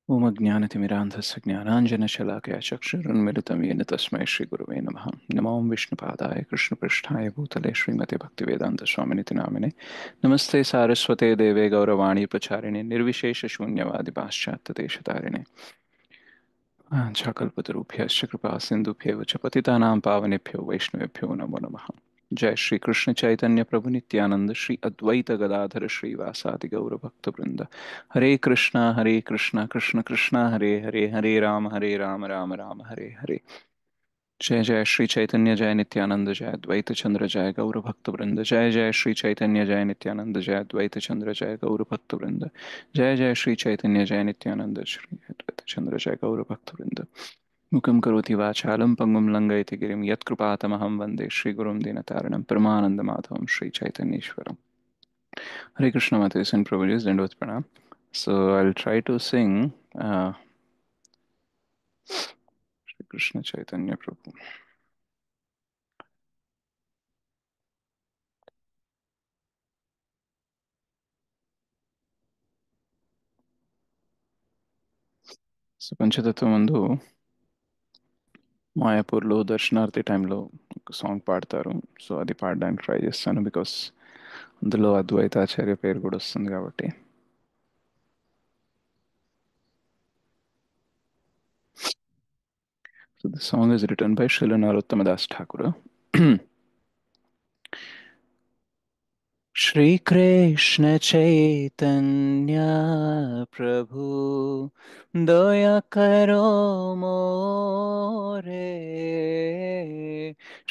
ओम अज्ञानतिमिरान्धस्य ज्ञानाञ्जनशलाकया चक्षुरुन्मिलितं येन तस्मै श्रीगुरवे नमः। नमो विष्णुपादाय कृष्णपृष्ठाय भूतले श्रीमते भक्तिवेदान्तस्वामिनिति नामिने। नमस्ते सारस्वते देवे गौरवाणी प्रचारिणे निर्विशेषशून्यवादि पाश्चात्यदेशतारिणे। वाञ्छाकल्पतरुभ्यश्च कृपा सिन्धुभ्येव च पतितानां पावनेभ्यो वैष्णवेभ्यो नमो नमः। जय श्री कृष्ण चैतन्य प्रभु नित्यानंद श्री अद्वैत गदाधर श्रीवासादि गौर भक्तवृंद। हरे कृष्णा कृष्ण कृष्णा हरे हरे, हरे राम राम राम हरे हरे। जय जय श्री चैतन्य जय नित्यानंद जय अद्वैत चंद्र जय गौर भक्तवृंद। जय जय श्री चैतन्य जय नित्यानंद जय अद्वैत चंद्र जय गौर भक्तवृंद। जय जय श्री चैतन्य जय नित्यानंद श्री अद्वैत चंद्र जय गौर भक्तवृंद। मुखं करोति वाचालं पङ्गुं लङ्घयति गिरिं यत्कृपातमहं वन्दे श्रीगुरुं दीनतारिणं परमानन्दमाधवं श्रीचैतन्येश्वरम्। Hare Krishna Mataji and Prabhuji, Dandavats Pranam. So I'll try to sing Shri Krishna Chaitanya Prabhu. So పంచతత్వం ముందు మాయాపూర్లో దర్శనార్థి టైంలో ఒక సాంగ్ పాడతారు. సో అది పాడడానికి ట్రై చేస్తాను బికాస్ అందులో అద్వైతాచార్య పేరు కూడా వస్తుంది కాబట్టి. So the song is written by Srila Narottama Das Thakur. Shri Krishna Chaitanya प्रभु दया करो मोरे।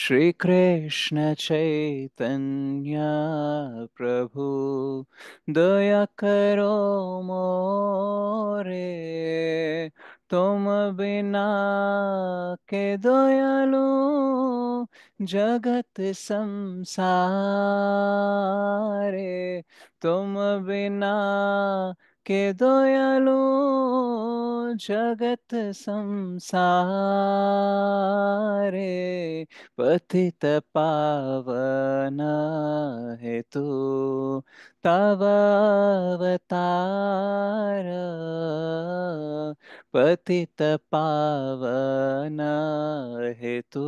श्री कृष्ण चैतन्य प्रभु दया करो मोरे। तुम बिना के दयालु जगत संसारे। तुम बिना के दयालु जगत संसारे। पतित पावन हेतु तव अवतार। पतित पावन हेतु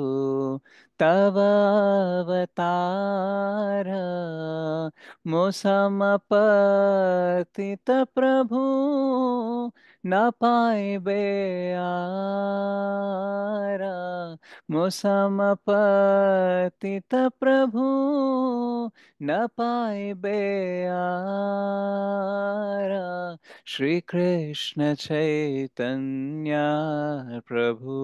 तव अवतार। मोसमपतित प्रभु न पाए आरा। मोसमपतित प्रभु न पाए आरा। श्री कृष्ण चैतन्य प्रभु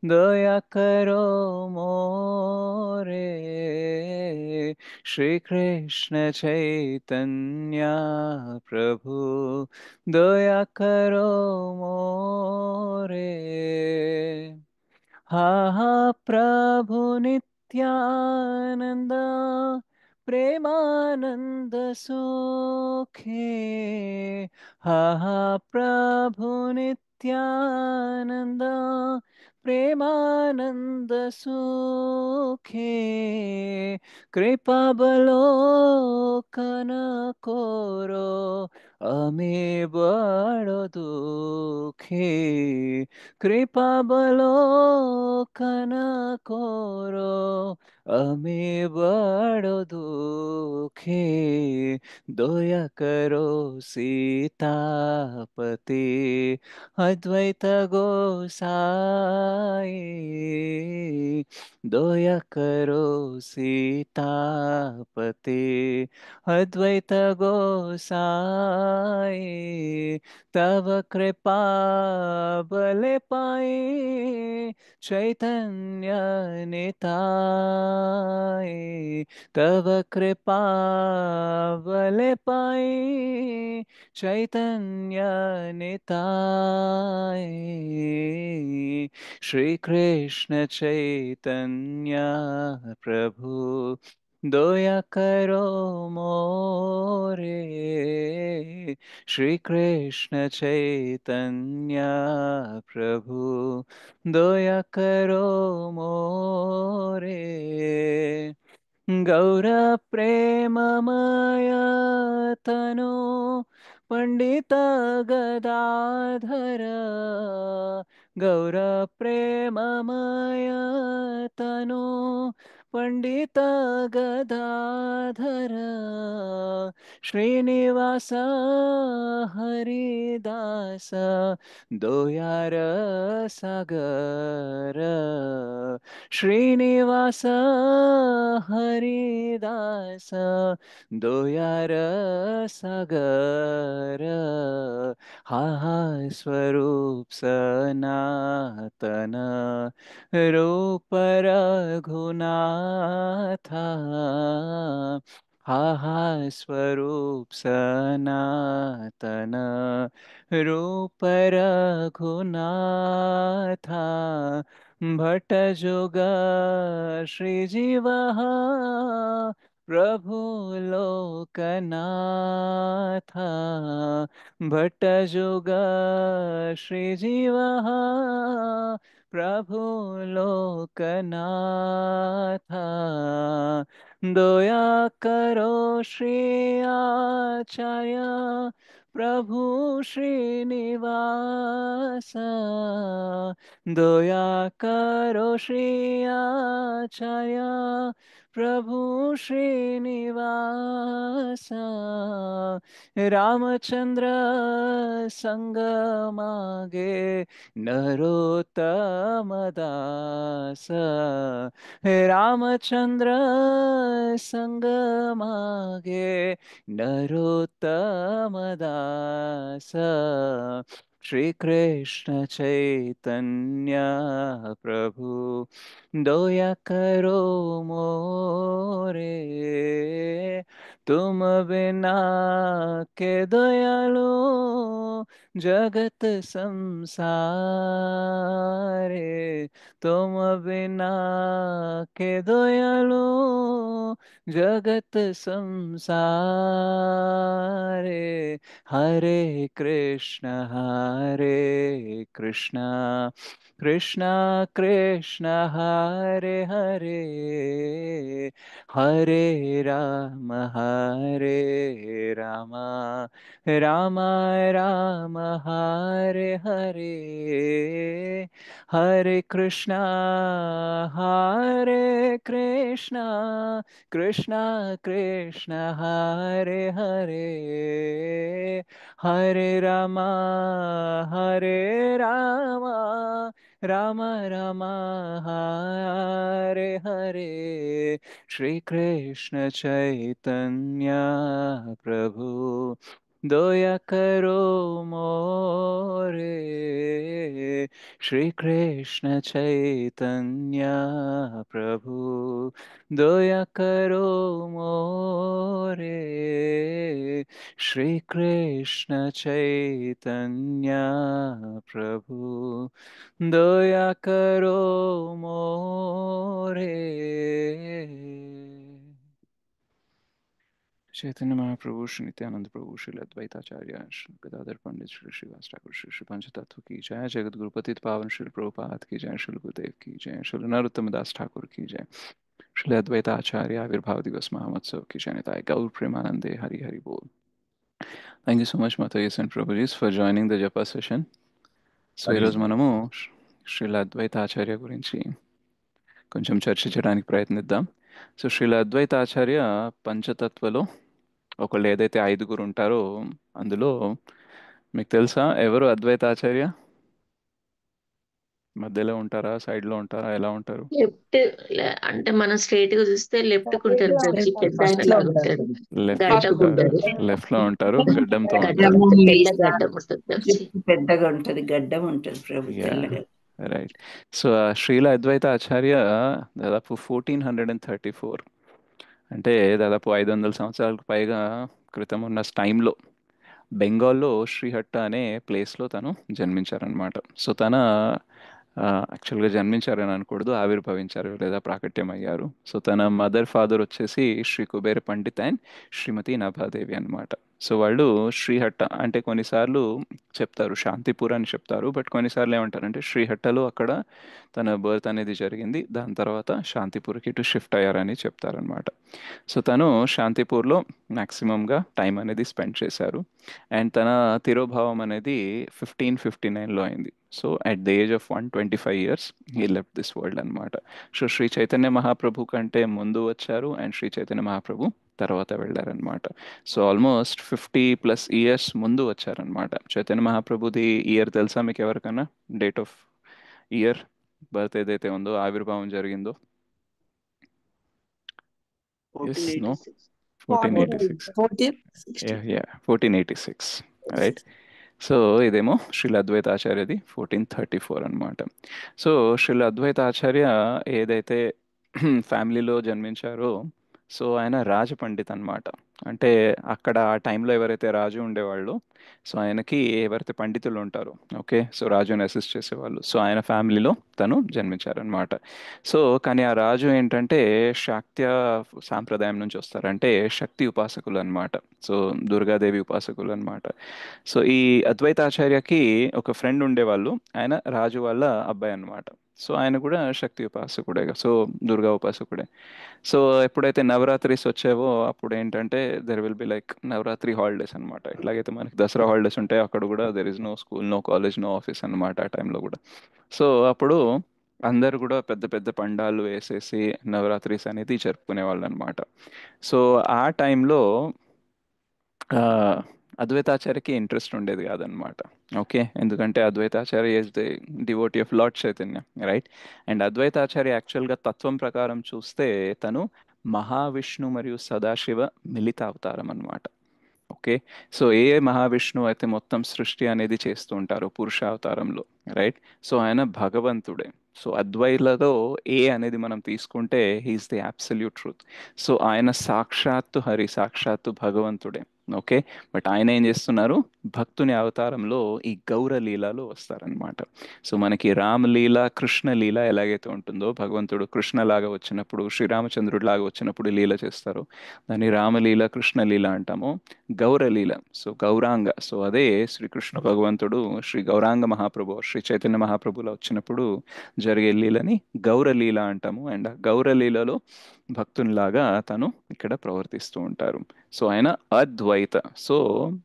दया करो मोरे। श्री कृष्ण चैतन्य प्रभु दया करो मोरे। हा हा प्रभु नित्यानंद प्रेमानंद सुखे। हा हा प्रभु नित्यानंद प्रेमानंद सुखे। कृपा बलोकन कोरो अमे बड़ो दुखे। कृपावलोकन कोरो अमे बड़ो दुखे। दया करो सीतापति अद्वैत गोसाई। दया करो सीतापति अद्वैत गोसाई। तव कृपा बल पाए चैतन्य निताय। तव कृपा बल पाए चैतन्य निताय। श्री कृष्ण चैतन्य प्रभु दया करो मोरे। श्री कृष्ण चैतन्य प्रभु दया करो मोरे। गौर प्रेममय तनु పండిత గదాధర గౌరప్రేమమయతనో పండిత గదాధర శ్రీనివాస హరిదాస దోయార సాగర శ్రీనివాస హరిదాస దోయార సాగర हा हा स्वरूप सनातन रूप रघुनाथा हा हा स्वरूप सनातन रूप रघुनाथा भट्ट जुग श्रीजीव प्रभु लोकनाथ भट्टजुग श्रीजीवः प्रभु लोकनाथ दया करो श्री आचार्य प्रभु श्रीनिवास दया करो श्री आचार्य प्रभु श्रीनिवास रामचंद्र संग मागे नरोत्तम दास रामचंद्र संग मागे नरोत्तम दास श्री कृष्ण चैतन्य प्रभु दया करो मोरे तुम बिना के दयालो जगत संसारे तुम बिना के दयालो जगत संसारे हरे कृष्ण कृष्ण कृष्ण हरे हरे हरे राम राम राम हरे हरे हरे कृष्णा कृष्णा कृष्ण हरे हरे हरे राम राम राम हरे हरे श्री कृष्ण चैतन्य प्रभु दया करो मोरे श्री कृष्ण चैतन्य प्रभु दया करो मोरे श्री कृष्ण चैतन्य प्रभु दया करो मोरे चैतन्य महाप्रभु श्री नित्यानंद प्रभु श्री अद्वैताचार्य श्री गदाधर पंडित श्री श्रीवास ठाकुर श्री श्री पंच तत्व की जय जगत गुरु पतित पावन श्री प्रभुपाद की जय श्री गुरुदेव की जय श्री नरोत्तम दास ठाकुर की जय श्री अद्वैताचार्य आविर्भाव दिवस महोत्सव की जय निताय गौर प्रेमानंदे हरि हरि बोल. Thank you so much, Mataji and Prabhuji, for joining the Japa session. So Hari ఈరోజు మనము శ్రీల అద్వైత ఆచార్య గురించి కొంచెం చర్చించడానికి ప్రయత్నిద్దాం. సో శ్రీల అద్వైత ఆచార్య పంచతత్వలో ఒకళ్ళు ఏదైతే ఐదుగురు ఉంటారో అందులో మీకు తెలుసా ఎవరు అద్వైత ఆచార్య? మధ్యలో ఉంటారా, సైడ్లో ఉంటారా, ఎలా ఉంటారు? లెఫ్ట్ అంటే మనం స్ట్రైట్ గా చూస్తే లెఫ్ట్ కు ఉంటారు జడ్జి, పెద్ద ఆయన ఫస్ట్ లో లాగా ఉంటారు. ఉంటాడు. లెఫ్ట్ గడ్డం ఉంటారు, ఉంటది, లెఫ్ట్లో ఉంటారు, గడ్డంతో గడ్డం ఉంటారు. తెల్ల మీసా, గడ్డం ఉంటుంది జడ్జి. జుట్టు పెద్దగా ఉంటది, గడ్డం ఉంటది ప్రభు, యా, తెల్లగా. రైట్. సో శ్రీల అద్వైత ఆచార్య దాదాపు 1434 అంటే దాదాపు 500 సంవత్సరాలకు పైగా క్రితం ఉన్న టైంలో బెంగాల్లో శ్రీహట్ట అనే ప్లేస్లో తను జన్మించారనమాట. సో తన యాక్చువల్గా జన్మించారని అనకూడదు, ఆవిర్భవించారు లేదా ప్రాకట్యం అయ్యారు. సో తన మదర్ ఫాదర్ వచ్చేసి శ్రీ కుబేర పండిత్ అండ్ శ్రీమతి నభాదేవి అనమాట. సో వాళ్ళు శ్రీహట్ట అంటే కొన్నిసార్లు చెప్తారు శాంతిపూర్ అని చెప్తారు, బట్ కొన్నిసార్లు ఏమంటారంటే శ్రీహట్టలో అక్కడ తన బర్త్ అనేది జరిగింది, దాని తర్వాత శాంతిపూర్కి ఇటు షిఫ్ట్ అయ్యారని చెప్తారనమాట. సో తను శాంతిపూర్లో మ్యాక్సిమంగా టైం అనేది స్పెండ్ చేశారు. అండ్ తన తిరోభావం అనేది 1559లో అయింది. So at the age of 125 years he left this world అనమాట. సో శ్రీ చైతన్య మహాప్రభు కంటే ముందు వచ్చారు అండ్ శ్రీ చైతన్య మహాప్రభు తర్వాత వెళ్ళారనమాట. సో ఆల్మోస్ట్ 50+ years ముందు వచ్చారనమాట. చైతన్య మహాప్రభుది ఇయర్ తెలుసా మీకు ఎవరికన్నా? డేట్ ఆఫ్ ఇయర్, బర్త్ ఏదైతే ఉందో, ఆవిర్భావం జరిగిందో? Yes, no? 1486. 1486. 1460. Yeah 1486, right. So ఇదేమో శ్రీల అద్వైతాచార్యది 1434 అనమాట. సో శ్రీల అద్వైతాచార్య ఏదైతే ఫ్యామిలీలో జన్మించారో, సో ఆయన రాజ పండిత్ అనమాట. అంటే అక్కడ ఆ టైంలో ఎవరైతే రాజు ఉండేవాళ్ళు, సో ఆయనకి ఎవరైతే పండితులు ఉంటారో, ఓకే, సో రాజుని అసిస్ట్ చేసేవాళ్ళు, సో ఆయన ఫ్యామిలీలో తను జన్మించారనమాట. సో కానీ ఆ రాజు ఏంటంటే శాక్త్య సాంప్రదాయం నుంచి వస్తారు, అంటే శక్తి ఉపాసకులు అనమాట. సో దుర్గాదేవి ఉపాసకులు అనమాట. సో ఈ అద్వైతాచార్యకి ఒక ఫ్రెండ్ ఉండేవాళ్ళు, ఆయన రాజు వాళ్ళ అబ్బాయి అనమాట. సో ఆయన కూడా శక్తి ఉపాసకుడే, సో దుర్గా ఉపాసకుడే. సో ఎప్పుడైతే నవరాత్రిస్ వచ్చావో అప్పుడు ఏంటంటే there will be like Navratri holidays అనమాట. ఎట్లాగైతే మనకి దసరా హాలిడేస్ ఉంటాయి, అక్కడ కూడా there is no school, no college, no office అనమాట ఆ టైంలో కూడా. సో అప్పుడు అందరు కూడా పెద్ద పెద్ద పండాలు వేసేసి నవరాత్రిస్ అనేది జరుపుకునే వాళ్ళు అనమాట. సో ఆ టైంలో ఆ, అద్వైతాచార్యకి ఇంట్రెస్ట్ ఉండేది కాదనమాట. ఓకే, ఎందుకంటే Advaitacharya is the devotee of lord Chaitanya, right. And Advaitacharya యాక్చువల్గా తత్వం ప్రకారం చూస్తే తను మహావిష్ణు మరియు సదాశివ మిలిత అవతారం అనమాట. ఓకే, సో ఏ మహావిష్ణువు అయితే మొత్తం సృష్టి అనేది చేస్తూ ఉంటారో పురుషావతారంలో, రైట్. సో ఆయన భగవంతుడే. సో అద్వైలలో ఏ అనేది మనం తీసుకుంటే he is the absolute truth. So ఆయన సాక్షాత్తు హరి, సాక్షాత్తు భగవంతుడే. ఓకే, బట్ ఆయన ఏం చేస్తున్నారు, భక్తుని అవతారంలో ఈ గౌర లీలలో వస్తారనమాట. సో మనకి రామలీల, కృష్ణలీల ఎలాగైతే ఉంటుందో, భగవంతుడు కృష్ణలాగా వచ్చినప్పుడు, శ్రీరామచంద్రుడు లాగా వచ్చినప్పుడు లీల చేస్తారు, దాన్ని రామలీల, కృష్ణలీల అంటాము. గౌరలీల, సో గౌరాంగ, సో అదే శ్రీకృష్ణ భగవంతుడు శ్రీ గౌరాంగ మహాప్రభు, శ్రీ చైతన్య మహాప్రభులో వచ్చినప్పుడు జరిగే లీలని గౌరలీల అంటాము. అండ్ ఆ గౌరలీలలో భక్తునిలాగా తను ఇక్కడ ప్రవర్తిస్తూ ఉంటారు. సో ఆయన అద్వైత, సో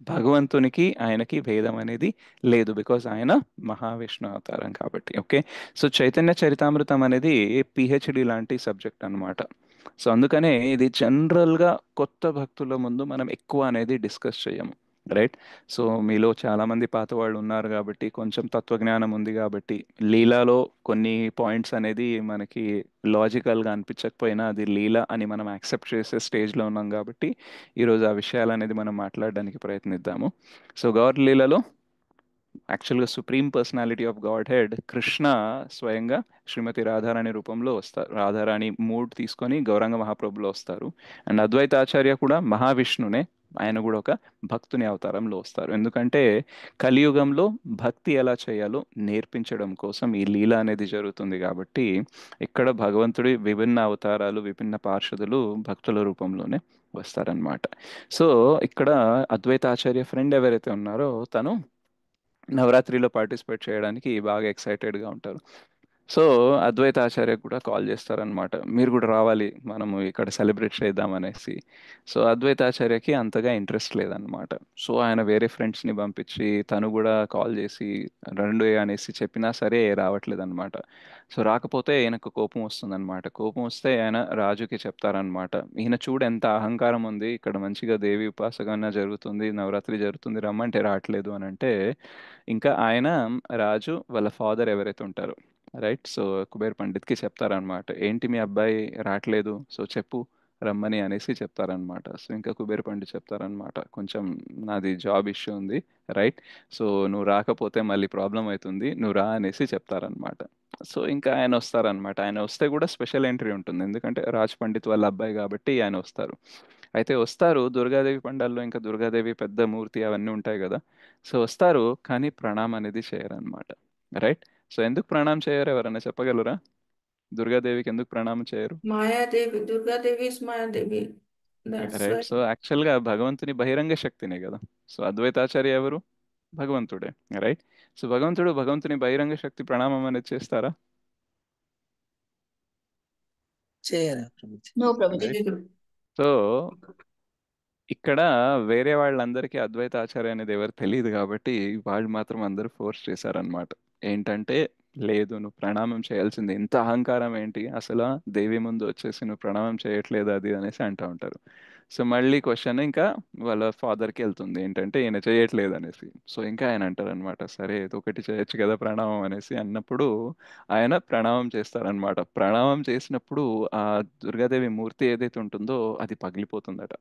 భగవంతునికి ఆయనకి భేదం అనేది లేదు, బికాజ్ ఆయన మహావిష్ణు అవతారం కాబట్టి. ఓకే, సో చైతన్య చరితామృతం అనేది పిహెచ్డి లాంటి సబ్జెక్ట్ అన్నమాట. సో అందుకనే ఇది జనరల్గా కొత్త భక్తుల ముందు మనం ఎక్కువ అనేది డిస్కస్ చేయము, రైట్. సో మీలో చాలా మంది పాత వాళ్ళు ఉన్నారు కాబట్టి కొంచెం తత్వజ్ఞానం ఉంది కాబట్టి లీలాలో కొన్ని పాయింట్స్ అనేది మనకి లాజికల్గా అనిపించకపోయినా అది లీల అని మనం యాక్సెప్ట్ చేసే స్టేజ్లో ఉన్నాం కాబట్టి ఈరోజు ఆ విషయాలు అనేది మనం మాట్లాడడానికి ప్రయత్నిద్దాము. సో గౌర్ లీలలో యాక్చువల్గా supreme personality of God head Krishna స్వయంగా శ్రీమతి రాధారాణి రూపంలో వస్తారు, రాధారాణి మూడ్ తీసుకొని గౌరంగ మహాప్రభులో వస్తారు. అండ్ అద్వైతాచార్య కూడా మహావిష్ణునే, ఆయన కూడా ఒక భక్తుని అవతారంలో వస్తారు. ఎందుకంటే కలియుగంలో భక్తి ఎలా చేయాలో నేర్పించడం కోసం ఈ లీల అనేది జరుగుతుంది కాబట్టి ఇక్కడ భగవంతుడి విభిన్న అవతారాలు, విభిన్న పార్షదులు భక్తుల రూపంలోనే వస్తారనమాట. సో ఇక్కడ అద్వైతాచార్య ఫ్రెండ్ ఎవరైతే ఉన్నారో తను నవరాత్రిలో పార్టిసిపేట్ చేయడానికి బాగా ఎక్సైటెడ్గా ఉంటారు. సో అద్వైత ఆచార్య కూడా కాల్ చేస్తారనమాట, మీరు కూడా రావాలి, మనము ఇక్కడ సెలబ్రేట్ చేద్దాం అనేసి. సో అద్వైత ఆచార్యకి అంతగా ఇంట్రెస్ట్ లేదనమాట. సో ఆయన వేరే ఫ్రెండ్స్ని పంపించి తను కూడా కాల్ చేసి రండు అనేసి చెప్పినా సరే రావట్లేదు అనమాట. సో రాకపోతే ఈయనకు కోపం వస్తుందన్నమాట. కోపం వస్తే ఆయన రాజుకి చెప్తారనమాట, ఈయన చూడు ఎంత అహంకారం ఉంది, ఇక్కడ మంచిగా దేవి ఉపాసన జరుగుతుంది, నవరాత్రి జరుగుతుంది, రమ్మంటే రావట్లేదు అని అంటే ఇంకా ఆయన రాజు వాళ్ళ ఫాదర్ ఎవరైతే ఉంటారో, రైట్, సో కుబేర్ పండిత్కి చెప్తారనమాట, ఏంటి మీ అబ్బాయి రావట్లేదు, సో చెప్పు రమ్మని అనేసి చెప్తారనమాట. సో ఇంకా కుబేర్ పండిత్ చెప్తారనమాట, కొంచెం నాది జాబ్ ఇష్యూ ఉంది, రైట్, సో నువ్వు రాకపోతే మళ్ళీ ప్రాబ్లం అవుతుంది, నువ్వు రా అనేసి చెప్తారనమాట. సో ఇంకా ఆయన వస్తారనమాట. ఆయన వస్తే కూడా స్పెషల్ ఎంట్రీ ఉంటుంది, ఎందుకంటే రాజ్ పండిత్ వాళ్ళ అబ్బాయి కాబట్టి ఆయన వస్తారు. అయితే వస్తారు దుర్గాదేవి పండాల్లో, ఇంకా దుర్గాదేవి పెద్ద మూర్తి అవన్నీ ఉంటాయి కదా. సో వస్తారు కానీ ప్రణామం అనేది చేయరనమాట, రైట్. సో ఎందుకు ప్రణామం చేయరు, ఎవరైనా చెప్పగలరా? దుర్గాదేవికి ఎందుకు ప్రణామం చేయరు? Mayadevi, Durgadevi is Mayadevi. That's right. right. So యాక్చువల్గా భగవంతుని బహిరంగ శక్తినే కదా. సో అద్వైతాచార్య ఎవరు? భగవంతుడే. రైట్. సో భగవంతుని బహిరంగ శక్తి ప్రణామం అనేది చేస్తారా? చేయరా Prabhuji? No, Prabhuji. Right. So ఇక్కడ వేరే వాళ్ళందరికీ అద్వైత ఆచార్య అనేది ఎవరు తెలియదు కాబట్టి వాళ్ళు మాత్రం అందరూ ఫోర్స్ చేశారనమాట. ఏంటంటే లేదు, నువ్వు ప్రణామం చేయాల్సింది, ఇంత అహంకారం ఏంటి అసలు, దేవి ముందు వచ్చేసి నువ్వు ప్రణామం చేయట్లేదు అది అనేసి అంటూ ఉంటారు. సో మళ్ళీ క్వశ్చన్ ఇంకా వాళ్ళ ఫాదర్కి వెళ్తుంది, ఏంటంటే ఈయన చేయట్లేదు అనేసి. సో ఇంకా ఆయన అంటారు అనమాట, సరే ఏదో ఒకటి చేయొచ్చు కదా ప్రణామం అనేసి అన్నప్పుడు ఆయన ప్రణామం చేస్తారనమాట. ప్రణామం చేసినప్పుడు ఆ దుర్గాదేవి మూర్తి ఏదైతే ఉంటుందో అది పగిలిపోతుందట.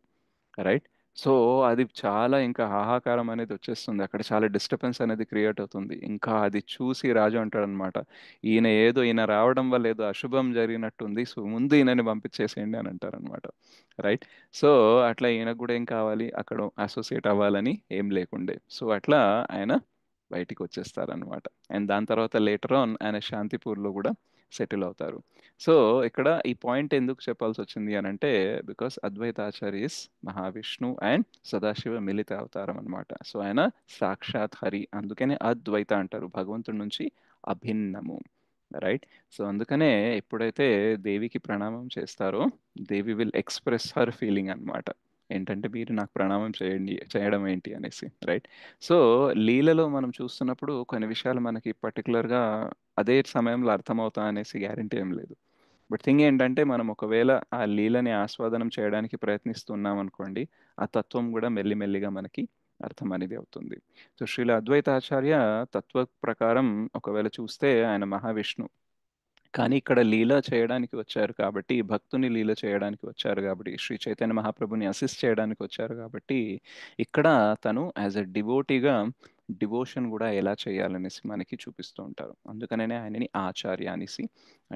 రైట్. సో అది చాలా ఇంకా హాహాకారం అనేది వచ్చేస్తుంది అక్కడ, చాలా డిస్టర్బెన్స్ అనేది క్రియేట్ అవుతుంది. ఇంకా అది చూసి రాజు అంటాడనమాట, ఈయన రావడం వల్ల ఏదో అశుభం జరిగినట్టుంది, సో ముందు ఈయనని పంపించేసేయండి అని అంటారనమాట. రైట్. సో అట్లా ఈయనకు కూడా ఏం కావాలి, అక్కడ అసోసియేట్ అవ్వాలని ఏం లేకుండే. సో అట్లా ఆయన బయటికి వచ్చేస్తారనమాట. అండ్ దాని తర్వాత లేటర్ ఆన్ ఆయన శాంతిపూర్లో కూడా సెటిల్ అవుతారు. సో ఇక్కడ ఈ పాయింట్ ఎందుకు చెప్పాల్సి వచ్చింది అని అంటే, because Advaitacharya is Mahavishnu and Sadashiva మిలిత అవతారం అనమాట. సో ఆయన సాక్షాత్ హరి, అందుకనే అద్వైత అంటారు, భగవంతుడి నుంచి అభిన్నము. రైట్. సో అందుకనే ఎప్పుడైతే దేవికి ప్రణామం చేస్తారో దేవి విల్ ఎక్స్ప్రెస్ హర్ ఫీలింగ్ అన్నమాట, ఏంటంటే మీరు నాకు ప్రణామం చేయడం ఏంటి అనేసి. రైట్. సో లీలలో మనం చూస్తున్నప్పుడు కొన్ని విషయాలు మనకి పర్టికులర్గా అదే సమయంలో అర్థమవుతా అనేసి గ్యారంటీ ఏం లేదు. బట్ థింగ్ ఏంటంటే మనం ఒకవేళ ఆ లీలని ఆస్వాదనం చేయడానికి ప్రయత్నిస్తున్నాం అనుకోండి, ఆ తత్వం కూడా మెల్లిమెల్లిగా మనకి అర్థం అనేది అవుతుంది. సో శ్రీల అద్వైతాచార్య తత్వ ప్రకారం ఒకవేళ చూస్తే ఆయన మహావిష్ణు, కానీ ఇక్కడ లీల చేయడానికి వచ్చారు కాబట్టి, భక్తుని లీల చేయడానికి వచ్చారు కాబట్టి, శ్రీ చైతన్య మహాప్రభుని అసిస్ట్ చేయడానికి వచ్చారు కాబట్టి, ఇక్కడ తను యాజ్ ఎ డివోటీగా డివోషన్ కూడా ఎలా చేయాలనేసి మనకి చూపిస్తూ ఉంటారు. అందుకనే ఆయనని ఆచార్య అనేసి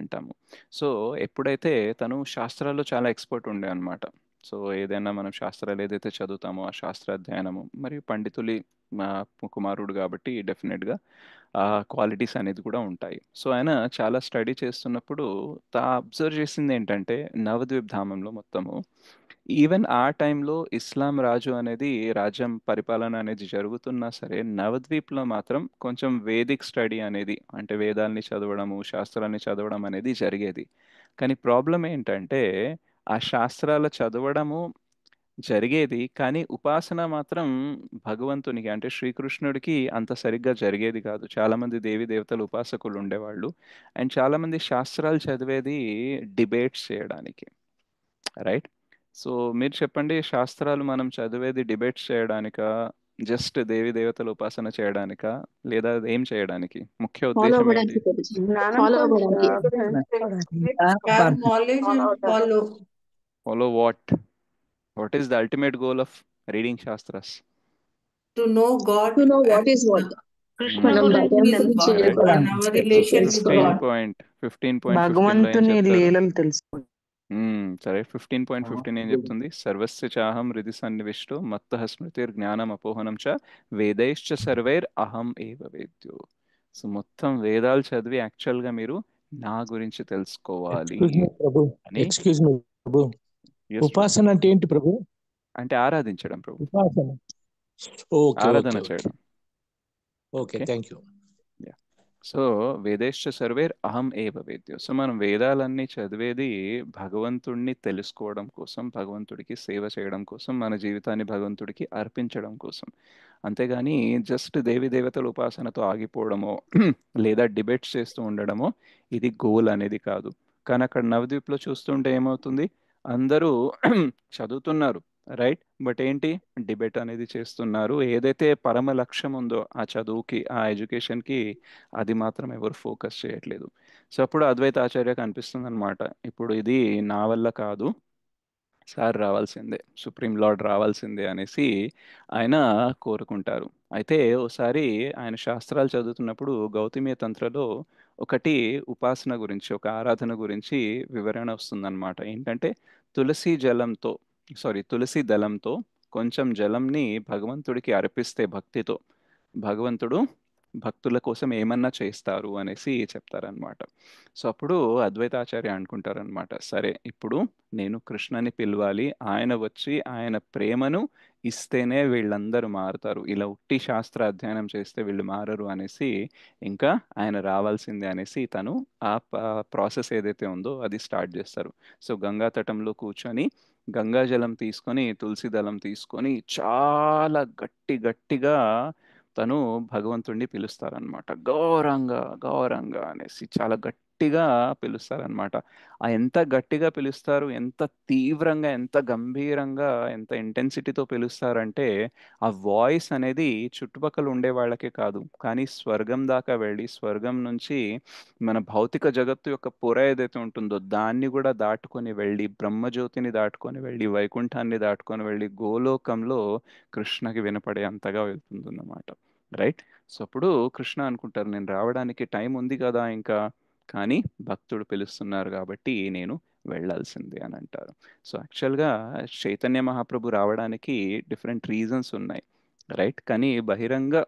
అంటాము. సో ఎప్పుడైతే తను శాస్త్రాల్లో చాలా ఎక్స్పర్ట్ ఉండే అనమాట. సో ఏదైనా మనం శాస్త్రాలు ఏదైతే చదువుతామో ఆ శాస్త్ర అధ్యయనము, మరియు పండితులి మా కుమారుడు కాబట్టి డెఫినెట్గా ఆ క్వాలిటీస్ అనేది కూడా ఉంటాయి. సో ఆయన చాలా స్టడీ చేస్తున్నప్పుడు అబ్జర్వ్ చేసింది ఏంటంటే, నవద్వీప్ ధామంలో మొత్తము ఈవెన్ ఆ టైంలో ఇస్లాం రాజు అనేది, రాజ్యం పరిపాలన అనేది జరుగుతున్నా సరే, నవద్వీప్లో మాత్రం కొంచెం వేదిక్ స్టడీ అనేది, అంటే వేదాల్ని చదవడము శాస్త్రాల్ని చదవడం అనేది జరిగేది. కానీ ప్రాబ్లం ఏంటంటే, ఆ శాస్త్రాల చదవడము జరిగేది కానీ ఉపాసన మాత్రం భగవంతునికి అంటే శ్రీకృష్ణుడికి అంత సరిగ్గా జరిగేది కాదు. చాలా మంది దేవి దేవతలు ఉపాసకులు ఉండేవాళ్ళు. అండ్ చాలా మంది శాస్త్రాలు చదివేది డిబేట్స్ చేయడానికి. రైట్. సో మీరు చెప్పండి, శాస్త్రాలు మనం చదివేది డిబేట్స్ చేయడానికా, జస్ట్ దేవి దేవతల ఉపాసన చేయడానికా, లేదా ఏం చేయడానికి? ముఖ్య ఫాలో ఉద్దేశం ఏంటి? అవ్వడానికి ప్రభుజీ, జ్ఞానం ఫాలో కోసం అవ్వడానికి. Have knowledge and follow. Follow what? What is the ultimate goal of reading Shastras? To know God to know what and is what, Krishna మనం who గురించి is భగవంతుని God తెలుసుకోవడం. and our relation with తెలుసుకోవడం. God. 15.15 లో ఏం భగవంతుని చెప్తారు? లీలలు తెలుసుకోండి. సరే 15.15 ఏం చెప్తుంది? సర్వస్య చాహం హృది సన్నివిష్టో మత్తః స్మృతిర్ జ్ఞానం అపోహనం చ వేదైశ్చ సర్వైర్ అహం ఏవ వేద్యో. సో మొత్తం వేదాలు చదివి యాక్చువల్గా మీరు నా గురించి తెలుసుకోవాలి ఎక్స్క్యూజ్ మీ ప్రభు, అని. ఎక్స్క్యూజ్ మీ ప్రభు, Yes, ప్రభు. ఉపాసన అంటే ఏంటి ప్రభు? అంటే ఆరాధించడం ప్రభు, ఉపాసన. ఓకే ఆరాధన ఓకే ఓకే చేయడం. Okay, okay. Thank you. So వేదేశ్చ సర్వేర్ అహం ఏవ వేద్యో. సో మనం వేదాలన్నీ చదివేది భగవంతుడిని తెలుసుకోవడం కోసం, భగవంతుడికి సేవ చేయడం కోసం, మన జీవితాన్ని భగవంతుడికి అర్పించడం కోసం. అంతేగాని జస్ట్ దేవి దేవతల ఉపాసనతో ఆగిపోవడమో లేదా డిబేట్స్ చేస్తూ ఉండడమో ఇది గోల్ అనేది కాదు. కానీ అక్కడ నవద్వీప్లో చూస్తుంటే ఏమవుతుంది, అందరూ చదువుతున్నారు. రైట్. బట్ ఏంటి, డిబేట్ అనేది చేస్తున్నారు. ఏదైతే పరమ లక్ష్యం ఉందో ఆ చదువుకి, ఆ ఎడ్యుకేషన్కి, అది మాత్రం ఎవరు ఫోకస్ చేయట్లేదు. సో అప్పుడు అద్వైత ఆచార్యకు అనిపిస్తుంది అనమాట, ఇప్పుడు ఇది నా వల్ల కాదు, సార్ రావాల్సిందే, సుప్రీం లార్డ్ రావాల్సిందే అనేసి ఆయన కోరుకుంటారు. అయితే ఓసారి ఆయన శాస్త్రాలు చదువుతున్నప్పుడు గౌతమియ తంత్రలో ఒకటి ఉపాసన గురించి, ఒక ఆరాధన గురించి వివరణ వస్తుందన్నమాట. ఏంటంటే తులసి దళంతో కొంచెం జలంని భగవంతుడికి అర్పిస్తే భక్తితో, భగవంతుడు భక్తుల కోసం ఏమన్నా చేస్తారు అనేసి చెప్తారనమాట. సో అప్పుడు అద్వైతాచార్య అనుకుంటారనమాట, సరే ఇప్పుడు నేను కృష్ణని పిలవాలి, ఆయన వచ్చి ఆయన ప్రేమను ఇస్తేనే వీళ్ళందరూ మారుతారు, ఇలా ఉట్టి శాస్త్ర అధ్యయనం చేస్తే వీళ్ళు మారరు అనేసి ఇంకా ఆయన రావాల్సిందే అనేసి తను ఆ ప్రాసెస్ ఏదైతే ఉందో అది స్టార్ట్ చేస్తారు. సో గంగా తటంలో కూర్చొని గంగాజలం తీసుకొని తులసి దళం తీసుకొని చాలా గట్టిగా తను భగవంతుణ్ణి పిలుస్తారనమాట. గౌరంగా గౌరంగా అనేసి చాలా గట్టిగా పిలుస్తారనమాట. ఆ ఎంత గట్టిగా పిలుస్తారు, ఎంత తీవ్రంగా, ఎంత గంభీరంగా, ఎంత ఇంటెన్సిటీతో పిలుస్తారంటే ఆ వాయిస్ అనేది చుట్టుపక్కల ఉండే వాళ్ళకే కాదు, కానీ స్వర్గం దాకా వెళ్ళి స్వర్గం నుంచి మన భౌతిక జగత్తు యొక్క పొర ఏదైతే ఉంటుందో దాన్ని కూడా దాటుకొని వెళ్ళి, బ్రహ్మజ్యోతిని దాటుకొని వెళ్ళి, వైకుంఠాన్ని దాటుకొని వెళ్ళి గోలోకంలో కృష్ణకి వినపడే అంతగా వెళ్తుందన్నమాట. రైట్. సో అప్పుడు కృష్ణ అనుకుంటారు, నేను రావడానికి టైం ఉంది కదా ఇంకా, కానీ భక్తుడు పిలుస్తున్నారు కాబట్టి నేను వెళ్ళాల్సిందే అని అంటారు. సో యాక్చువల్గా చైతన్య మహాప్రభు రావడానికి డిఫరెంట్ రీజన్స్ ఉన్నాయి. రైట్. కానీ బహిరంగ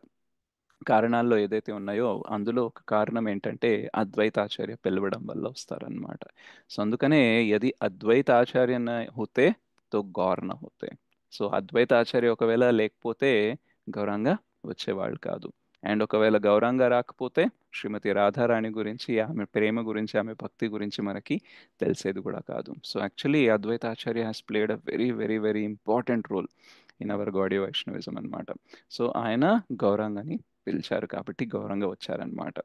కారణాల్లో ఏదైతే ఉన్నాయో అందులో ఒక కారణం ఏంటంటే అద్వైతాచార్య పిలవడం వల్ల వస్తారనమాట. సో అందుకనే యది అద్వైతాచార్య న హోతే తో గౌర్ న హోతే. సో అద్వైతాచార్య ఒకవేళ లేకపోతే గౌరంగ వచ్చేవాళ్ళు కాదు. అండ్ ఒకవేళ గౌరంగ రాకపోతే శ్రీమతి రాధారాణి గురించి, ఆమె ప్రేమ గురించి, ఆమె భక్తి గురించి మనకి తెలిసేది కూడా కాదు. So actually Advaitacharya has played a very very very important role in our Gaudiya Vaishnavism అనమాట. సో ఆయన గౌరంగని పిలిచారు కాబట్టి గౌరంగా వచ్చారనమాట.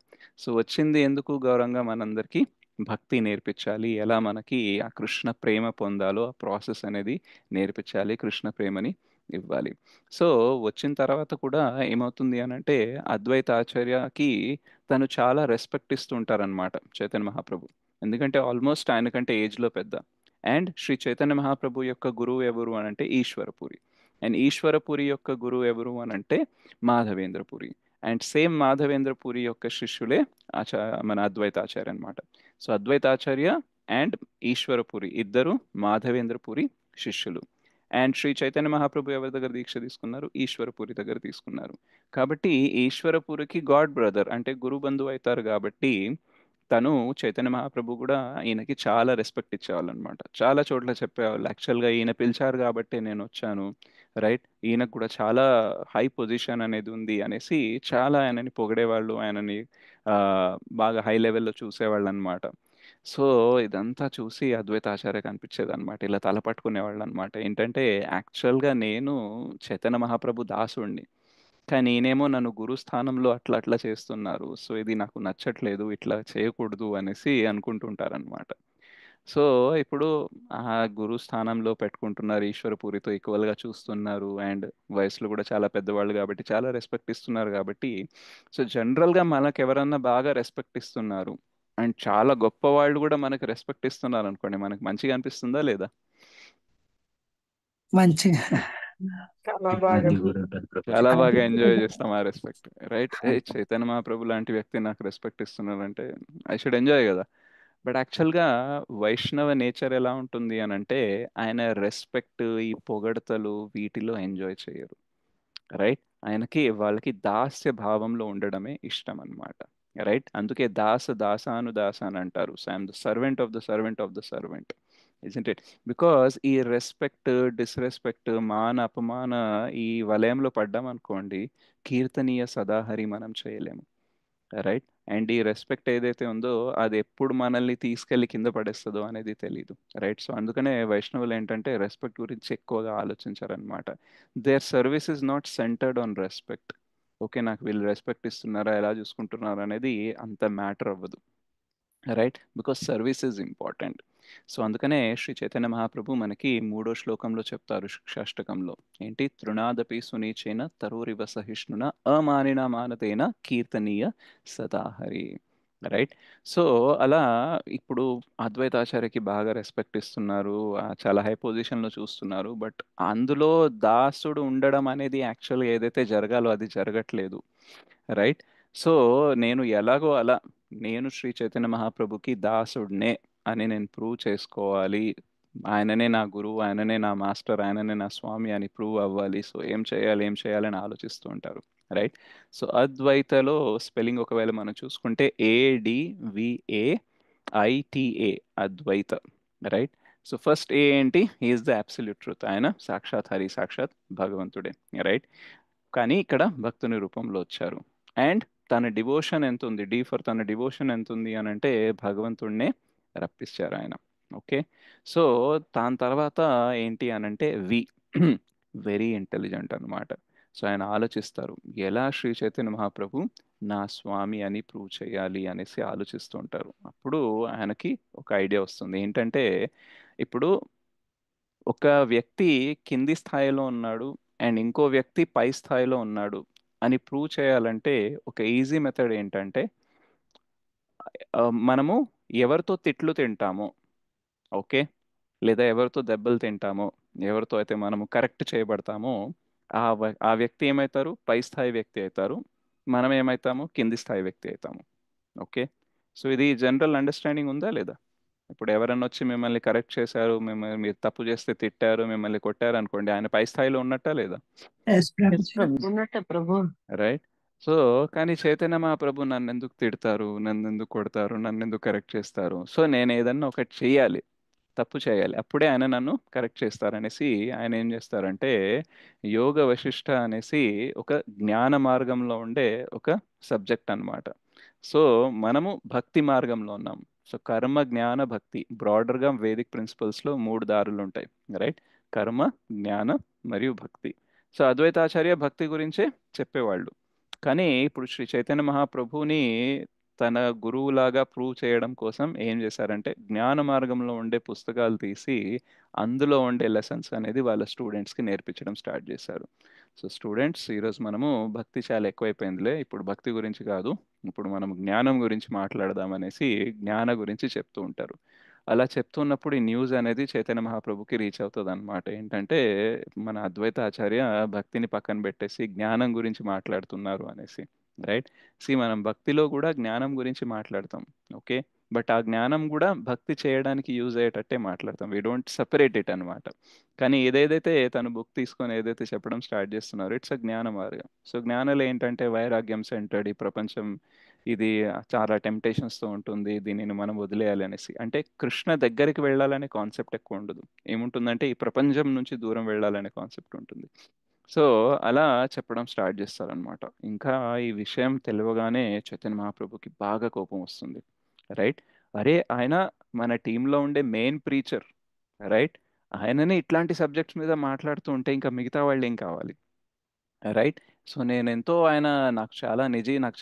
సో వచ్చింది ఎందుకు గౌరంగా? మనందరికీ భక్తి నేర్పించాలి, ఎలా మనకి ఆ కృష్ణ ప్రేమ పొందాలో ఆ ప్రాసెస్ అనేది నేర్పించాలి, కృష్ణ ప్రేమని ఇవ్వాలి. సో వచ్చిన తర్వాత కూడా ఏమవుతుంది అని అంటే అద్వైత ఆచార్యకి తను చాలా రెస్పెక్ట్ ఇస్తూ ఉంటారనమాట చైతన్య మహాప్రభు. ఎందుకంటే ఆల్మోస్ట్ ఆయన కంటే ఏజ్లో పెద్ద. అండ్ శ్రీ చైతన్య మహాప్రభు యొక్క గురువు ఎవరు అని అంటే ఈశ్వరపురి. అండ్ ఈశ్వరపురి యొక్క గురువు ఎవరు అని అంటే మాధవేంద్రపురి. అండ్ సేమ్ మాధవేంద్రపురి యొక్క శిష్యులే మన అద్వైతాచార్య అనమాట. సో అద్వైతాచార్య అండ్ ఈశ్వరపురి ఇద్దరు మాధవేంద్రపురి శిష్యులు. అండ్ శ్రీ చైతన్య మహాప్రభు ఎవరి దగ్గర దీక్ష తీసుకున్నారు? ఈశ్వరపురి దగ్గర తీసుకున్నారు. కాబట్టి ఈశ్వరపురికి గాడ్ బ్రదర్ అంటే గురు బంధువు అవుతారు కాబట్టి తను చైతన్య మహాప్రభు కూడా ఈయనకి చాలా రెస్పెక్ట్ ఇచ్చేవాళ్ళు అనమాట. చాలా చోట్ల చెప్పేవాళ్ళు, యాక్చువల్గా ఈయన పిలిచారు కాబట్టి నేను వచ్చాను, రైట్, ఈయనకు కూడా చాలా హై పొజిషన్ అనేది ఉంది అనేసి చాలా ఆయనని పొగిడేవాళ్ళు, ఆయనని ఆ, బాగా హై లెవెల్లో చూసేవాళ్ళు అనమాట. సో ఇదంతా చూసి అద్వైతాచార్య కనిపించేది అనమాట, ఇలా తల పట్టుకునేవాళ్ళు అనమాట. ఏంటంటే యాక్చువల్గా నేను చైతన్య మహాప్రభు దాసుడిని, కానీ నేనేమో నన్ను గురు స్థానంలో అట్లా అట్లా చేస్తున్నారు, సో ఇది నాకు నచ్చట్లేదు, ఇట్లా చేయకూడదు అనేసి అనుకుంటుంటారనమాట. సో ఇప్పుడు ఆ గురు స్థానంలో పెట్టుకుంటున్నారు, ఈశ్వరపూరితో ఈక్వల్గా చూస్తున్నారు, అండ్ వయసులో కూడా చాలా పెద్దవాళ్ళు కాబట్టి చాలా రెస్పెక్ట్ ఇస్తున్నారు కాబట్టి, సో జనరల్గా మనకు ఎవరన్నా బాగా రెస్పెక్ట్ ఇస్తున్నారు అండ్ చాలా గొప్ప వాళ్ళు కూడా మనకు రెస్పెక్ట్ ఇస్తున్నారు అనుకోండి, మనకు మంచిగా అనిపిస్తుందా లేదా? మంచిగా చాలా బాగా ఇబ్బంది కూడా ఉంటుంది చాలా ప్రభుజీ. బాగా ఎంజాయ్ చేస్తాం ఆ రెస్పెక్ట్. రైట్. ఏ చైతన్య మహాప్రభు లాంటి వ్యక్తి నాకు రెస్పెక్ట్ ఇస్తున్నారంటే ఐ షుడ్ ఎంజాయ్ కదా. బట్ యాక్చువల్గా వైష్ణవ నేచర్ ఎలా ఉంటుంది అని అంటే ఆయన రెస్పెక్ట్, ఈ పొగడతలు వీటిలో ఎంజాయ్ చేయరు. రైట్. ఆయనకి వాళ్ళకి దాస్య భావంలో ఉండడమే ఇష్టం అన్నమాట. రైట్. అందుకే దాసాను దాస అని అంటారు. So I'm the servant of the servant of the servant, isn't it? Because ఈ రెస్పెక్ట్, డిస్రెస్పెక్ట్, మాన అపమాన ఈ వలయంలో పడ్డాం అనుకోండి, కీర్తనీయ సదాహరి మనం చేయలేము. రైట్. అండ్ ఈ రెస్పెక్ట్ ఏదైతే ఉందో అది ఎప్పుడు మనల్ని తీసుకెళ్లి కింద పడేస్తుందో అనేది తెలీదు. రైట్. సో అందుకనే వైష్ణవులు ఏంటంటే రెస్పెక్ట్ గురించి ఎక్కువగా ఆలోచించారనమాట. Their service is not centered on respect. Okay, నాకు వీళ్ళు రెస్పెక్ట్ ఇస్తున్నారా, ఎలా చూసుకుంటున్నారా అనేది అంత మ్యాటర్ అవ్వదు. Right. Because service is important. So అందుకనే శ్రీ చైతన్య మహాప్రభు మనకి 3వ శ్లోకంలో చెప్తారు శిక్షాష్టకంలో, ఏంటి? తృణాదపి సునీచేన తరోరివ సహిష్ణున అమానిన మానతేన కీర్తనీయ సదాహరి. రైట్. సో అలా ఇప్పుడు అద్వైతాచార్యకి బాగా రెస్పెక్ట్ ఇస్తున్నారు, చాలా హై పొజిషన్లో చూస్తున్నారు, బట్ అందులో దాసుడు ఉండడం అనేది యాక్చువల్గా ఏదైతే జరగాలో అది జరగట్లేదు. రైట్. సో నేను ఎలాగో అలా నేను శ్రీ చైతన్య మహాప్రభుకి దాసుడినే అని నేను ప్రూవ్ చేసుకోవాలి, ఆయననే నా గురువు, ఆయననే నా మాస్టర్, ఆయననే నా స్వామి అని ప్రూవ్ అవ్వాలి. సో ఏం చేయాలి అని ఆలోచిస్తూ ఉంటారు. రైట్. సో అద్వైతలో స్పెల్లింగ్ ఒకవేళ మనం చూసుకుంటే ADVAITA, అద్వైత. రైట్. సో ఫస్ట్ ఏ ఏంటి? Is the absolute truth. ఆయన సాక్షాత్ హరి, సాక్షాత్ భగవంతుడే. రైట్. కానీ ఇక్కడ భక్తుని రూపంలో వచ్చారు. అండ్ తన డివోషన్ ఎంత ఉంది, డీ ఫర్ తన డివోషన్ ఎంత ఉంది అని అంటే భగవంతుడినే రప్పించారు ఆయన. ఓకే. సో దాని తర్వాత ఏంటి అని అంటే వెరీ ఇంటెలిజెంట్ అన్నమాట. సో ఆయన ఆలోచిస్తారు ఎలా శ్రీ చైతన్య మహాప్రభు నా స్వామి అని ప్రూవ్ చేయాలి అనేసి ఆలోచిస్తూ ఉంటారు. అప్పుడు ఆయనకి ఒక ఐడియా వస్తుంది. ఏంటంటే ఇప్పుడు ఒక వ్యక్తి కింది స్థాయిలో ఉన్నాడు అండ్ ఇంకో వ్యక్తి పై స్థాయిలో ఉన్నాడు అని ప్రూవ్ చేయాలంటే ఒక ఈజీ మెథడ్ ఏంటంటే మనము ఎవరితో తిట్లు తింటామో, ఓకే, లేదా ఎవరితో దెబ్బలు తింటామో, ఎవరితో అయితే మనము కరెక్ట్ చేయబడతామో ఆ వ్యక్తి ఏమవుతారు? పై స్థాయి వ్యక్తి అవుతారు. మనం ఏమవుతాము? కింది స్థాయి వ్యక్తి అవుతాము. ఓకే. సో ఇది జనరల్ అండర్స్టాండింగ్ ఉందా లేదా? ఇప్పుడు ఎవరన్నా వచ్చి మిమ్మల్ని కరెక్ట్ చేశారు, మిమ్మల్ని మీరు తప్పు చేస్తే తిట్టారు, మిమ్మల్ని కొట్టారు అనుకోండి, ఆయన పై స్థాయిలో ఉన్నట్టా లేదా? Yes yes Prabhuji. ప్రభు, ఉన్నట్టే ప్రభు. రైట్. సో కానీ చైతన్య మహాప్రభు నన్ను ఎందుకు తిడతారు, నన్ను ఎందుకు కొడతారు, నన్ను ఎందుకు కరెక్ట్ చేస్తారు? సో నేను ఏదన్నా ఒకటి చెయ్యాలి, తప్పు చేయాలి, అప్పుడే ఆయన నన్ను కరెక్ట్ చేస్తారనేసి ఆయన ఏం చేస్తారంటే యోగ వశిష్ట అనేసి ఒక జ్ఞాన మార్గంలో ఉండే ఒక సబ్జెక్ట్ అన్నమాట. సో మనము భక్తి మార్గంలో ఉన్నాం. సో కర్మ, జ్ఞాన, భక్తి, బ్రాడర్గా వేదిక్ ప్రిన్సిపల్స్లో 3 దారులు ఉంటాయి. రైట్. కర్మ, జ్ఞాన మరియు భక్తి. సో అద్వైతాచార్య భక్తి గురించే చెప్పేవాళ్ళు. కానీ ఇప్పుడు శ్రీ చైతన్య మహాప్రభుని తన గురువులాగా ప్రూవ్ చేయడం కోసం ఏం చేశారంటే జ్ఞాన మార్గంలో ఉండే పుస్తకాలు తీసి అందులో ఉండే లెసన్స్ అనేది వాళ్ళ స్టూడెంట్స్కి నేర్పించడం స్టార్ట్ చేశారు. సో స్టూడెంట్స్, ఈరోజు మనము భక్తి చాలా ఎక్కువైపోయిందిలే, ఇప్పుడు భక్తి గురించి కాదు, ఇప్పుడు మనం జ్ఞానం గురించి మాట్లాడదాం అనేసి జ్ఞాన గురించి చెప్తూ ఉంటారు. అలా చెప్తున్నప్పుడు ఈ న్యూస్ అనేది చైతన్య మహాప్రభుకి రీచ్ అవుతుంది అనమాట. ఏంటంటే మన అద్వైత ఆచార్య భక్తిని పక్కన పెట్టేసి జ్ఞానం గురించి మాట్లాడుతున్నారు అనేసి. రైట్. మనం భక్తిలో కూడా జ్ఞానం గురించి మాట్లాడతాం. ఓకే. బట్ ఆ జ్ఞానం కూడా భక్తి చేయడానికి యూజ్ అయ్యేటట్టే మాట్లాడతాం. వీ డోంట్ సపరేట్ ఇట్ అనమాట. కానీ ఏదైతే తను బుక్ తీసుకొని ఏదైతే చెప్పడం స్టార్ట్ చేస్తున్నారో ఇట్స్ అ జ్ఞాన మార్గం. సో జ్ఞానంలో ఏంటంటే వైరాగ్యం సెంటర్డ్, ఈ ప్రపంచం ఇది చాలా టెంప్టేషన్స్తో ఉంటుంది, దీనిని మనం వదిలేయాలి అనేసి. అంటే కృష్ణ దగ్గరికి వెళ్ళాలనే కాన్సెప్ట్ ఎక్కువ ఉండదు. ఏముంటుందంటే ఈ ప్రపంచం నుంచి దూరం వెళ్ళాలనే కాన్సెప్ట్ ఉంటుంది. సో అలా చెప్పడం స్టార్ట్ చేస్తారనమాట. ఇంకా ఈ విషయం తెలియగానే చైతన్య మహాప్రభుకి బాగా కోపం వస్తుంది. రైట్. అరే ఆయన మన టీంలో ఉండే మెయిన్ ప్రీచర్. రైట్. ఆయననే ఇట్లాంటి సబ్జెక్ట్స్ మీద మాట్లాడుతూ ఉంటే ఇంకా మిగతా వాళ్ళు ఏం కావాలి? రైట్. సో నేనెంతో ఆయన నాకు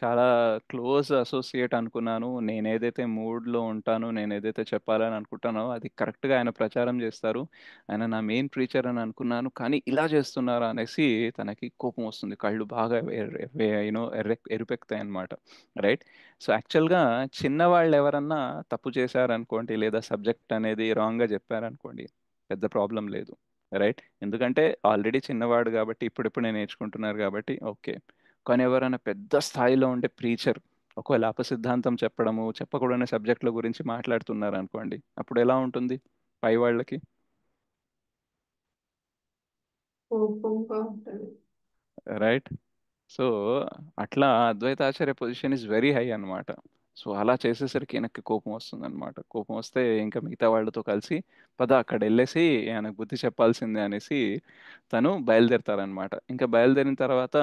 చాలా క్లోజ్ అసోసియేట్ అనుకున్నాను. నేను ఏదైతే మూడ్లో ఉంటానో, నేను ఏదైతే చెప్పాలని అనుకుంటానో అది కరెక్ట్గా ఆయన ప్రచారం చేస్తారు, ఆయన నా మెయిన్ ప్రీచర్ అని అనుకున్నాను, కానీ ఇలా చేస్తున్నారా అనేసి తనకి కోపం వస్తుంది. కళ్ళు బాగా ఎరుపెక్తాయి అనమాట. రైట్. సో యాక్చువల్గా చిన్నవాళ్ళు ఎవరన్నా తప్పు చేశారనుకోండి, లేదా సబ్జెక్ట్ అనేది రాంగ్గా చెప్పారనుకోండి, పెద్ద ప్రాబ్లం లేదు. రైట్. ఎందుకంటే ఆల్రెడీ చిన్నవాడు కాబట్టి ఇప్పుడిప్పుడే నేర్చుకుంటున్నారు కాబట్టి ఓకే. కానీ ఎవరైనా పెద్ద స్థాయిలో ఉండే ప్రీచర్ ఒకవేళ అపసిద్ధాంతం చెప్పడము, చెప్పకూడని సబ్జెక్టుల గురించి మాట్లాడుతున్నారు అనుకోండి, అప్పుడు ఎలా ఉంటుంది పై వాళ్ళకి? కోపంగా ఉంటుంది. రైట్. సో అట్లా Advaitacharya position is very high అన్నమాట. సో అలా చేసేసరికి వెనక్కి కోపం వస్తుంది అనమాట. కోపం వస్తే ఇంకా మిగతా వాళ్ళతో కలిసి పద అక్కడ వెళ్ళేసి ఆయనకు బుద్ధి చెప్పాల్సిందే అనేసి తను బయలుదేరతారనమాట. ఇంకా బయలుదేరిన తర్వాత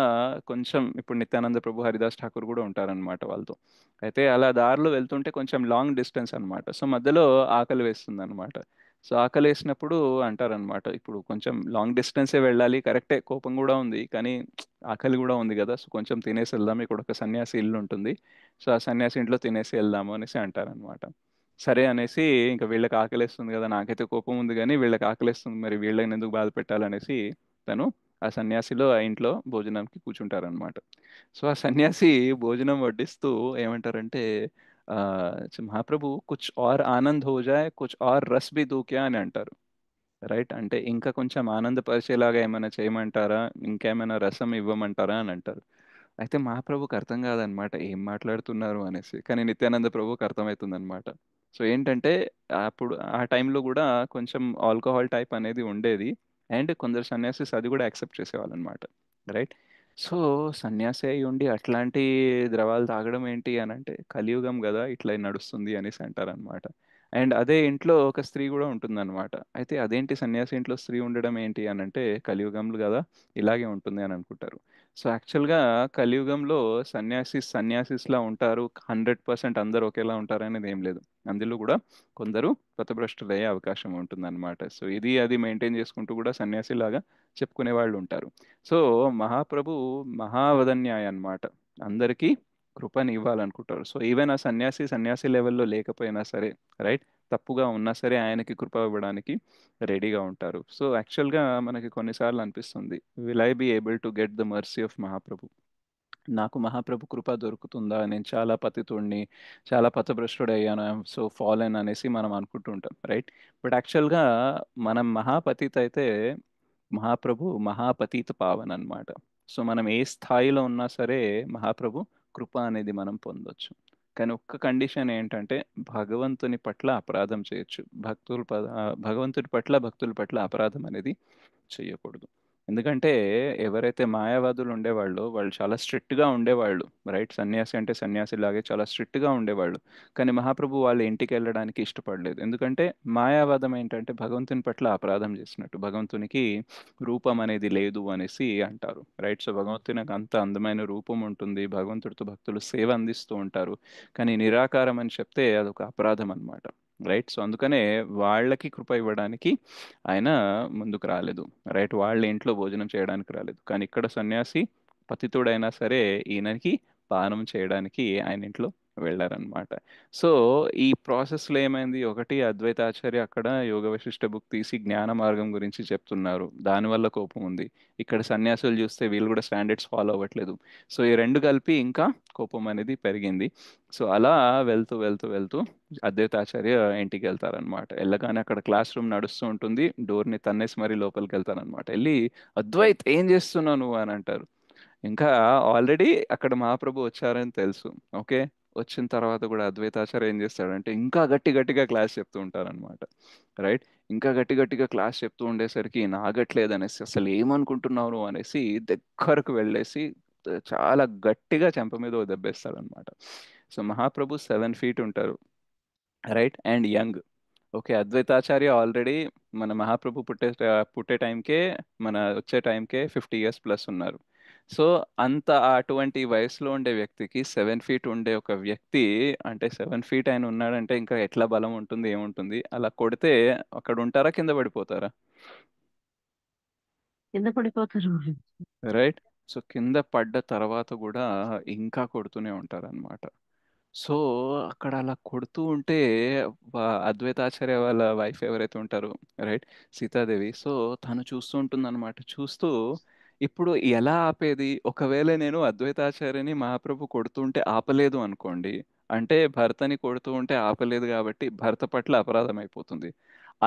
కొంచెం ఇప్పుడు నిత్యానంద ప్రభు, హరిదాస్ ఠాకూర్ కూడా ఉంటారనమాట వాళ్ళతో. అయితే అలా దారిలో వెళ్తుంటే కొంచెం లాంగ్ డిస్టెన్స్ అనమాట. సో మధ్యలో ఆకలి వేస్తుంది అనమాట. సో ఆకలి వేసినప్పుడు అంటారనమాట, ఇప్పుడు కొంచెం లాంగ్ డిస్టెన్సే వెళ్ళాలి, కరెక్టే, కోపం కూడా ఉంది, కానీ ఆకలి కూడా ఉంది కదా, సో కొంచెం తినేసి వెళ్దాం, ఇక్కడ ఒక సన్యాసి ఇల్లు ఉంటుంది, సో ఆ సన్యాసి ఇంట్లో తినేసి వెళ్దాము అనేసి అంటారనమాట. సరే అనేసి ఇంకా వీళ్ళకి ఆకలిస్తుంది కదా, నాకైతే కోపం ఉంది కానీ వీళ్ళకి ఆకలిస్తుంది, మరి వీళ్ళని ఎందుకు బాధ పెట్టాలనేసి తను ఆ సన్యాసిలో ఆ ఇంట్లో భోజనంకి కూర్చుంటారనమాట. సో ఆ సన్యాసి భోజనం వడ్డిస్తూ ఏమంటారంటే ఆ మహాప్రభు కుచ్ ఆర్ ఆనంద్ హో జాయ్, కుచ్ ఆర్ రస్ భీ దూ క్యా అని అంటారు. రైట్. అంటే ఇంకా కొంచెం ఆనందపరిచేలాగా ఏమైనా చేయమంటారా, ఇంకేమైనా రసం ఇవ్వమంటారా అని అంటారు. అయితే మహాప్రభుకి అర్థం కాదనమాట ఏం మాట్లాడుతున్నారు అనేసి, కానీ నిత్యానంద ప్రభుకి అర్థమవుతుంది అనమాట. సో ఏంటంటే అప్పుడు ఆ టైంలో కూడా కొంచెం ఆల్కహాల్ టైప్ అనేది ఉండేది, అండ్ కొందరు సన్యాసిస్ అది కూడా యాక్సెప్ట్ చేసేవాళ్ళు అనమాట. రైట్. సో సన్యాసి అయి ఉండి అట్లాంటి ద్రవాలు తాగడం ఏంటి అని అంటే కలియుగం కదా ఇట్లా నడుస్తుంది అనేసి అంటారనమాట. అండ్ అదే ఇంట్లో ఒక స్త్రీ కూడా ఉంటుందన్నమాట. అయితే అదేంటి సన్యాసి ఇంట్లో స్త్రీ ఉండడం ఏంటి అని అంటే కలియుగంలో కదా ఇలాగే ఉంటుంది అని అనుకుంటారు. సో యాక్చువల్గా కలియుగంలో సన్యాసిస్లా ఉంటారు, 100% అందరూ ఒకేలా ఉంటారు అనేది ఏం లేదు. అందులో కూడా కొందరు పథభ్రష్టులు అయ్యే అవకాశం ఉంటుందన్నమాట. సో ఇది అది మెయింటైన్ చేసుకుంటూ కూడా సన్యాసిలాగా చెప్పుకునే వాళ్ళు ఉంటారు. సో మహాప్రభు మహావదన్యాయ అన్నమాట. అందరికీ కృపని ఇవ్వాలనుకుంటారు. సో ఈవెన్ ఆ సన్యాసి లెవెల్లో లేకపోయినా సరే, రైట్, తప్పుగా ఉన్నా సరే ఆయనకి కృప ఇవ్వడానికి రెడీగా ఉంటారు. సో యాక్చువల్గా మనకి కొన్నిసార్లు అనిపిస్తుంది, will I be able to get the mercy of Mahaprabhu? నాకు మహాప్రభు కృప దొరుకుతుందా? నేను చాలా పతితుడిని, చాలా పథభ్రష్టుడు అయ్యాను, సో ఫాలెన్ అనేసి మనం అనుకుంటూ ఉంటాం, రైట్. బట్ యాక్చువల్గా మనం మహాపతిత అయితే మహాప్రభు మహాపతీత పావన్ అన్నమాట. సో మనం ఏ స్థాయిలో ఉన్నా సరే మహాప్రభు కృప అనేది మనం పొందొచ్చు. కానీ ఒక్క కండిషన్ ఏంటంటే భగవంతుని పట్ల అపరాధం చేయొచ్చు. భగవంతుని పట్ల భక్తుల పట్ల అపరాధం అనేది చేయకూడదు. ఎందుకంటే ఎవరైతే మాయావాదులు ఉండేవాళ్ళో వాళ్ళు చాలా స్ట్రిక్ట్గా ఉండేవాళ్ళు, రైట్. సన్యాసి అంటే సన్యాసి లాగే చాలా స్ట్రిక్ట్గా ఉండేవాళ్ళు. కానీ మహాప్రభు వాళ్ళ ఇంటికి వెళ్ళడానికి ఇష్టపడలేదు. ఎందుకంటే మాయావాదం ఏంటంటే భగవంతుని పట్ల అపరాధం చేసినట్టు, భగవంతునికి రూపం అనేది లేదు అనేసి అంటారు, రైట్. సో భగవంతునికి అంత అందమైన రూపం ఉంటుంది, భగవంతుడితో భక్తులు సేవ అందిస్తూ ఉంటారు, కానీ నిరాకారం అని చెప్తే అదొక అపరాధం అన్నమాట, రైట్. సో అందుకనే వాళ్ళకి కృప ఇవ్వడానికి ఆయన ముందుకు రాలేదు, రైట్. వాళ్ళ ఇంట్లో భోజనం చేయడానికి రాలేదు. కానీ ఇక్కడ సన్యాసి పతితుడైనా సరే ఈయనకి పానం చేయడానికి ఆయన ఇంట్లో వెళ్ళారనమాట. సో ఈ ప్రాసెస్లో ఏమైంది, ఒకటి అద్వైతాచార్య అక్కడ యోగ వశిష్ట బుక్ తీసి జ్ఞాన మార్గం గురించి చెప్తున్నారు, దానివల్ల కోపం ఉంది. ఇక్కడ సన్యాసులు చూస్తే వీళ్ళు కూడా స్టాండర్డ్స్ ఫాలో అవ్వట్లేదు. సో ఈ రెండు కలిపి ఇంకా కోపం అనేది పెరిగింది. సో అలా వెళ్తూ వెళ్తూ వెళ్తూ అద్వైతాచార్య ఇంటికి వెళ్తారనమాట. వెళ్ళగానే అక్కడ క్లాస్ రూమ్ నడుస్తూ ఉంటుంది, డోర్ని తన్నేసి మరీ లోపలికి వెళ్తారనమాట. వెళ్ళి అద్వైత్ ఏం చేస్తున్నావు నువ్వు అని అంటారు. ఇంకా ఆల్రెడీ అక్కడ మహాప్రభు వచ్చారని తెలుసు, ఓకే. వచ్చిన తర్వాత కూడా అద్వైతాచార్య ఏం చేస్తాడంటే ఇంకా గట్టి గట్టిగా క్లాస్ చెప్తూ ఉంటారనమాట, రైట్. ఇంకా గట్టి గట్టిగా క్లాస్ చెప్తూ ఉండేసరికి నాగట్లేదు అనేసి, అసలు ఏమనుకుంటున్నావు నువ్వు అనేసి దగ్గరకు వెళ్ళేసి చాలా గట్టిగా చెంప మీద ఓ దెబ్బేస్తాడనమాట. సో మహాప్రభు 7 feet ఉంటారు, right, and young. Okay, Advaitacharya already మన మహాప్రభు పుట్టే టైంకే, మన వచ్చే టైంకే 50 years ప్లస్ ఉన్నారు. సో అంత అటువంటి వయసులో ఉండే వ్యక్తికి 7 feet ఉండే ఒక వ్యక్తి, అంటే 7 feet ఆయన ఉన్నాడంటే ఇంకా ఎట్లా బలం ఉంటుంది, ఏముంటుంది, అలా కొడితే అక్కడ ఉంటారా కింద పడిపోతారా? కింద పడిపోతారు. రైట్. సో కింద పడ్డ తర్వాత కూడా ఇంకా కొడుతూనే ఉంటారన్నమాట. సో అక్కడ అలా కొడుతూ ఉంటే అద్వైతాచార్య వాళ్ళ వైఫ్ ఎవరైతే ఉంటారో, రైట్, సీతాదేవి, సో తను చూస్తూ ఉంటుందన్నమాట. చూస్తూ ఇప్పుడు ఎలా ఆపేది, ఒకవేళ నేను అద్వైతాచార్యని మహాప్రభు కొడుతుంటే ఆపలేదు అనుకోండి, అంటే భర్తని కొడుతూ ఉంటే ఆపలేదు కాబట్టి భర్త పట్ల అపరాధం అయిపోతుంది.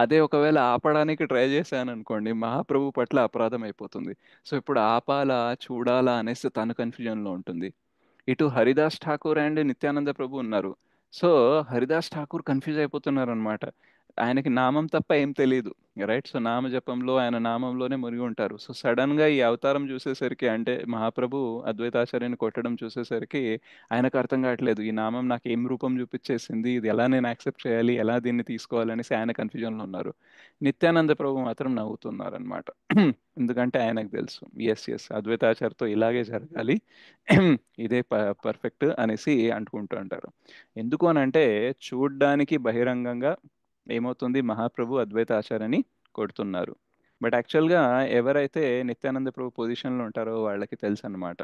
అదే ఒకవేళ ఆపడానికి ట్రై చేశాను అనుకోండి మహాప్రభు పట్ల అపరాధం అయిపోతుంది. సో ఇప్పుడు ఆపాలా చూడాలా అనేసి తను కన్ఫ్యూజన్లో ఉంటుంది. ఇటు హరిదాస్ ఠాకూర్ అండ్ నిత్యానంద ప్రభు ఉన్నారు. సో హరిదాస్ ఠాకూర్ కన్ఫ్యూజ్ అయిపోతున్నారు అనమాట. ఆయనకి నామం తప్ప ఏం తెలియదు, రైట్. సో నామ జపంలో ఆయన నామంలోనే మునిగి ఉంటారు. సో సడన్ గా ఈ అవతారం చూసేసరికి, అంటే మహాప్రభు అద్వైతాచార్యని కొట్టడం చూసేసరికి ఆయనకు అర్థం కావట్లేదు, ఈ నామం నాకు ఏం రూపం చూపించేసింది, ఇది ఎలా నేను యాక్సెప్ట్ చేయాలి, ఎలా దీన్ని తీసుకోవాలనేసి ఆయన కన్ఫ్యూజన్లో ఉన్నారు. నిత్యానంద ప్రభు మాత్రం నవ్వుతున్నారు అనమాట. ఎందుకంటే ఆయనకు తెలుసు, ఎస్ ఎస్ అద్వైతాచార్యతో ఇలాగే జరగాలి, ఇదే పర్ఫెక్ట్ అనేసి అంటుకుంటూ ఉంటారు. ఎందుకు అని అంటే చూడ్డానికి బహిరంగంగా ఏమవుతుంది, మహాప్రభు అద్వైత ఆచార్యని కొడుతున్నారు. బట్ యాక్చువల్గా ఎవరైతే నిత్యానంద ప్రభు పొజిషన్లో ఉంటారో వాళ్ళకి తెలుసు అన్నమాట.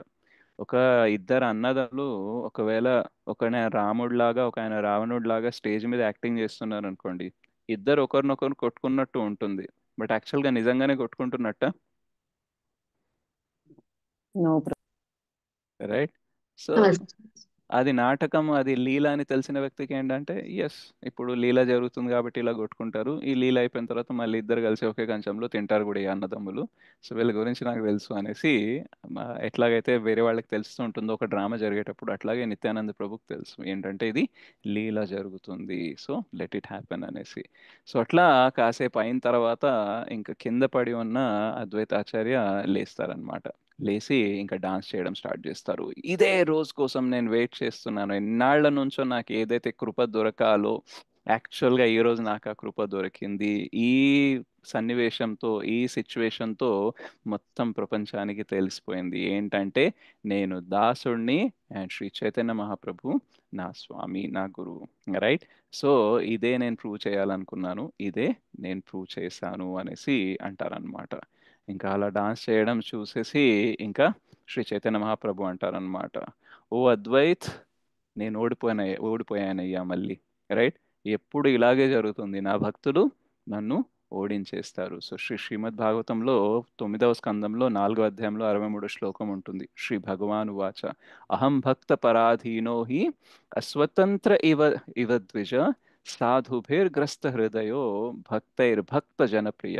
ఒక ఇద్దరు అన్నదమ్ములు ఒకవేళ ఒక ఆయన రాముడిలాగా ఒక ఆయన రావణుడిలాగా స్టేజ్ మీద యాక్టింగ్ చేస్తున్నారు అనుకోండి, ఇద్దరు ఒకరినొకరు కొట్టుకున్నట్టు ఉంటుంది. బట్ యాక్చువల్గా నిజంగానే కొట్టుకుంటున్నట్ట, నో రైట్. సో అది నాటకం, అది లీల అని తెలిసిన వ్యక్తికి ఏంటంటే ఎస్, ఇప్పుడు లీల జరుగుతుంది కాబట్టి ఇలా కొట్టుకుంటారు, ఈ లీల అయిపోయిన తర్వాత మళ్ళీ ఇద్దరు కలిసి ఒకే కంచంలో తింటారు కూడా ఈ అన్నదమ్ములు. సో వీళ్ళ గురించి నాకు తెలుసు అనేసి ఎట్లాగైతే వేరే వాళ్ళకి తెలుస్తూ ఉంటుందో ఒక డ్రామా జరిగేటప్పుడు, అట్లాగే నిత్యానంద ప్రభుకి తెలుసు ఏంటంటే ఇది లీల జరుగుతుంది, సో లెట్ ఇట్ హ్యాపెన్ అనేసి. సో అట్లా కాసేపు అయిన తర్వాత ఇంకా కింద పడి ఉన్న అద్వైతాచార్య లేస్తారనమాట. లేచి ఇంకా డాన్స్ చేయడం స్టార్ట్ చేస్తారు. ఇదే రోజు కోసం నేను వెయిట్ చేస్తున్నాను, ఎన్నాళ్ళ నుంచో నాకు ఏదైతే కృప దొరకాలో యాక్చువల్గా ఈ రోజు నాకు ఆ కృప దొరికింది. ఈ సన్నివేశంతో, ఈ సిచ్యువేషన్తో మొత్తం ప్రపంచానికి తెలిసిపోయింది ఏంటంటే నేను దాసుడిని అండ్ శ్రీ చైతన్య మహాప్రభు నా స్వామి, నా గురువు. రైట్. సో ఇదే నేను ప్రూవ్ చేయాలనుకున్నాను, ఇదే నేను ప్రూవ్ చేశాను అనేసి అంటారనమాట. ఇంకా అలా డాన్స్ చేయడం చూసేసి ఇంకా శ్రీ చైతన్య మహాప్రభు అంటారనమాట, ఓ అద్వైత్, నేను ఓడిపోయానయ్యా మళ్ళీ. రైట్. ఎప్పుడు ఇలాగే జరుగుతుంది, నా భక్తులు నన్ను ఓడించేస్తారు. సో శ్రీమద్ భాగవతంలో 9వ స్కందంలో 4వ అధ్యాయంలో 63వ శ్లోకం ఉంటుంది. శ్రీ భగవాన్ వాచ అహం భక్త పరాధీనో హి అస్వతంత్ర ఇవ ద్విజ సాధుభిర్గ్రస్త హృదయో భక్తైర్భక్త జనప్రియ.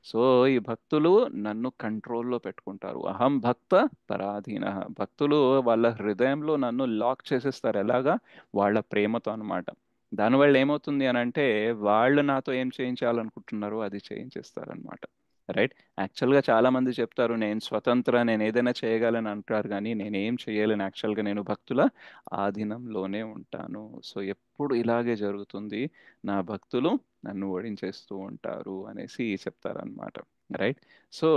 సో ఈ భక్తులు నన్ను కంట్రోల్లో పెట్టుకుంటారు. అహం భక్త పరాధీన. భక్తులు వాళ్ళ హృదయంలో నన్ను లాక్ చేసేస్తారు. ఎలాగా? వాళ్ళ ప్రేమతో అన్నమాట. దానివల్ల ఏమవుతుంది అని అంటే వాళ్ళు నాతో ఏం చేయించాలనుకుంటున్నారో అది చేయించేస్తారనమాట. రైట్. యాక్చువల్గా చాలా మంది చెప్తారు నేను స్వతంత్ర, నేను ఏదైనా చేయగలను అంటారు, కానీ నేను ఏం చేయలేను, యాక్చువల్గా నేను భక్తుల ఆధీనంలోనే ఉంటాను. సో ఎప్పుడు ఇలాగే జరుగుతుంది, నా భక్తులు నన్ను ఓడించేస్తూ ఉంటారు అనేసి చెప్తారనమాట. Right. So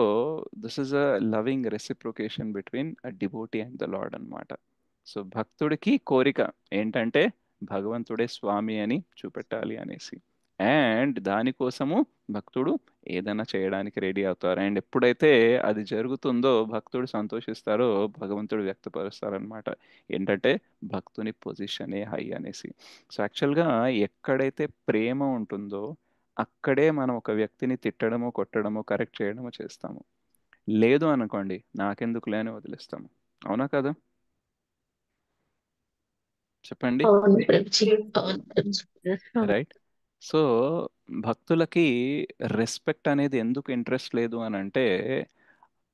this is a loving reciprocation between a devotee and the lord అనమాట. సో భక్తుడికి కోరిక ఏంటంటే భగవంతుడే స్వామి అని చూపెట్టాలి అనేసి, అండ్ దానికోసము భక్తుడు ఏదైనా చేయడానికి రెడీ అవుతారు. అండ్ ఎప్పుడైతే అది జరుగుతుందో భక్తుడు సంతోషిస్తారో భగవంతుడు వ్యక్తపరుస్తారనమాట ఏంటంటే భక్తుని పొజిషనే హై అనేసి. సో యాక్చువల్గా ఎక్కడైతే ప్రేమ ఉంటుందో అక్కడే మనం ఒక వ్యక్తిని తిట్టడమో కొట్టడమో కరెక్ట్ చేయడమో చేస్తాము. లేదు అనుకోండి నాకెందుకులే అని వదిలేస్తాము. అవునా కదా? చెప్పండి. అవును ప్రభుజీ, అవును ప్రభుజీ. రైట్. సో భక్తులకి రెస్పెక్ట్ అనేది ఎందుకు ఇంట్రెస్ట్ లేదు అని అంటే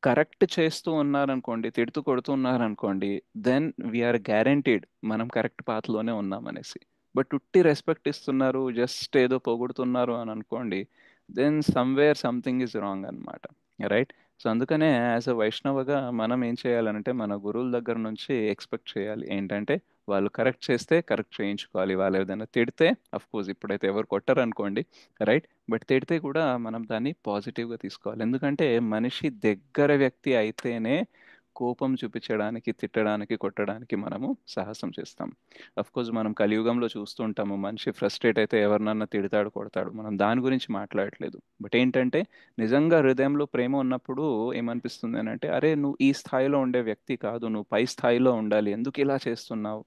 కరెక్ట్ చేస్తూ ఉన్నారనుకోండి, తిడుతూ కొడుతూ ఉన్నారనుకోండి, దెన్ వీఆర్ గ్యారంటీడ్ మనం కరెక్ట్ పాత్లోనే ఉన్నామనేసి. బట్ ఉట్టి రెస్పెక్ట్ ఇస్తున్నారు, జస్ట్ ఏదో పొగుడుతున్నారు అని అనుకోండి, then somewhere something is wrong అనమాట. రైట్. సో అందుకనే యాజ్ అ వైష్ణవగా మనం ఏం చేయాలంటే మన గురువుల దగ్గర నుంచి ఎక్స్పెక్ట్ చేయాలి ఏంటంటే వాళ్ళు కరెక్ట్ చేస్తే కరెక్ట్ చేయించుకోవాలి. వాళ్ళు ఏదైనా తిడితే, అఫ్ కోర్స్ ఇప్పుడైతే ఎవరు కొట్టరు అనుకోండి, రైట్, బట్ తిడితే కూడా మనం దాన్ని పాజిటివ్గా తీసుకోవాలి. ఎందుకంటే మనిషి దగ్గర వ్యక్తి అయితేనే కోపం చూపించడానికి, తిట్టడానికి, కొట్టడానికి మనము సాహసం చేస్తాం. అఫ్ కోర్స్ మనం కలియుగంలో చూస్తూ ఉంటాము, మనిషి ఫ్రస్ట్రేట్ అయితే ఎవరినన్నా తిడతాడు, కొడతాడు. మనం దాని గురించి మాట్లాడట్లేదు. బట్ ఏంటంటే నిజంగా హృదయంలో ప్రేమ ఉన్నప్పుడు ఏమనిపిస్తుంది అని అంటే అరే నువ్వు ఈ స్థాయిలో ఉండే వ్యక్తి కాదు, నువ్వు పై స్థాయిలో ఉండాలి, ఎందుకు ఇలా చేస్తున్నావు?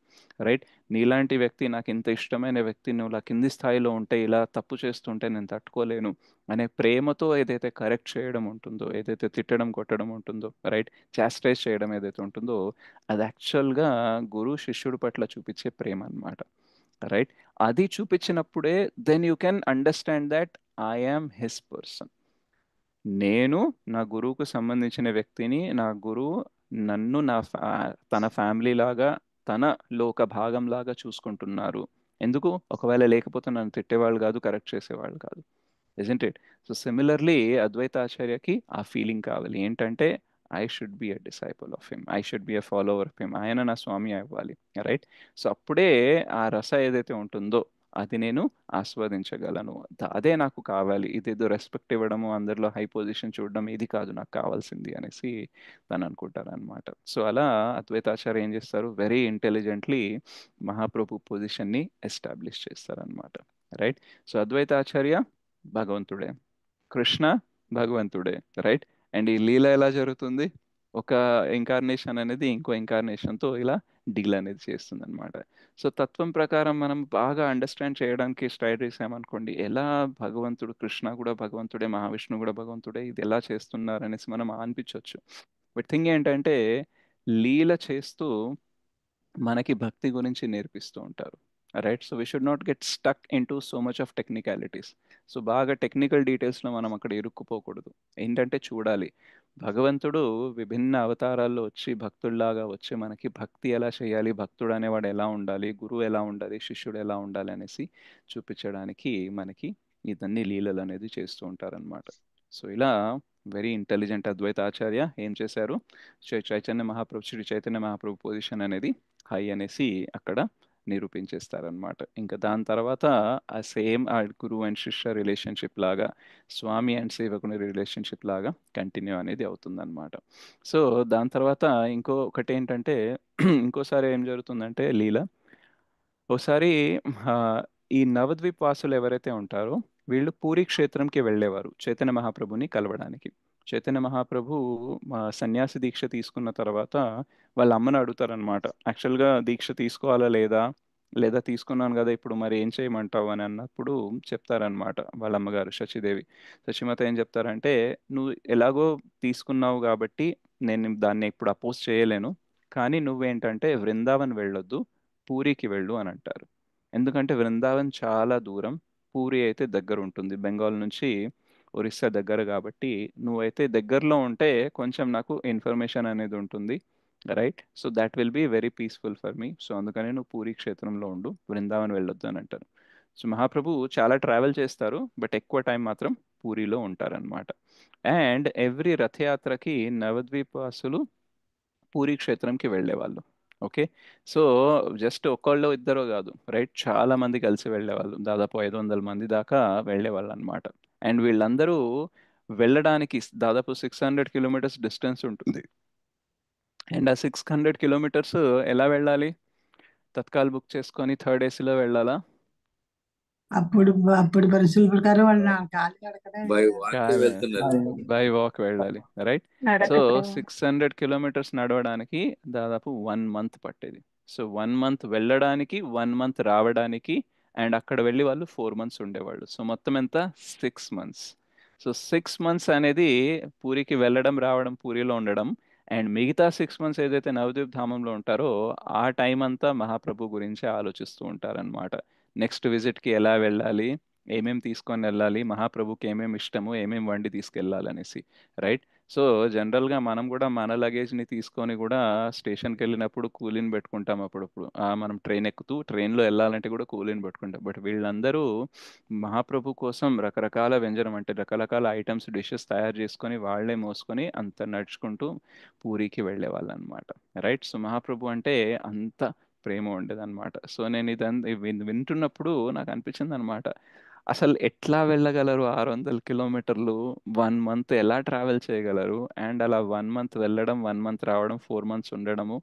రైట్. నీలాంటి వ్యక్తి, నాకు ఇంత ఇష్టమైన వ్యక్తి నువ్వు ఇలా కింది స్థాయిలో ఉంటే, ఇలా తప్పు చేస్తుంటే నేను తట్టుకోలేను అనే ప్రేమతో ఏదైతే కరెక్ట్ చేయడం ఉంటుందో, ఏదైతే తిట్టడం కొట్టడం ఉంటుందో, రైట్, చాస్టైజ్ చేయడం ఏదైతే ఉంటుందో, అది యాక్చువల్గా గురు శిష్యుడి పట్ల చూపించే ప్రేమ అన్నమాట. రైట్. అది చూపించినప్పుడే then you can understand that I am his person. నేను నా గురువుకు సంబంధించిన వ్యక్తిని, నా గురువు నన్ను తన ఫ్యామిలీ లాగా, తనలో ఒక భాగం లాగా చూసుకుంటున్నారు. ఎందుకు? ఒకవేళ లేకపోతే నన్ను తిట్టేవాళ్ళు కాదు, కరెక్ట్ చేసేవాళ్ళు కాదు. Isn't it? సో సిమిలర్లీ అద్వైతాచార్యకి ఆ ఫీలింగ్ కావాలి ఏంటంటే I should be a disciple of him, I should be a follower of him, ఆయన నా స్వామి అవ్వాలి. రైట్. సో అప్పుడే ఆ రస ఏదైతే ఉంటుందో అది నేను ఆస్వాదించగలను. అదే నాకు కావాలి. ఇదేదో రెస్పెక్ట్ ఇవ్వడము, అందరిలో హై పొజిషన్ చూడడం, ఇది కాదు నాకు కావాల్సింది అనేసి తను అనుకుంటారు అనమాట. సో అలా అద్వైతాచార్య ఏం చేస్తారు, వెరీ ఇంటెలిజెంట్లీ మహాప్రభు పొజిషన్ని ఎస్టాబ్లిష్ చేస్తారనమాట. రైట్. సో అద్వైతాచార్య భగవంతుడే, కృష్ణ భగవంతుడే. రైట్. అండ్ ఈ లీల ఎలా జరుగుతుంది, ఒక ఇంకార్నేషన్ అనేది ఇంకో ఇంకార్నేషన్తో ఇలా డీల్ అనేది చేస్తుంది అనమాట. సో తత్వం ప్రకారం మనం బాగా అండర్స్టాండ్ చేయడానికి ట్రై చేసామనుకోండి, ఎలా భగవంతుడు, కృష్ణ కూడా భగవంతుడే, మహావిష్ణువు కూడా భగవంతుడే, ఇది ఎలా చేస్తున్నారు అనేసి మనం అనిపించవచ్చు. బట్ థింగ్ ఏంటంటే లీల చేస్తూ మనకి భక్తి గురించి నేర్పిస్తూ ఉంటారు. Right. So we should not get stuck in to so much of technicalities. So బాగా టెక్నికల్ డీటెయిల్స్లో మనం అక్కడ ఇరుక్కుపోకూడదు. ఏంటంటే చూడాలి భగవంతుడు విభిన్న అవతారాల్లో వచ్చి భక్తుల్లాగా వచ్చి మనకి భక్తి ఎలా చేయాలి, భక్తుడు అనేవాడు ఎలా ఉండాలి, గురువు ఎలా ఉండాలి, శిష్యుడు ఎలా ఉండాలి అనేసి చూపించడానికి మనకి ఇదన్నీ లీలలు అనేది చేస్తూ ఉంటారనమాట. సో ఇలా వెరీ ఇంటెలిజెంట్ అద్వైత ఆచార్య ఏం చేశారు, చైతన్య మహాప్రభు, శ్రీ చైతన్య మహాప్రభు పొజిషన్ అనేది హై అనేసి అక్కడ నిరూపించేస్తారనమాట. ఇంకా దాని తర్వాత ఆ సేమ్ ఆ గురువు అండ్ శిష్య రిలేషన్షిప్ లాగా, స్వామి అండ్ సేవకుని రిలేషన్షిప్ లాగా కంటిన్యూ అనేది అవుతుందన్నమాట. సో దాని తర్వాత ఒకటి ఏంటంటే ఇంకోసారి ఏం జరుగుతుందంటే లీల, ఒకసారి ఆ, ఈ నవద్వీప్ వాసులు ఎవరైతే ఉంటారో వీళ్ళు పూరి క్షేత్రంకి వెళ్ళేవారు చైతన్య మహాప్రభుని కలవడానికి. చైతన్య మహాప్రభు సన్యాసి దీక్ష తీసుకున్న తర్వాత వాళ్ళ అమ్మని అడుగుతారనమాట, యాక్చువల్గా దీక్ష తీసుకోవాలా లేదా, లేదా తీసుకున్నాను కదా ఇప్పుడు మరి ఏం చేయమంటావు అని అన్నప్పుడు చెప్తారనమాట వాళ్ళ అమ్మగారు శశిదేవి. శశిమాత ఏం చెప్తారంటే, నువ్వు ఎలాగో తీసుకున్నావు కాబట్టి నేను దాన్ని ఇప్పుడు అపోజ్ చేయలేను, కానీ నువ్వేంటంటే బృందావన్ వెళ్ళొద్దు, పూరికి వెళ్ళు అని అంటారు. ఎందుకంటే బృందావన్ చాలా దూరం, పూరి అయితే దగ్గర ఉంటుంది, బెంగాల్ నుంచి ఒరిస్సా దగ్గర కాబట్టి నువ్వైతే దగ్గరలో ఉంటే కొంచెం నాకు ఇన్ఫర్మేషన్ అనేది ఉంటుంది, right? So that will be very peaceful for me, so అందుకని నువ్వు పూరి క్షేత్రంలో ఉండు, బృందావన్ వెళ్ళొద్దు అని అంటారు. సో మహాప్రభు చాలా ట్రావెల్ చేస్తారు, బట్ ఎక్కువ టైం మాత్రం పూరిలో ఉంటారనమాట. అండ్ ఎవ్రీ రథయాత్రకి నవద్వీప్ వాసులు పూరి క్షేత్రంకి వెళ్ళేవాళ్ళు. ఓకే, సో జస్ట్ ఒక్కళ్ళు ఇద్దరు కాదు, రైట్, చాలా మంది కలిసి వెళ్ళేవాళ్ళు, దాదాపు 500 మంది దాకా వెళ్ళేవాళ్ళు అనమాట. అండ్ వీళ్ళందరూ వెళ్ళడానికి దాదాపు 600 కిలోమీటర్స్ డిస్టెన్స్ ఉంటుంది. అండ్ ఆ 600 కిలోమీటర్స్ ఎలా వెళ్ళాలి? తత్కాల్ బుక్ చేసుకొని థర్డ్ ఏసీలో వెళ్ళాలా? అప్పుడు అప్పుడు పరిస్థితుల ప్రకారం వాళ్ళు నా కాలు నడకనే బై వెళ్ళారు. వాకే కాదు, వెళ్తున్నారు. బై వాక్ వెళ్ళాలి, రైట్? సో నడక 600 కిలోమీటర్స్ నడవడానికి దాదాపు 1 మంత్ పట్టేది. సో 1 మంత్ వెళ్ళడానికి, 1 మంత్ రావడానికి, అండ్ అక్కడ వెళ్ళి వాళ్ళు 4 మంత్స్ ఉండేవాళ్ళు. సో మొత్తం ఎంత? 6 మంత్స్. సో 6 మంత్స్ అనేది పూరికి వెళ్ళడం, రావడం, పూరిలో ఉండడం. అండ్ మిగతా 6 మంత్స్ ఏదైతే నవద్వీప్ ధామంలో ఉంటారో ఆ టైం అంతా మహాప్రభు గురించి ఆలోచిస్తూ ఉంటారనమాట. నెక్స్ట్ విజిట్కి ఎలా వెళ్ళాలి, ఏమేమి తీసుకొని వెళ్ళాలి, మహాప్రభుకి ఏమేమి ఇష్టము, ఏమేమి వండి తీసుకెళ్ళాలనేసి, రైట్? సో జనరల్గా మనం కూడా మన లగేజ్ని తీసుకొని కూడా స్టేషన్కి వెళ్ళినప్పుడు కూలీని పెట్టుకుంటాం అప్పుడప్పుడు. మనం ట్రైన్ ఎక్కుతూ ట్రైన్లో వెళ్ళాలంటే కూడా కూలీని పెట్టుకుంటాం. బట్ వీళ్ళందరూ మహాప్రభు కోసం రకరకాల వ్యంజనం, అంటే రకరకాల ఐటమ్స్, డిషెస్ తయారు చేసుకొని వాళ్ళే మోసుకొని అంత నడుచుకుంటూ పూరికి వెళ్ళే వాళ్ళు అనమాట, రైట్? సో మహాప్రభు అంటే అంత ప్రేమ ఉండేదన్నమాట. సో నేను ఇదంతా వింటున్నప్పుడు నాకు అనిపించింది అనమాట, అసలు ఎట్లా వెళ్ళగలరు 600 కిలోమీటర్లు, 1 మంత్ ఎలా ట్రావెల్ చేయగలరు? అండ్ అలా 1 మంత్ వెళ్ళడం, 1 మంత్ రావడం, 4 మంత్స్ ఉండడము,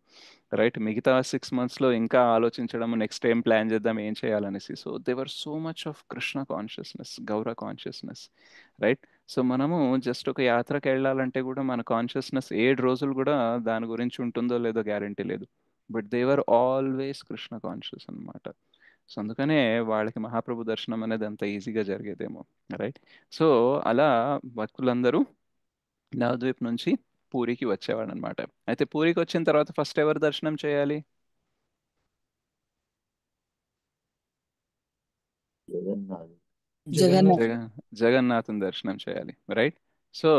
రైట్? మిగతా 6 మంత్స్లో ఇంకా ఆలోచించడం, నెక్స్ట్ ఏం ప్లాన్ చేద్దాం, ఏం చేయాలనేసి. So there so much of Krishna consciousness, Gaura consciousness, right? So మనము జస్ట్ ఒక యాత్రకు వెళ్ళాలంటే కూడా మన కాన్షియస్నెస్ 7 రోజులు కూడా దాని గురించి ఉంటుందో లేదో గ్యారంటీ లేదు, but they are always Krishna conscious అన్నమాట. సో అందుకనే వాళ్ళకి మహాప్రభు దర్శనం అనేది అంత ఈజీగా జరిగేదేమో, రైట్? సో అలా భక్తులందరూ నవద్వీప్ నుంచి పూరికి వచ్చేవాడు అనమాట. అయితే పూరికి వచ్చిన తర్వాత ఫస్ట్ ఎవరు దర్శనం చేయాలి? జగన్నాథ్. జగన్నాథుని దర్శనం చేయాలి, రైట్? సో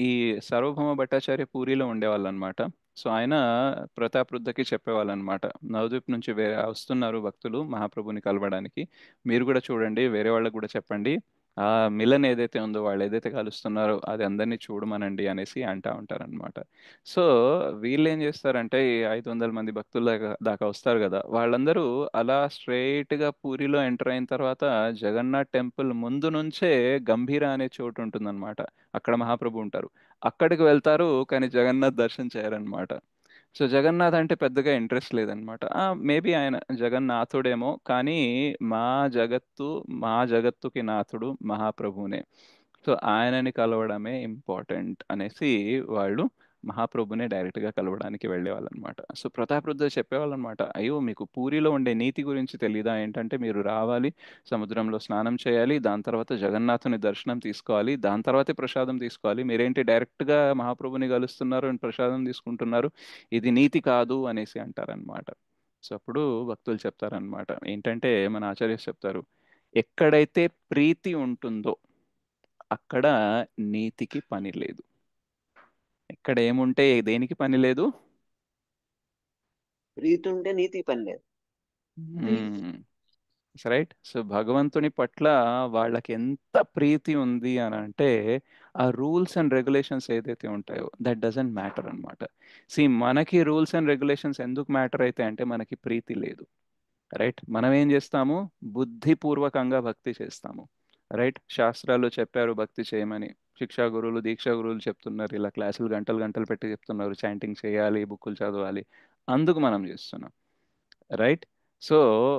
ఈ సార్వభౌమ భట్టాచార్య పూరిలో ఉండేవాళ్ళు అనమాట. సో ఆయన ప్రతాపరుద్రకి చెప్పేవాళ్ళు అనమాట, నవద్వీప్ నుంచి వేరే వస్తున్నారు భక్తులు మహాప్రభుని కలవడానికి, మీరు కూడా చూడండి, వేరే వాళ్ళకు కూడా చెప్పండి, ఆ మిలన్ ఏదైతే ఉందో, వాళ్ళు ఏదైతే కలుస్తున్నారో అది అందరినీ చూడమనండి అనేసి అంటా ఉంటారనమాట. సో వీళ్ళు ఏం చేస్తారంటే, ఈ 500 మంది భక్తుల దాకా వస్తారు కదా, వాళ్ళందరూ అలా straight గా పూరిలో ఎంటర్ అయిన తర్వాత జగన్నాథ్ టెంపుల్ ముందు నుంచే గంభీర అనే చోటు ఉంటుందన్నమాట, అక్కడ మహాప్రభు ఉంటారు, అక్కడికి వెళ్తారు, కానీ జగన్నాథ్ దర్శనం చేయరనమాట. సో జగన్నాథ్ అంటే పెద్దగా ఇంట్రెస్ట్ లేదనమాట. మేబీ ఆయన జగన్నాథుడేమో, కానీ మా జగత్తుకి నాథుడు మహాప్రభునే. సో ఆయనని కలవడమే ఇంపార్టెంట్ అనేసి వాళ్ళు మహాప్రభునే డైరెక్ట్గా కలవడానికి వెళ్ళేవాళ్ళు అనమాట. సో ప్రతాపరుద్ర చెప్పేవాళ్ళు అనమాట, అయ్యో మీకు పూరిలో ఉండే నీతి గురించి తెలీదా ఏంటంటే, మీరు రావాలి, సముద్రంలో స్నానం చేయాలి, దాని తర్వాత జగన్నాథుని దర్శనం తీసుకోవాలి, దాని తర్వాతే ప్రసాదం తీసుకోవాలి, మీరేంటి డైరెక్ట్గా మహాప్రభుని కలుస్తున్నారు అండ్ ప్రసాదం తీసుకుంటున్నారు, ఇది నీతి కాదు అనేసి అంటారనమాట. సో అప్పుడు భక్తులు చెప్తారనమాట ఏంటంటే, మన ఆచార్య చెప్తారు, ఎక్కడైతే ప్రీతి ఉంటుందో అక్కడ నీతికి పని లేదు. ఎక్కడ ఏముంటే దేనికి పని లేదు? ప్రీతి ఉంటే నీతి పని లేదు. మ్మ్. రైట్. సో భగవంతుని పట్ల వాళ్ళకి ఎంత ప్రీతి ఉంది అని అంటే ఆ రూల్స్ అండ్ రెగ్యులేషన్స్ ఏదైతే ఉంటాయో దట్ డజంట్ మ్యాటర్ అనమాట. మనకి రూల్స్ అండ్ రెగ్యులేషన్స్ ఎందుకు మ్యాటర్ అయితే అంటే మనకి ప్రీతి లేదు. రైట్. మనం ఏం చేస్తాము, బుద్ధిపూర్వకంగా భక్తి చేస్తాము. రైట్. శాస్త్రాలు చెప్పారు భక్తి చేయమని, శిక్షా గురువులు దీక్షా గురువులు చెప్తున్నారు, ఇలా క్లాసులు గంటలు గంటలు పెట్టి చెప్తున్నారు, చాంటింగ్ చేయాలి, బుక్కులు చదవాలి, అందుకు మనం చేస్తున్నాం. రైట్. సో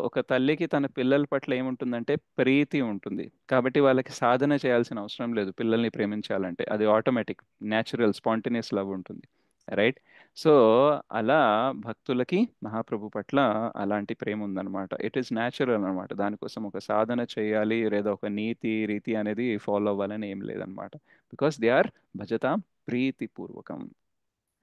ఒక తల్లికి తన పిల్లల పట్ల ఏముంటుందంటే ప్రీతి ఉంటుంది, కాబట్టి వాళ్ళకి సాధన చేయాల్సిన అవసరం లేదు పిల్లల్ని ప్రేమించాలంటే, అది ఆటోమేటిక్ న్యాచురల్ స్పాంటేనియస్ లవ్ ఉంటుంది. రైట్. సో అలా భక్తులకి మహాప్రభు పట్ల అలాంటి ప్రేమ ఉందన్నమాట. ఇట్ ఈస్ న్యాచురల్ అనమాట. దానికోసం ఒక సాధన చేయాలి లేదా ఒక నీతి రీతి అనేది ఫాలో అవ్వాలని ఏం లేదనమాట. బికాస్ దే ఆర్ భజతాం ప్రీతిపూర్వకం.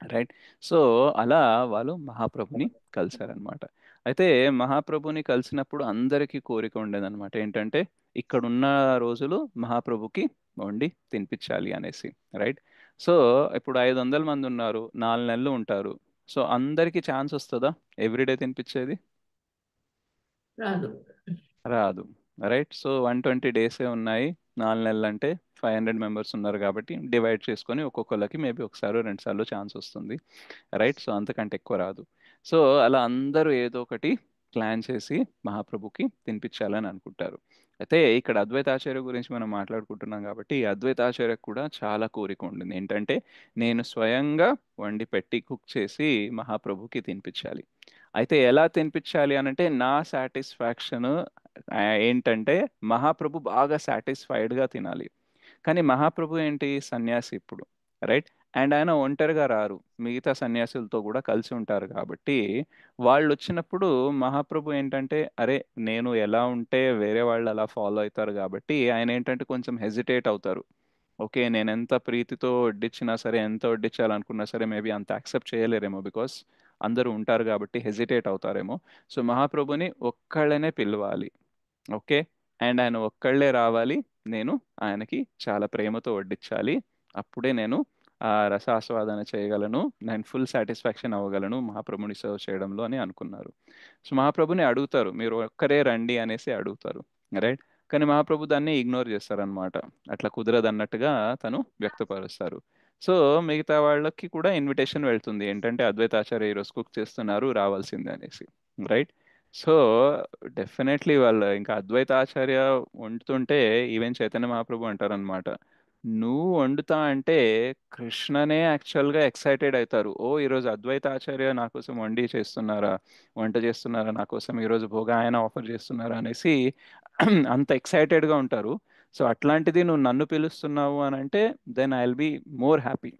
రైట్. సో అలా వాళ్ళు మహాప్రభుని కలిశారనమాట. అయితే మహాప్రభుని కలిసినప్పుడు అందరికీ కోరిక ఉండేదన్నమాట, ఏంటంటే ఇక్కడున్న రోజులు మహాప్రభుకి వండి తినిపించాలి అనేసి. రైట్. సో ఇప్పుడు 500 మంది ఉన్నారు, 4 నెలలు ఉంటారు. సో అందరికీ ఛాన్స్ వస్తుందా ఎవ్రీడే తినిపించేది? రాదు. రాదు. రైట్. సో 120 డేసే ఉన్నాయి, 4 నెలలు అంటే 500 మెంబర్స్ ఉన్నారు కాబట్టి డివైడ్ చేసుకొని ఒక్కొక్కరికి మేబీ ఒకసారి 2 సార్లు ఛాన్స్ వస్తుంది. రైట్. సో అంతకంటే ఎక్కువ రాదు. సో అలా అందరూ ఏదో ఒకటి ప్లాన్ చేసి మహాప్రభుకి తినిపించాలని అనుకుంటారు. అయితే ఇక్కడ అద్వైతాచార్య గురించి మనం మాట్లాడుకుంటున్నాం కాబట్టి ఈ అద్వైతాచార్యకు కూడా చాలా కోరిక ఉండింది, ఏంటంటే నేను స్వయంగా వండి పెట్టి కుక్ చేసి మహాప్రభుకి తినిపించాలి. అయితే ఎలా తినిపించాలి అనంటే నా సాటిస్ఫాక్షన్ ఏంటంటే మహాప్రభు బాగా సాటిస్ఫైడ్గా తినాలి. కానీ మహాప్రభు ఏంటి, సన్యాసి ఇప్పుడు. రైట్. అండ్ ఆయన ఒంటరిగా రారు, మిగతా సన్యాసులతో కూడా కలిసి ఉంటారు కాబట్టి వాళ్ళు వచ్చినప్పుడు మహాప్రభు ఏంటంటే అరే నేను ఎలా ఉంటే వేరే వాళ్ళు అలా ఫాలో అవుతారు కాబట్టి ఆయన ఏంటంటే కొంచెం హెజిటేట్ అవుతారు. ఓకే నేను ఎంత ప్రీతితో వడ్డించినా సరే, ఎంత వడ్డించాలనుకున్నా సరే మేబీ అంత యాక్సెప్ట్ చేయలేరేమో, బికాస్ అందరూ ఉంటారు కాబట్టి హెజిటేట్ అవుతారేమో. సో మహాప్రభుని ఒక్కళ్ళనే పిలవాలి. ఓకే. అండ్ ఆయన ఒక్కళ్ళే రావాలి, నేను ఆయనకి చాలా ప్రేమతో వడ్డించాలి, అప్పుడే నేను ఆ రసాస్వాదన చేయగలను, నేను ఫుల్ సాటిస్ఫాక్షన్ అవ్వగలను మహాప్రభుని సర్వ్ చేయడంలో అని అనుకున్నారు. సో మహాప్రభుని అడుగుతారు, మీరు ఒక్కరే రండి అనేసి అడుగుతారు. రైట్. కానీ మహాప్రభు దాన్ని ఇగ్నోర్ చేస్తారనమాట, అట్లా కుదరదు అన్నట్టుగా తను వ్యక్తపరుస్తారు. సో మిగతా వాళ్ళకి కూడా ఇన్విటేషన్ వెళ్తుంది, ఏంటంటే అద్వైతాచార్య ఈరోజు కుక్ చేస్తున్నారు రావాల్సిందే అనేసి. రైట్. సో డెఫినెట్లీ వాళ్ళు ఇంకా అద్వైతాచార్య వండుతుంటే ఈవెన్ చైతన్య మహాప్రభు అంటారనమాట, నువ్వు వండుతా అంటే కృష్ణనే యాక్చువల్గా ఎక్సైటెడ్ అవుతారు, ఓ ఈరోజు అద్వైతాచార్య నా కోసం వండి చేస్తున్నారా, వంట చేస్తున్నారా నా కోసం, ఈరోజు భోగా ఆయన ఆఫర్ చేస్తున్నారా అనేసి అంత ఎక్సైటెడ్గా ఉంటారు. సో అట్లాంటిది నువ్వు నన్ను పిలుస్తున్నావు అని అంటే then I will be more happy.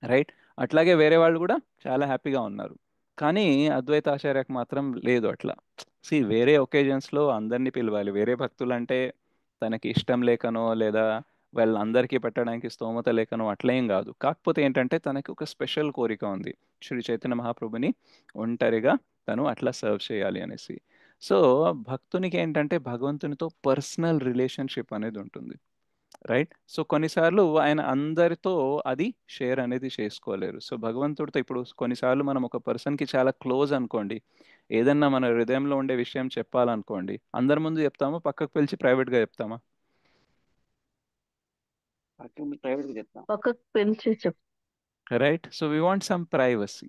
Right. అట్లాగే వేరే వాళ్ళు కూడా చాలా హ్యాపీగా ఉన్నారు. కానీ అద్వైతాచార్యకు మాత్రం లేదు అట్లా. వేరే ఒకేజన్స్లో అందరినీ పిలవాలి, వేరే భక్తులు అంటే తనకి ఇష్టం లేకనో లేదా వాళ్ళందరికీ పెట్టడానికి స్తోమత లేకనో అట్లేం కాదు. కాకపోతే ఏంటంటే తనకి ఒక స్పెషల్ కోరిక ఉంది, శ్రీ చైతన్య మహాప్రభుని ఒంటరిగా తను అట్లా సర్వ్ చేయాలి అనేసి. సో భక్తునికి ఏంటంటే భగవంతునితో పర్సనల్ రిలేషన్షిప్ అనేది ఉంటుంది. రైట్. సో కొన్నిసార్లు ఆయన అందరితో అది షేర్ అనేది చేసుకోలేరు. సో భగవంతుడితో ఇప్పుడు కొన్నిసార్లు మనం ఒక పర్సన్కి చాలా క్లోజ్ అనుకోండి, ఏదన్నా మన హృదయంలో ఉండే విషయం చెప్పాలనుకోండి, అందరి ముందు చెప్తామా పక్కకు పిలిచి ప్రైవేట్గా చెప్తామా? పక్కకు పిలిచి చెప్పు. Right. So we want some privacy,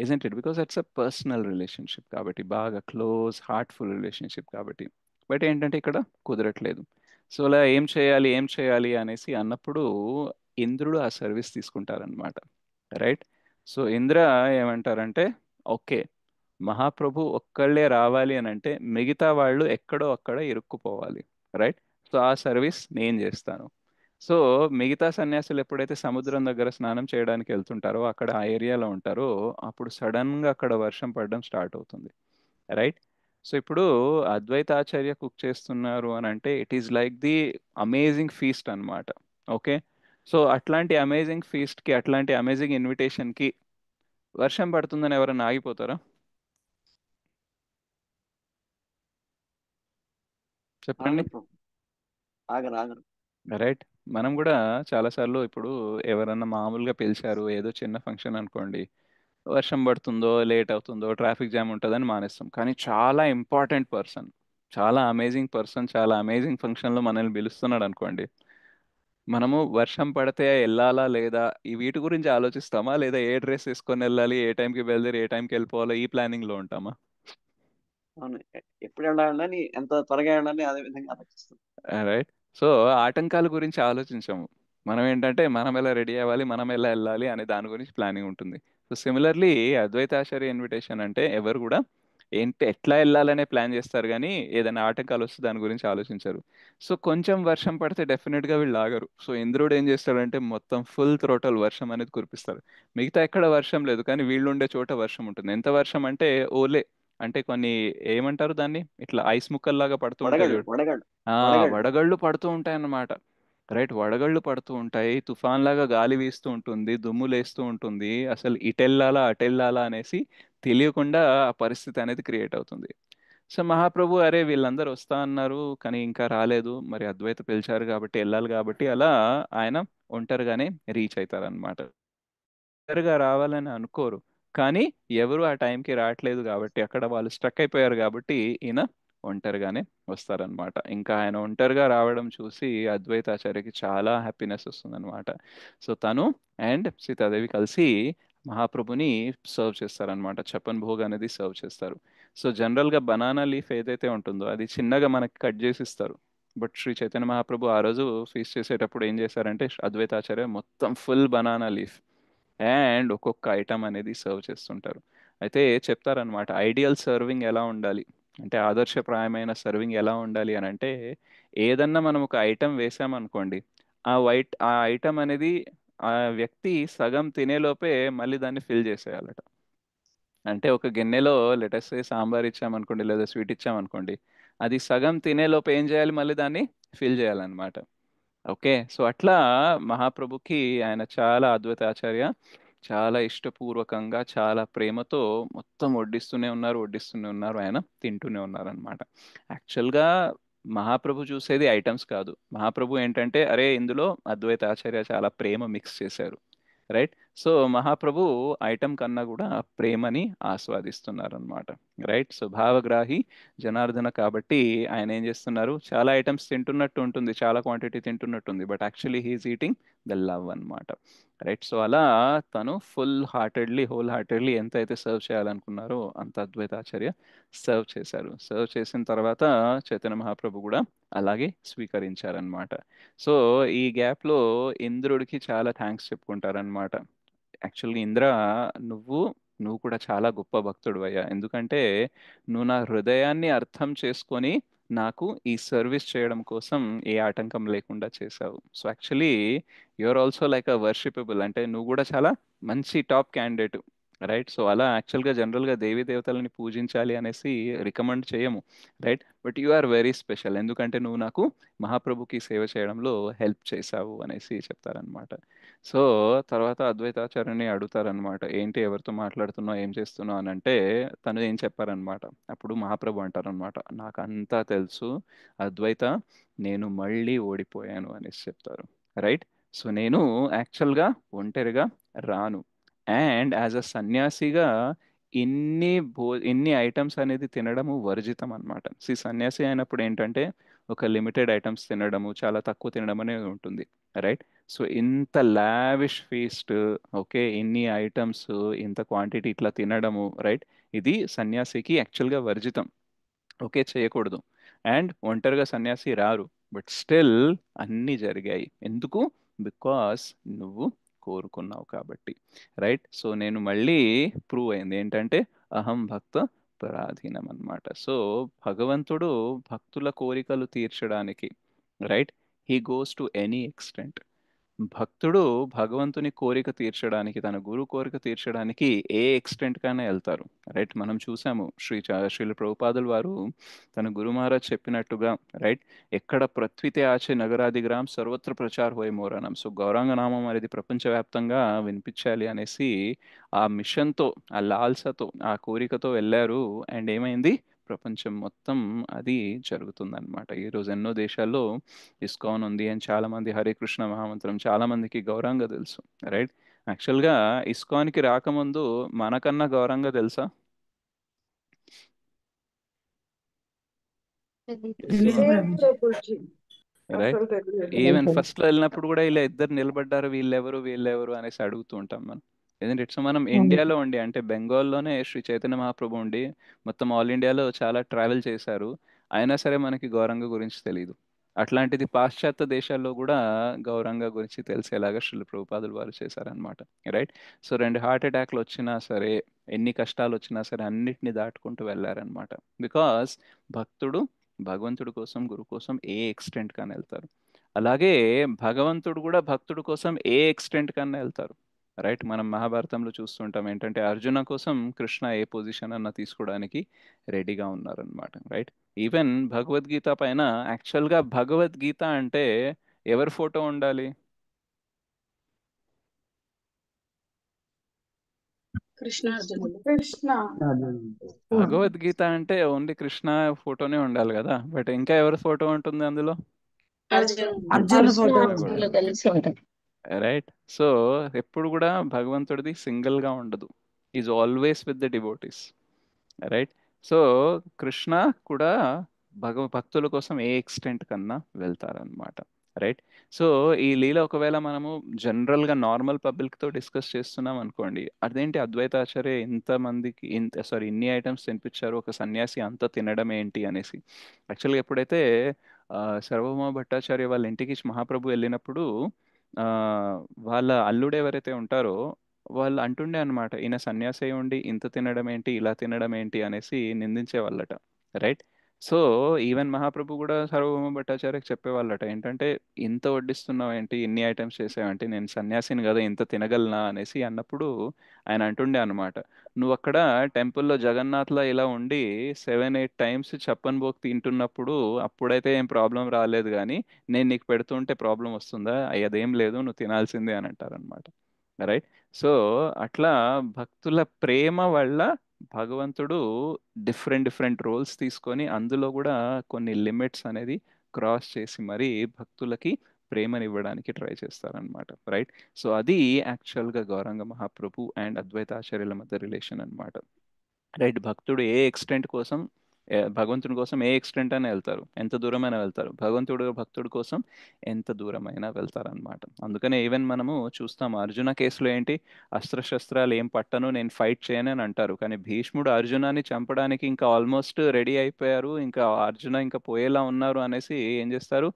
isn't it, because it's a personal relationship కాబట్టి, బాగా క్లోజ్ హార్ట్ఫుల్ రిలేషన్షిప్ కాబట్టి. బట్ ఏంటంటే ఇక్కడ కుదరట్లేదు. సో అలా ఏం చేయాలి అనేసి అన్నప్పుడు ఇంద్రుడు ఆ సర్వీస్ తీసుకుంటారనమాట. రైట్. సో ఇంద్ర ఏమంటారంటే ఓకే మహాప్రభు ఒక్కళ్ళే రావాలి అని అంటే మిగతా వాళ్ళు ఎక్కడో అక్కడ ఇరుక్కుపోవాలి. రైట్. సో ఆ సర్వీస్ నేను చేస్తాను. సో మిగతా సన్యాసులు ఎప్పుడైతే సముద్రం దగ్గర స్నానం చేయడానికి వెళ్తుంటారో అక్కడ ఆ ఏరియాలో ఉంటారో అప్పుడు సడన్గా అక్కడ వర్షం పడడం స్టార్ట్ అవుతుంది. రైట్. సో ఇప్పుడు అద్వైతాచార్య కుక్ చేస్తున్నారు అని అంటే it is like the amazing feast అన్నమాట. ఓకే. సో అట్లాంటి అమేజింగ్ ఫీస్ట్కి, అట్లాంటి అమేజింగ్ ఇన్విటేషన్కి వర్షం పడుతుందని ఎవరైనా ఆగిపోతారా? చెప్పండి. ఆగరు ప్రభు, ఆగరు ఆగరు. రైట్. మనం కూడా చాలాసార్లు ఇప్పుడు ఎవరన్నా మామూలుగా పిలిచారు ఏదో చిన్న ఫంక్షన్ అనుకోండి, వర్షం పడుతుందో లేట్ అవుతుందో ట్రాఫిక్ జామ్ ఉంటుందని మానేస్తాం. కానీ చాలా ఇంపార్టెంట్ పర్సన్, చాలా అమేజింగ్ పర్సన్ చాలా అమేజింగ్ ఫంక్షన్లో మనల్ని పిలుస్తున్నాడు అనుకోండి, మనము వర్షం పడితే వెళ్ళాలా లేదా ఈ వీటి గురించి ఆలోచిస్తామా, లేదా ఏ డ్రెస్ వేసుకొని వెళ్ళాలి, ఏ టైంకి బయలుదేరి ఏ టైంకి వెళ్ళిపోవాలో ఈ ప్లానింగ్లో ఉంటామా? అవును. ఎప్పుడు వెళ్ళాలని, ఎంత త్వరగా వెళ్ళాలని అదే విధంగా ఆలోచిస్తాం. రైట్. సో ఆటంకాల గురించి ఆలోచించాము. మనం ఏంటంటే మనం ఎలా రెడీ అవ్వాలి, మనం ఎలా వెళ్ళాలి అనే దాని గురించి ప్లానింగ్ ఉంటుంది. సో సిమిలర్లీ అద్వైతాచార్య ఇన్విటేషన్ అంటే ఎవరు కూడా ఏంటి ఎట్లా వెళ్ళాలనే ప్లాన్ చేస్తారు, కానీ ఏదైనా ఆటంకాలు వస్తే దాని గురించి ఆలోచించరు. సో కొంచెం వర్షం పడితే డెఫినెట్గా వీళ్ళు ఆగరు. సో ఇంద్రుడు ఏం చేస్తాడంటే మొత్తం ఫుల్ థ్రోటల్ వర్షం అనేది కురిపిస్తారు. మిగతా ఎక్కడ వర్షం లేదు, కానీ వీళ్ళు ఉండే చోట వర్షం ఉంటుంది. ఎంత వర్షం అంటే ఓలే, అంటే కొన్ని ఏమంటారు దాన్ని, ఇట్లా ఐస్ ముక్కల్లాగా పడుతూ ఉంటాయి వడగళ్ళు చూడు. వడగళ్ళు ఆ వడగళ్ళు వడగళ్ళు పడుతూ ఉంటాయి అన్నమాట. రైట్, వడగళ్ళు పడుతూ ఉంటాయి, తుఫాన్ లాగా గాలి వీస్తూ ఉంటుంది, దుమ్ము లేస్తూ ఉంటుంది. అసలు ఇటెళ్ళాలా అటెళ్ళాలా అనేసి తెలియకుండా ఆ పరిస్థితి అనేది క్రియేట్ అవుతుంది. సో మహాప్రభు అరే వీళ్ళందరూ వస్తా అన్నారు కానీ ఇంకా రాలేదు, మరి అద్వైత పిలిచారు కాబట్టి వెళ్ళాలి కాబట్టి అలా ఆయన ఒంటరిగానే రీచ్ అవుతారనమాట. తొందరగా రావాలని అనుకోరు, కానీ ఎవరు ఆ టైంకి రావట్లేదు కాబట్టి అక్కడ వాళ్ళు స్ట్రక్ అయిపోయారు కాబట్టి ఈయన ఒంటరిగానే వస్తారనమాట. ఇంకా ఆయన ఒంటరిగా రావడం చూసి అద్వైతాచార్యకి చాలా హ్యాపీనెస్ వస్తుందన్నమాట. సో తను అండ్ సీతాదేవి కలిసి మహాప్రభుని సర్వ్ చేస్తారనమాట. చపన్ భోగ్ అనేది సర్వ్ చేస్తారు. సో జనరల్గా బనానా లీఫ్ ఏదైతే ఉంటుందో అది చిన్నగా మనకి కట్ చేసి ఇస్తారు. బట్ శ్రీ చైతన్య మహాప్రభు ఆ రోజు ఫీస్ట్ చేసేటప్పుడు ఏం చేశారంటే అద్వైతాచార్య మొత్తం ఫుల్ బనానా లీఫ్ అండ్ ఒక్కొక్క ఐటమ్ అనేది సర్వ్ చేస్తుంటారు. అయితే చెప్తారనమాట ఐడియల్ సర్వింగ్ ఎలా ఉండాలి, అంటే ఆదర్శప్రాయమైన సర్వింగ్ ఎలా ఉండాలి అని అంటే, ఏదన్నా మనం ఒక ఐటమ్ వేసామనుకోండి, ఆ ఐటమ్ అనేది ఆ వ్యక్తి సగం తినేలోపే మళ్ళీ దాన్ని ఫిల్ చేసేయాలట. అంటే ఒక గిన్నెలో లెటస్ సాంబార్ ఇచ్చామనుకోండి లేదా స్వీట్ ఇచ్చామనుకోండి, అది సగం తినేలోపు ఏం చేయాలి, మళ్ళీ దాన్ని ఫిల్ చేయాలన్నమాట. ఓకే, సో అట్లా మహాప్రభుకి ఆయన చాలా అద్భుత ఆచార్య చాలా ఇష్టపూర్వకంగా చాలా ప్రేమతో మొత్తం వడ్డిస్తూనే ఉన్నారు, ఆయన తింటూనే ఉన్నారు అనమాట. యాక్చువల్గా మహాప్రభు చూసేది ఐటమ్స్ కాదు, మహాప్రభు ఏంటంటే అరే ఇందులో అద్వైత ఆచార్య చాలా ప్రేమ మిక్స్ చేశారు. రైట్. సో మహాప్రభు ఐటమ్ కన్నా కూడా ప్రేమని ఆస్వాదిస్తున్నారు అనమాట. రైట్. సో భావగ్రాహి జనార్దన కాబట్టి ఆయన ఏం చేస్తున్నారు, చాలా ఐటమ్స్ తింటున్నట్టు ఉంటుంది, చాలా క్వాంటిటీ తింటున్నట్టు ఉంది, but actually he is eating the love అన్నమాట. రైట్. సో అలా తను హోల్ హార్టెడ్లీ ఎంత అయితే సర్వ్ చేయాలనుకున్నారో అంత అద్వైతాచార్య సర్వ్ చేశారు. సర్వ్ చేసిన తర్వాత చైతన్య మహాప్రభు కూడా అలాగే స్వీకరించారనమాట. సో ఈ గ్యాప్లో ఇంద్రుడికి చాలా థ్యాంక్స్ చెప్పుకుంటారనమాట. యాక్చువల్గా ఇంద్ర, నువ్వు నువ్వు కూడా చాలా గొప్ప భక్తుడు అయ్యా, ఎందుకంటే నువ్వు నా హృదయాన్ని అర్థం చేసుకొని నాకు ఈ సర్వీస్ చేయడం కోసం ఏ ఆటంకం లేకుండా చేసావు. So actually you are also like a worshipable, అంటే నువ్వు కూడా చాలా మంచి టాప్ క్యాండిడేట్. రైట్. సో అలా యాక్చువల్గా జనరల్గా దేవీ దేవతలని పూజించాలి అనేసి రికమెండ్ చేయము. Right. But you are very special, ఎందుకంటే నువ్వు నాకు మహాప్రభుకి సేవ చేయడంలో హెల్ప్ చేశావు అనేసి చెప్తారనమాట. సో తర్వాత అద్వైతాచార్యని అడుగుతారనమాట, ఏంటి ఎవరితో మాట్లాడుతున్నావు ఏం చేస్తున్నావు అని అంటే, తను ఏం చెప్పారనమాట. అప్పుడు మహాప్రభు అంటారనమాట, నాకు అంతా తెలుసు అద్వైత, నేను మళ్ళీ ఓడిపోయాను అనేసి చెప్తారు. రైట్. సో నేను యాక్చువల్గా ఒంటరిగా రాను, అండ్ యాజ్ అ సన్యాసిగా ఇన్ని ఐటమ్స్ అనేది తినడము వర్జితం అనమాట. సన్యాసి అయినప్పుడు ఏంటంటే ఒక లిమిటెడ్ ఐటమ్స్ తినడము, చాలా తక్కువ తినడం అనేది ఉంటుంది. రైట్. సో ఇంత లావిష్ ఫీస్ట్, ఓకే, ఇన్ని ఐటమ్స్ ఇంత క్వాంటిటీ ఇట్లా తినడము, రైట్, ఇది సన్యాసికి యాక్చువల్గా వర్జితం. ఓకే, చేయకూడదు. అండ్ ఒంటరిగా సన్యాసి రారు, బట్ స్టిల్ అన్నీ జరిగాయి ఎందుకు, బికాస్ నువ్వు కోరుకున్నావు కాబట్టి. రైట్. సో నేను మళ్ళీ ప్రూవ్ అయింది ఏంటంటే అహం భక్త పరాధీనం అన్నమాట. సో భగవంతుడు భక్తుల కోరికలు తీర్చడానికి, right, he goes to any extent. భక్తుడు భగవంతుని కోరిక తీర్చడానికి, తన గురు కోరిక తీర్చడానికి ఏ ఎక్స్టెంట్ కైనా వెళ్తారు. రైట్. మనం చూసాము శ్రీల ప్రభుపాదుల వారు తన గురు మహారాజ్ చెప్పినట్టుగా, రైట్, ఎక్కడ ప్రత్వితే ఆచే నగరాదిగ్రామ్ సర్వత్ర ప్రచార హోయ్ మోరణం. సో గౌరాంగ నామం అనేది ప్రపంచవ్యాప్తంగా వినిపించాలి అనేసి ఆ మిషన్తో, ఆ లాల్సతో, ఆ కోరికతో వెళ్ళారు. అండ్ ఏమైంది, ప్రపంచం మొత్తం అది జరుగుతుందన్నమాట. ఈరోజు ఎన్నో దేశాల్లో ఇస్కాన్ ఉంది అని చాలా మంది, హరే కృష్ణ మహామంత్రం చాలా మందికి గౌరవంగా తెలుసు. రైట్. యాక్చువల్గా ఇస్కాన్కి రాకముందు మనకన్నా గౌరవంగా తెలుసా? తెలీదు సో ప్రభుజీ. ప్రభుజీ రైట్, అసలు తెలియదు. ఈవెన్ ఫస్ట్ లో వెళ్ళినప్పుడు కూడా ఇలా ఇద్దరు నిలబడ్డారు, వీళ్ళెవరు అనేసి అడుగుతూ ఉంటాం మనం. ఎందుకంటే ఇట్స్ మనం ఇండియాలో ఉండి, అంటే బెంగాల్లోనే శ్రీ చైతన్య మహాప్రభు ఉండి మొత్తం ఆల్ ఇండియాలో చాలా ట్రావెల్ చేశారు, అయినా సరే మనకి గౌరంగ గురించి తెలియదు. అట్లాంటిది పాశ్చాత్య దేశాల్లో కూడా గౌరంగ గురించి తెలిసేలాగా శ్రీల ప్రభుపాదులు వారు చేశారనమాట. రైట్. సో 2 హార్ట్ అటాక్లు వచ్చినా సరే, ఎన్ని కష్టాలు వచ్చినా సరే అన్నిటిని దాటుకుంటూ వెళ్ళారనమాట. బికాస్ భక్తుడు భగవంతుడి కోసం, గురు కోసం ఏ ఎక్స్టెంట్ కన్నా వెళ్తారు. అలాగే భగవంతుడు కూడా భక్తుడి కోసం ఏ ఎక్స్టెంట్ కన్నా వెళ్తారు. రైట్. మనం మహాభారతంలో చూస్తుంటాం ఏంటంటే అర్జున కోసం కృష్ణ ఏ పొజిషన్ అన్న తీసుకోవడానికి రెడీగా ఉన్నారనమాట. రైట్. ఈవెన్ భగవద్గీత పైన యాక్చువల్గా భగవద్గీత అంటే ఎవరి ఫోటో ఉండాలి? కృష్ణ భగవద్గీత అంటే ఓన్లీ కృష్ణ ఫోటోనే ఉండాలి కదా, బట్ ఇంకా ఎవరి ఫోటో ఉంటుంది అందులో? అర్జున్ ఫోటో అర్జునుడిలో కలిసి ఉంటుంది. రైట్. సో ఎప్పుడు కూడా భగవంతుడిది సింగిల్ గా ఉండదు, is always with the devotees. Right. So Krishna కూడా భక్తుల కోసం ఏ ఎక్స్టెంట్ కన్నా వెళ్తారనమాట. రైట్. సో ఈ లీల ఒకవేళ మనము జనరల్గా నార్మల్ పబ్లిక్తో డిస్కస్ చేస్తున్నాం అనుకోండి, అదేంటి అద్వైతాచార్య ఇంతమందికి ఇన్ని ఐటమ్స్ తినిపించారు, ఒక సన్యాసి అంత తినడం ఏంటి అనేసి. యాక్చువల్గా ఎప్పుడైతే సర్వభౌమ భట్టాచార్య వాళ్ళ ఇంటికి మహాప్రభు వెళ్ళినప్పుడు ఆ, వాళ్ళ అల్లుడు ఎవరైతే ఉంటారో వాళ్ళు అంటుండే అనమాట, ఈయన సన్యాసి అయి ఉండి ఇంత తినడం ఏంటి, ఇలా తినడం ఏంటి అనేసి నిందించే వాళ్ళట. రైట్. సో ఈవెన్ మహాప్రభు కూడా సార్వభౌమ భట్టాచార్యకి చెప్పేవాళ్ళట, ఏంటంటే ఇంత వడ్డిస్తున్నావు ఏంటి, ఇన్ని ఐటమ్స్ చేసావంటే, నేను సన్యాసిని కదా ఇంత తినగలనా అనేసి అన్నప్పుడు ఆయన అంటుండే అనమాట, నువ్వు అక్కడ టెంపుల్లో జగన్నాథ్లో ఇలా ఉండి 7-8 టైమ్స్ చప్పన్ భోగ్ తింటున్నప్పుడు అప్పుడైతే ఏం ప్రాబ్లం రాలేదు, కానీ నేను నీకు పెడుతుంటే ప్రాబ్లం వస్తుందా? అదేం లేదు, నువ్వు తినాల్సిందే అని అంటారనమాట. రైట్. సో అట్లా భక్తుల ప్రేమ వల్ల భగవంతుడు డిఫరెంట్ డిఫరెంట్ రోల్స్ తీసుకొని అందులో కూడా కొన్ని లిమిట్స్ అనేది క్రాస్ చేసి మరీ భక్తులకి ప్రేమనివ్వడానికి ట్రై చేస్తారనమాట. రైట్. సో అది యాక్చువల్గా గౌరంగ మహాప్రభు అండ్ అద్వైతాచార్యుల మధ్య రిలేషన్ అనమాట. రైట్. భక్తుడు ఏ ఎక్స్టెంట్ కోసం భగవంతుడి కోసం ఏ ఎక్స్టెంట్ అయినా వెళ్తారు, ఎంత దూరమైనా వెళ్తారు. భగవంతుడు భక్తుడి కోసం ఎంత దూరమైనా వెళ్తారనమాట. అందుకనే ఈవెన్ మనము చూస్తాం అర్జున కేసులో ఏంటి, అస్త్రశస్త్రాలు ఏం పట్టను, నేను ఫైట్ చేయను అని అంటారు, కానీ భీష్ముడు అర్జునాన్ని చంపడానికి ఇంకా ఆల్మోస్ట్ రెడీ అయిపోయారు, ఇంకా అర్జున ఇంకా పోయేలా ఉన్నారు అనేసి ఏం చేస్తారు,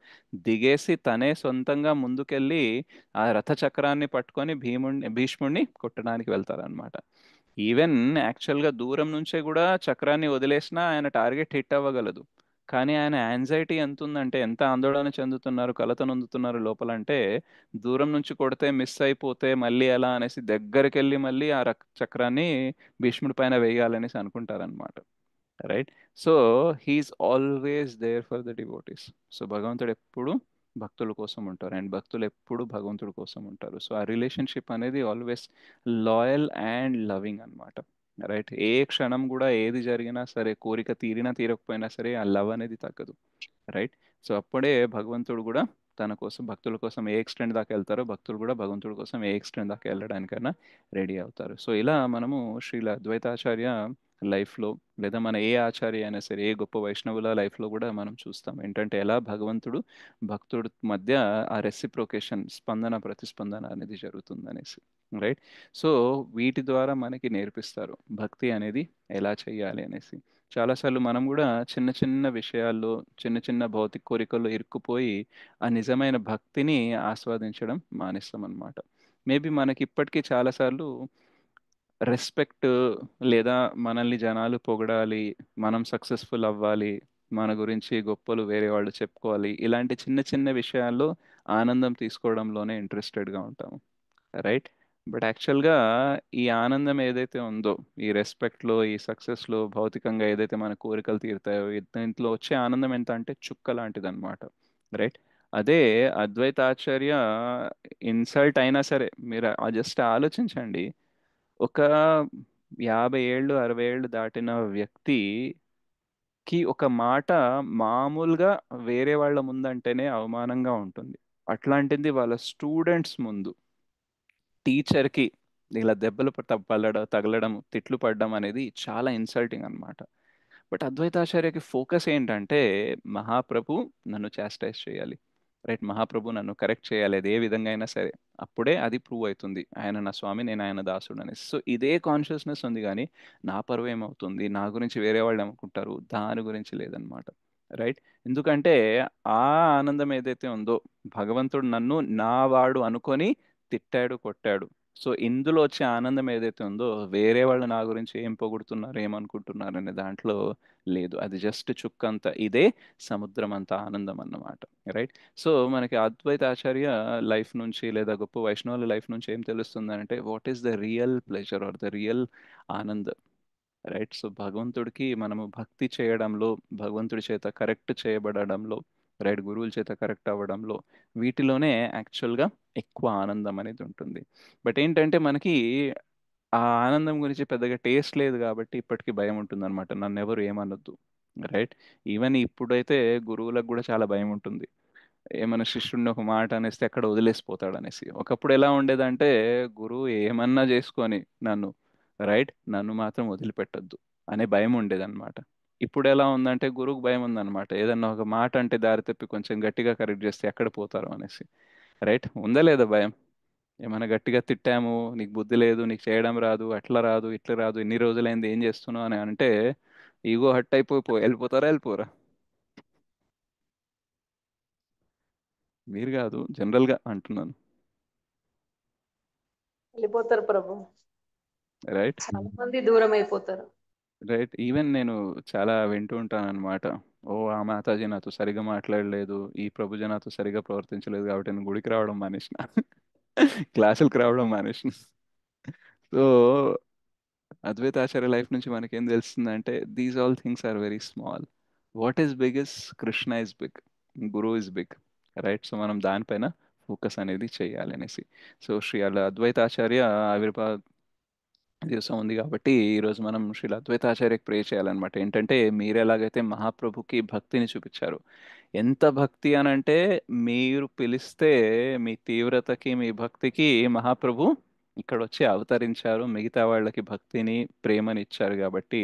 దిగేసి తనే సొంతంగా ముందుకెళ్ళి ఆ రథ చక్రాన్ని పట్టుకొని భీష్ముడిని కొట్టడానికి వెళ్తారనమాట. ఈవెన్ యాక్చువల్గా దూరం నుంచే కూడా చక్రాన్ని వదిలేసినా ఆయన టార్గెట్ హిట్ అవ్వగలదు, కానీ ఆయన యాంగ్జైటీ ఎంత ఉందంటే, ఎంత ఆందోళన చెందుతున్నారు, కలత నొందుతున్నారు లోపల అంటే, దూరం నుంచి కొడితే మిస్ అయిపోతే మళ్ళీ ఎలా అనేసి దగ్గరికి వెళ్ళి మళ్ళీ ఆ చక్రాన్ని భీష్ముడి పైన వేయాలనేసి అనుకుంటారనమాట. Right. So he is always there for the devotees. So భగవంతుడు ఎప్పుడు భక్తుల కోసం ఉంటారు అండ్ భక్తులు ఎప్పుడు భగవంతుడి కోసం ఉంటారు. సో ఆ రిలేషన్షిప్ అనేది ఆల్వేస్ లాయల్ అండ్ లవింగ్ అనమాట. రైట్. ఏ క్షణం కూడా ఏది జరిగినా సరే, కోరిక తీరినా తీరకపోయినా సరే, ఆ లవ్ అనేది తగ్గదు. రైట్. సో అప్పుడే భగవంతుడు కూడా తన కోసం భక్తుల కోసం ఏ ఎక్స్టెంట్ దాకా వెళ్తారో, భక్తులు కూడా భగవంతుడి కోసం ఏ ఎక్స్టెంట్ దాకా వెళ్ళడానికైనా రెడీ అవుతారు. సో ఇలా మనము శ్రీల అద్వైతాచార్య లైఫ్లో, లేదా మన ఏ ఆచార్య అయినా సరే, ఏ గొప్ప వైష్ణవుల లైఫ్లో కూడా మనం చూస్తాం ఏంటంటే ఎలా భగవంతుడు భక్తుడి మధ్య ఆ రెసిప్రొకేషన్, స్పందన ప్రతిస్పందన అనేది జరుగుతుంది అనేసి. రైట్. సో వీటి ద్వారా మనకి నేర్పిస్తారు భక్తి అనేది ఎలా చేయాలి అనేసి. చాలాసార్లు మనం కూడా చిన్న చిన్న విషయాల్లో, చిన్న చిన్న భౌతిక కోరికల్లో ఇరుక్కుపోయి ఆ నిజమైన భక్తిని ఆస్వాదించడం మానేస్తాం అనమాట. మేబీ మనకి ఇప్పటికీ చాలాసార్లు రెస్పెక్ట్, లేదా మనల్ని జనాలు పొగడాలి, మనం సక్సెస్ఫుల్ అవ్వాలి, మన గురించి గొప్పలు వేరే వాళ్ళు చెప్పుకోవాలి, ఇలాంటి చిన్న చిన్న విషయాల్లో ఆనందం తీసుకోవడంలోనే ఇంట్రెస్టెడ్గా ఉంటాము. రైట్. బట్ యాక్చువల్గా ఈ ఆనందం ఏదైతే ఉందో, ఈ రెస్పెక్ట్లో, ఈ సక్సెస్లో, భౌతికంగా ఏదైతే మన కోరికలు తీరుతాయో, దీంట్లో వచ్చే ఆనందం ఎంత అంటే చుక్క లాంటిది అనమాట. రైట్. అదే అద్వైతాచార్య ఇన్సల్ట్ అయినా సరే, మీరు జస్ట్ ఆలోచించండి, ఒక 50 ఏళ్ళు 60 ఏళ్ళు దాటిన వ్యక్తికి ఒక మాట మామూలుగా వేరే వాళ్ళ ముందంటేనే అవమానంగా ఉంటుంది, అట్లాంటిది వాళ్ళ స్టూడెంట్స్ ముందు టీచర్కి ఇలా దెబ్బలు తగలడం, తిట్లు పడడం అనేది చాలా ఇన్సల్టింగ్ అనమాట. బట్ అద్వైతాచార్యకి ఫోకస్ ఏంటంటే మహాప్రభు నన్ను చాస్టైజ్ చేయాలి, రైట్, మహాప్రభు నన్ను కరెక్ట్ చేయాలి, అది ఏ విధంగా అయినా సరే, అప్పుడే అది ప్రూవ్ అవుతుంది ఆయన నా స్వామి, నేను ఆయన దాసుడు అనేసి. సో ఇదే కాన్షియస్నెస్ ఉంది, కానీ నా పరువు ఏమవుతుంది, నా గురించి వేరే వాళ్ళు ఏమనుకుంటారు, దాని గురించి లేదనమాట, రైట్. ఎందుకంటే ఆ ఆనందం ఏదైతే ఉందో, భగవంతుడు నన్ను నా వాడు అనుకొని తిట్టాడు, కొట్టాడు. సో ఇందులో వచ్చే ఆనందం ఏదైతే ఉందో, వేరే వాళ్ళు నా గురించి ఏం పొగుడుతున్నారు, ఏమనుకుంటున్నారు అనే దాంట్లో లేదు. అది జస్ట్ చుక్కంత, ఇదే సముద్రం అంత ఆనందం అన్నమాట, రైట్. సో మనకి అద్వైత ఆచార్య లైఫ్ నుంచి లేదా గొప్ప వైష్ణవుల లైఫ్ నుంచి ఏం తెలుస్తుంది అంటే, what is the real pleasure or the real anand, right. So భగవంతుడికి మనము భక్తి చేయడంలో, భగవంతుడి చేత కరెక్ట్ చేయబడడంలో, రైట్, గురువుల చేత కరెక్ట్ అవ్వడంలో, వీటిలోనే యాక్చువల్గా ఎక్కువ ఆనందం అనేది ఉంటుంది. బట్ ఏంటంటే మనకి ఆ ఆనందం గురించి పెద్దగా టేస్ట్ లేదు కాబట్టి ఇప్పటికీ భయం ఉంటుంది అనమాట, నన్ను ఎవరు ఏమనొద్దు, రైట్. ఈవెన్ ఇప్పుడైతే గురువులకు కూడా చాలా భయం ఉంటుంది, ఏమైనా శిష్యుడిని ఒక మాట అనేస్తే అక్కడ వదిలేసిపోతాడు అనేసి. ఒకప్పుడు ఎలా ఉండేదంటే, గురువు ఏమన్నా చేసుకొని నన్ను, రైట్, నన్ను మాత్రం వదిలిపెట్టొద్దు అనే భయం ఉండేదన్నమాట. ఇప్పుడు ఎలా ఉందంటే, గురువుకు భయం ఉందన్నమాట, ఏదన్నా ఒక మాట అంటే దారి తప్పి కొంచెం గట్టిగా కరెక్ట్ చేస్తే ఎక్కడ పోతారు అనేసి, రైట్. ఉందా లేదా భయం? ఏమైనా గట్టిగా తిట్టాము, నీకు బుద్ధి లేదు, నీకు చేయడం రాదు, అట్లా రాదు, ఇట్లా రాదు, ఇన్ని రోజులైంది ఏం చేస్తున్నావు అని అంటే, ఈగో హట్ అయిపోయి వెళ్ళిపోతారా, వెళ్ళిపోరా? మీరు కాదు, జనరల్గా అంటున్నాను, వెళ్ళిపోతారు ప్రభు. రైట్. చాలా మంది దూరం అయిపోతారు. రైట్. ఈవెన్ నేను చాలా వింటూ ఉంటాను అనమాట, ఓ ఆ మాతాజీ నాతో సరిగా మాట్లాడలేదు, ఈ ప్రభుజీ నాతో సరిగా ప్రవర్తించలేదు కాబట్టి నేను గుడికి రావడం మానేసిన, క్లాసులకు రావడం మానేసిన. సో అద్వైతాచార్య లైఫ్ నుంచి మనకేం తెలుస్తుందంటే, these all things are very small. What is big is Krishna is big, guru is big, right. So మనం దానిపైన ఫోకస్ అనేది చేయాలి అనేసి. సో శ్రీ అలా అద్వైతాచార్య ఆవిర్భావ దివసం ఉంది కాబట్టి ఈరోజు మనం శ్రీల అద్వైతాచార్యకి ప్రే చేయాలన్నమాట. ఏంటంటే మీరు ఎలాగైతే మహాప్రభుకి భక్తిని చూపించారు, ఎంత భక్తి అనంటే, మీరు పిలిస్తే మీ తీవ్రతకి మీ భక్తికి మహాప్రభు ఇక్కడ వచ్చి అవతరించారు, మిగతా వాళ్ళకి భక్తిని ప్రేమని ఇచ్చారు. కాబట్టి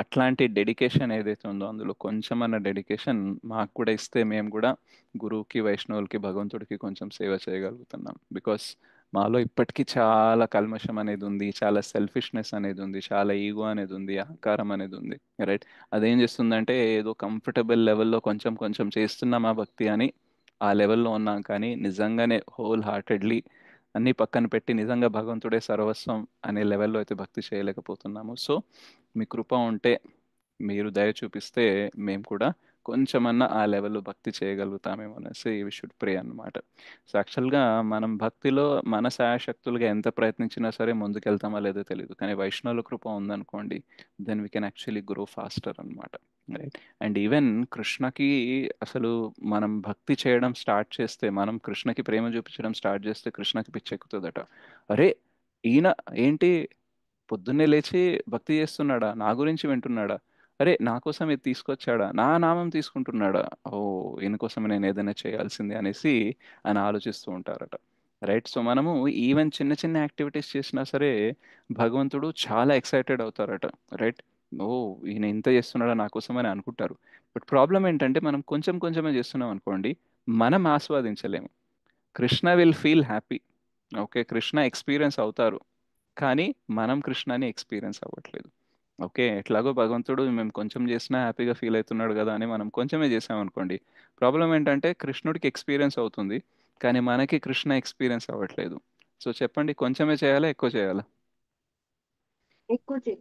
అట్లాంటి డెడికేషన్ ఏదైతే ఉందో, అందులో కొంచెమన్న డెడికేషన్ మాకు కూడా ఇస్తే మేము కూడా గురువుకి, వైష్ణవులకి, భగవంతుడికి కొంచెం సేవ చేయగలుగుతున్నాం. బికాస్ మాలో ఇప్పటికీ చాలా కల్మషం అనేది ఉంది, చాలా సెల్ఫిష్నెస్ అనేది ఉంది, చాలా ఈగో అనేది ఉంది, అహంకారం అనేది ఉంది, రైట్. అదేం చేస్తుందంటే, ఏదో కంఫర్టబుల్ లెవెల్లో కొంచెం కొంచెం చేస్తున్నాం ఆ భక్తి అని ఆ లెవెల్లో ఉన్నాం, కానీ నిజంగానే హోల్ హార్టెడ్లీ అన్ని పక్కన పెట్టి నిజంగా భగవంతుడే సర్వస్వం అనే లెవెల్లో అయితే భక్తి చేయలేకపోతున్నాము. సో మీ కృప ఉంటే, మీరు దయ చూపిస్తే మేము కూడా కొంచెమన్నా ఆ లెవెల్లో భక్తి చేయగలుగుతామేమో అనేసి వి షుడ్ ప్రే అన్నమాట. సో యాక్చువల్గా మనం భక్తిలో మన శాయశక్తులుగా ఎంత ప్రయత్నించినా సరే ముందుకెళ్తామా లేదో తెలియదు, కానీ వైష్ణవుల కృప ఉందనుకోండి, then we can actually grow faster అనమాట, రైట్. అండ్ ఈవెన్ కృష్ణకి అసలు మనం భక్తి చేయడం స్టార్ట్ చేస్తే, మనం కృష్ణకి ప్రేమ చూపించడం స్టార్ట్ చేస్తే కృష్ణకి పిచ్చెక్కుతుందట. అరే ఈయన ఏంటి పొద్దున్నే లేచి భక్తి చేస్తున్నాడా, నా గురించి వింటున్నాడా, అరే నా కోసం ఇది తీసుకొచ్చాడా, నా నామం తీసుకుంటున్నాడా, ఓ ఈయన కోసం నేను ఏదైనా చేయాల్సిందే అనేసి ఆయన ఆలోచిస్తూ ఉంటారట, రైట్. సో మనము ఈవెన్ చిన్న చిన్న యాక్టివిటీస్ చేసినా సరే భగవంతుడు చాలా ఎక్సైటెడ్ అవుతారట, రైట్. ఓ ఈయన ఇంత చేస్తున్నాడా నా కోసం అని అనుకుంటారు. బట్ ప్రాబ్లం ఏంటంటే, మనం కొంచెం కొంచెమే చేస్తున్నాం అనుకోండి, మనం ఆస్వాదించలేము. Krishna will feel happy, okay, Krishna experience అవుతారు, కానీ మనం కృష్ణని ఎక్స్పీరియన్స్ అవ్వట్లేదు. ఓకే, ఎట్లాగో భగవంతుడు మేము కొంచెం చేసినా హ్యాపీగా ఫీల్ అవుతున్నాడు కదా అని మనం కొంచెమే చేసాం అనుకోండి, ప్రాబ్లం ఏంటంటే కృష్ణుడికి ఎక్స్పీరియన్స్ అవుతుంది, కానీ మనకి కృష్ణ ఎక్స్పీరియన్స్ అవ్వట్లేదు. సో చెప్పండి, కొంచెమే చేయాలా, ఎక్కువ చేయాలా? ఎక్కువ చేయి.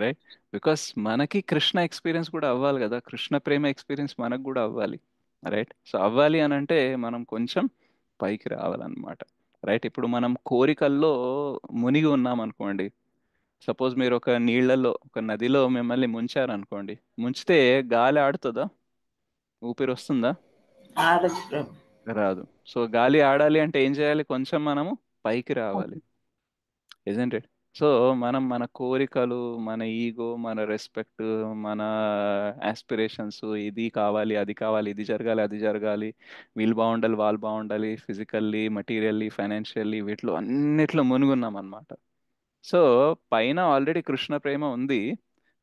రైట్. బికాస్ మనకి కృష్ణ ఎక్స్పీరియన్స్ కూడా అవ్వాలి కదా, కృష్ణ ప్రేమ ఎక్స్పీరియన్స్ మనకు కూడా అవ్వాలి, రైట్. సో అవ్వాలి అని అంటే మనం కొంచెం పైకి రావాలన్నమాట, రైట్. ఇప్పుడు మనం కోరికల్లో మునిగి ఉన్నాం అనుకోండి, సపోజ్ మీరు ఒక నీళ్ళల్లో, ఒక నదిలో మిమ్మల్ని ముంచారనుకోండి, ముంచితే గాలి ఆడుతుందా, ఊపిరి వస్తుందా? ఆడచ్చు ప్రభు. రాదు. సో గాలి ఆడాలి అంటే ఏం చేయాలి, కొంచెం మనము పైకి రావాలి, ఇజంట్ ఇట్? సో మనం మన కోరికలు, మన ఈగో, మన రెస్పెక్ట్, మన ఆస్పిరేషన్స్, ఇది కావాలి, అది కావాలి, ఇది జరగాలి, అది జరగాలి, వీళ్ళు బాగుండాలి, వాళ్ళు బాగుండాలి, ఫిజికల్లీ, మటీరియల్లీ, ఫైనాన్షియల్లీ, వీటిలో అన్నిట్లో మునుగున్నాం అనమాట. సో పైన ఆల్రెడీ కృష్ణ ప్రేమ ఉంది,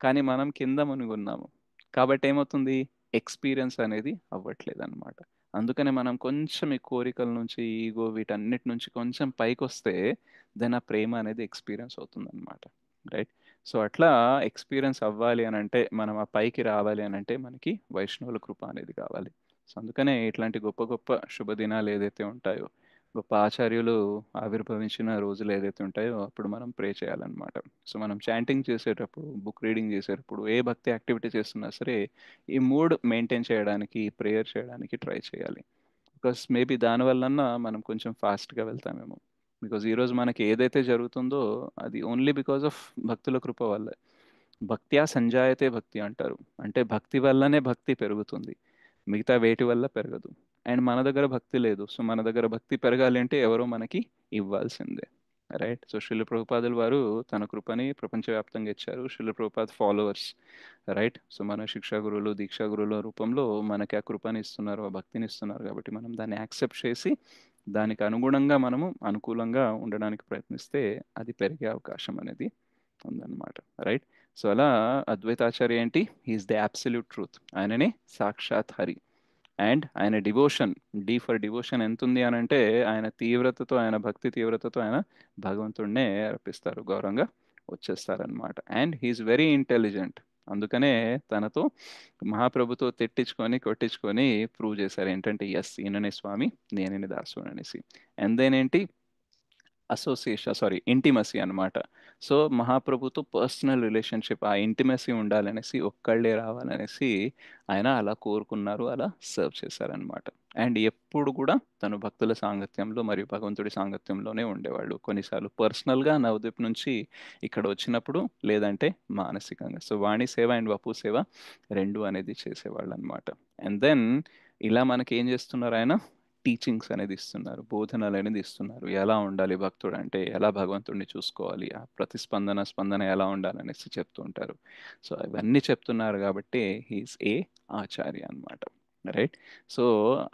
కానీ మనం కింద మునిగున్నాము. కాబట్టి ఏమవుతుంది, ఎక్స్పీరియన్స్ అనేది అవ్వట్లేదు అనమాట. అందుకనే మనం కొంచెం ఈ కోరికల నుంచి, ఈగో, వీటన్నిటి నుంచి కొంచెం పైకి వస్తే దెన్ ఆ ప్రేమ అనేది ఎక్స్పీరియన్స్ అవుతుంది అనమాట. రైట్. సో అట్లా ఎక్స్పీరియన్స్ అవ్వాలి అని అంటే, మనం ఆ పైకి రావాలి అని అంటే మనకి వైష్ణవుల కృప అనేది కావాలి. సో అందుకనే ఇట్లాంటి గొప్ప గొప్ప శుభదినాలు ఏదైతే ఉంటాయో, గొప్ప ఆచార్యులు ఆవిర్భవించిన రోజులు ఏదైతే ఉంటాయో అప్పుడు మనం ప్రే చేయాలన్నమాట. సో మనం చాంటింగ్ చేసేటప్పుడు, బుక్ రీడింగ్ చేసేటప్పుడు, ఏ భక్తి యాక్టివిటీ చేస్తున్నా సరే ఈ మూడ్ మెయింటైన్ చేయడానికి, ప్రేయర్ చేయడానికి ట్రై చేయాలి. బికాస్ మేబీ దానివల్లన్నా మనం కొంచెం ఫాస్ట్గా వెళ్తామేమో. బికాజ్ ఈరోజు మనకి ఏదైతే జరుగుతుందో అది ఓన్లీ బికాజ్ ఆఫ్ భక్తుల కృప వల్ల. భక్త్యా సంజాయతే భక్తి అంటారు. అంటే భక్తి వల్లనే భక్తి పెరుగుతుంది, మిగతా వేటి వల్ల పెరగదు. అండ్ మన దగ్గర భక్తి లేదు. సో మన దగ్గర భక్తి పెరగాలి అంటే ఎవరో మనకి ఇవ్వాల్సిందే. రైట్. సో శిల ప్రభుపాదుల వారు తన కృపని ప్రపంచవ్యాప్తంగా ఇచ్చారు. శిల ప్రభుపాద్ ఫాలోవర్స్, రైట్. సో మన శిక్షా గురువులు, దీక్షా గురువుల రూపంలో మనకి ఆ కృపని ఇస్తున్నారు, ఆ భక్తిని ఇస్తున్నారు. కాబట్టి మనం దాన్ని యాక్సెప్ట్ చేసి దానికి అనుగుణంగా మనము అనుకూలంగా ఉండడానికి ప్రయత్నిస్తే అది పెరిగే అవకాశం అనేది ఉందన్నమాట. రైట్. సో అలా అద్వైతాచార్య ఏంటి, హీఈస్ ది అబ్సల్యూట్ ట్రూత్. ఆయననే సాక్షాత్ హరి. అండ్ ఆయన డివోషన్, డి ఫర్ డివోషన్ ఎంత ఉంది అని అంటే, ఆయన తీవ్రతతో, ఆయన భక్తి తీవ్రతతో ఆయన భగవంతుడినే అర్పిస్తారు, గౌరవంగా వచ్చేస్తారనమాట. And he is very intelligent. అందుకనే తనతో మహాప్రభుతో తిట్టించుకొని కొట్టించుకొని ప్రూవ్ చేశారు ఏంటంటే, ఎస్ ఈయననే స్వామి, నేనే దాసుడు అనేసి. అండ్ దెన్ ఏంటి, అసోసియేషన్, సారీ, ఇంటిమసీ అనమాట. సో మహాప్రభుతో పర్సనల్ రిలేషన్షిప్, ఆ ఇంటిమసీ ఉండాలనేసి, ఒక్కళ్ళే రావాలనేసి ఆయన అలా కోరుకున్నారు, అలా సర్వ్ చేశారనమాట. అండ్ ఎప్పుడు కూడా తను భక్తుల సాంగత్యంలో మరియు భగవంతుడి సాంగత్యంలోనే ఉండేవాళ్ళు. కొన్నిసార్లు పర్సనల్గా నవదీప్ నుంచి ఇక్కడ వచ్చినప్పుడు, లేదంటే మానసికంగా. సో వాణి సేవ అండ్ వపు సేవ రెండు అనేది చేసేవాళ్ళు అనమాట. అండ్ దెన్ ఇలా మనకి ఏం చేస్తున్నారు, ఆయన టీచింగ్స్ అనేది ఇస్తున్నారు, బోధనలు అనేది ఇస్తున్నారు. ఎలా ఉండాలి భక్తుడు అంటే, ఎలా భగవంతుడిని చూసుకోవాలి, ఆ ప్రతిస్పందన స్పందన ఎలా ఉండాలనేసి చెప్తూ ఉంటారు. సో ఇవన్నీ చెప్తున్నారు కాబట్టి హీస్ ఏ ఆచార్య అనమాట. రైట్. సో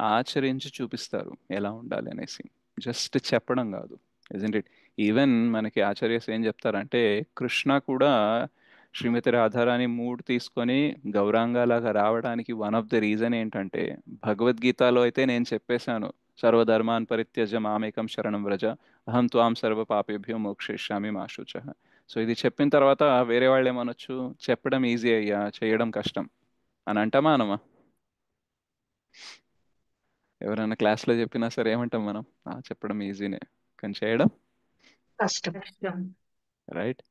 ఆచరించి చూపిస్తారు ఎలా ఉండాలి అనేసి, జస్ట్ చెప్పడం కాదు. Isn't it. ఈవెన్ మనకి ఆచార్యస్ ఏం చెప్తారంటే, కృష్ణ కూడా శ్రీమతి రాధారాణి మూడ్ తీసుకొని గౌరాంగాలాగా రావడానికి వన్ ఆఫ్ ద రీజన్ ఏంటంటే, భగవద్గీతలో అయితే నేను చెప్పేశాను, సర్వధర్మాన్ పరిత్యజ మామేకం శరణం వ్రజ, అహం త్వాం సర్వ పాపేభ్యో మోక్షయిష్యామి మా శుచః. సో ఇది చెప్పిన తర్వాత వేరే వాళ్ళు ఏమనొచ్చు, చెప్పడం ఈజీ అయ్యా, చేయడం కష్టం అని అంటామా అనమా? ఎవరైనా క్లాస్లో చెప్పినా సరే ఏమంటాం మనం, చెప్పడం ఈజీనే కానీ చేయడం కష్టం. కష్టం. రైట్.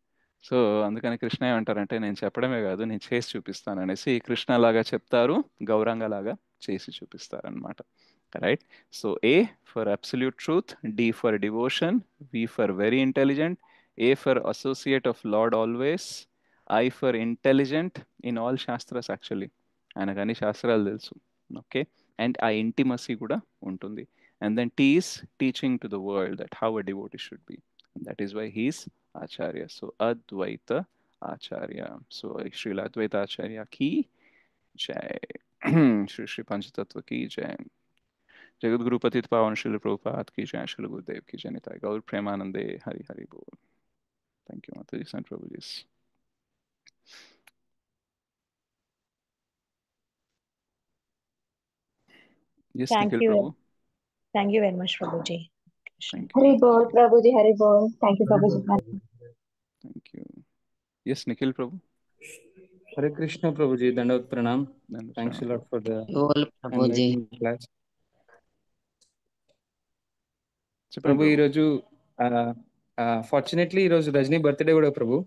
సో అందుకని కృష్ణ ఏమంటారంటే, నేను చెప్పడమే కాదు నేను చేసి చూపిస్తాను అనేసి, కృష్ణ లాగా చెప్తారు, గౌరంగ లాగా చేసి చూపిస్తారు అనమాట. Right. So A for absolute truth, D for devotion, V for very intelligent, A for associate of Lord always, I for intelligent in all shastras. Actually ఆయనకు అన్ని శాస్త్రాలు తెలుసు. ఓకే. అండ్ ఆ ఇంటిమసీ కూడా ఉంటుంది. And then T is teaching to the world that how a devotee should be. That is why he's Acharya. So Advaita Acharya. So Srila Advaita Acharya ki jai. Shri Shri Panchatattva ki jai. Jagat Guru Patit Pavan Srila Prabhupada ki jai. Srila Gurudev ki jai. Nitai Gaur Premanande Hari Hari Bol. Thank you, Mataji and Prabhuji. Yes, Thank Nikhil you. Prabhu. Thank you very much, Prabhuji. Thank you. Hari Bol, Prabhuji, Hari Bol. Thank you, Hari Prabhuji. Bol. Thank you. Yes, Nikhil Prabhu. Hare Krishna Prabhuji, Dandavat Pranam. Then Thanks a lot for the Bol Prabhuji. enlightening class. చెప్పండి ప్రభు ప్రభు. ఈరోజు fortunately ఈరోజు Rajani birthday కూడా ప్రభు.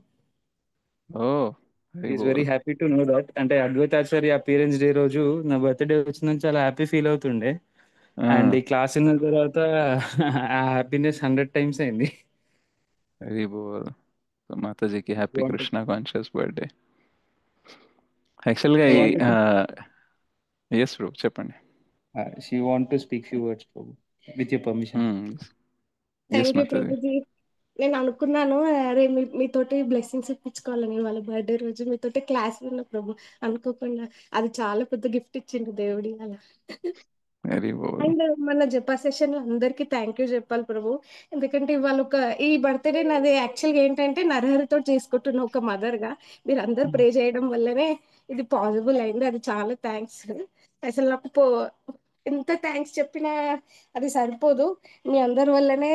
ఓ హరి ఈస్ బోల్. Very happy to know that. అంటే Advaitacharya appearance day రోజు నా బర్త్డే వచ్చిందని చాలా హ్యాపీ ఫీల్ అవుతుండే. అండ్ ఈ క్లాస్ విన్న తర్వాత ఆ హ్యాపీనెస్ 100 times అయింది. హరి బోల్. మాతాజీకి happy Want to- Krishna conscious birthday. యాక్చువల్గా I want to- yes Prabhu చెప్పండి. she want to speak few words Prabhu with your permission. Yes thank you Mataji. Prabhuji. నేను అనుకున్నాను అరే మీతోటి బ్లెస్సింగ్స్ ఇప్పించుకోవాలని వాళ్ళ బర్త్డే రోజు మీతోటి క్లాస్ విన్నా ప్రభు. అనుకోకుండా అది చాలా పెద్ద గిఫ్ట్ ఇచ్చిండు దేవుడి అలా. Very boll. అండ్ మన జపా సెషన్ లో అందరికి థ్యాంక్ యూ చెప్పాలి ప్రభు. ఎందుకంటే ఇవాళ ఈ బర్త్డే నాది యాక్చువల్గా ఏంటంటే నరహరితో చేసుకుంటున్న ఒక మదర్ గా మీరు అందరు ప్రే చేయడం వల్లనే ఇది పాసిబుల్ అయింది. అది చాలా థ్యాంక్స్. అసలు నాకు ఎంత థ్యాంక్స్ చెప్పినా అది సరిపోదు. మీ అందరి వల్లనే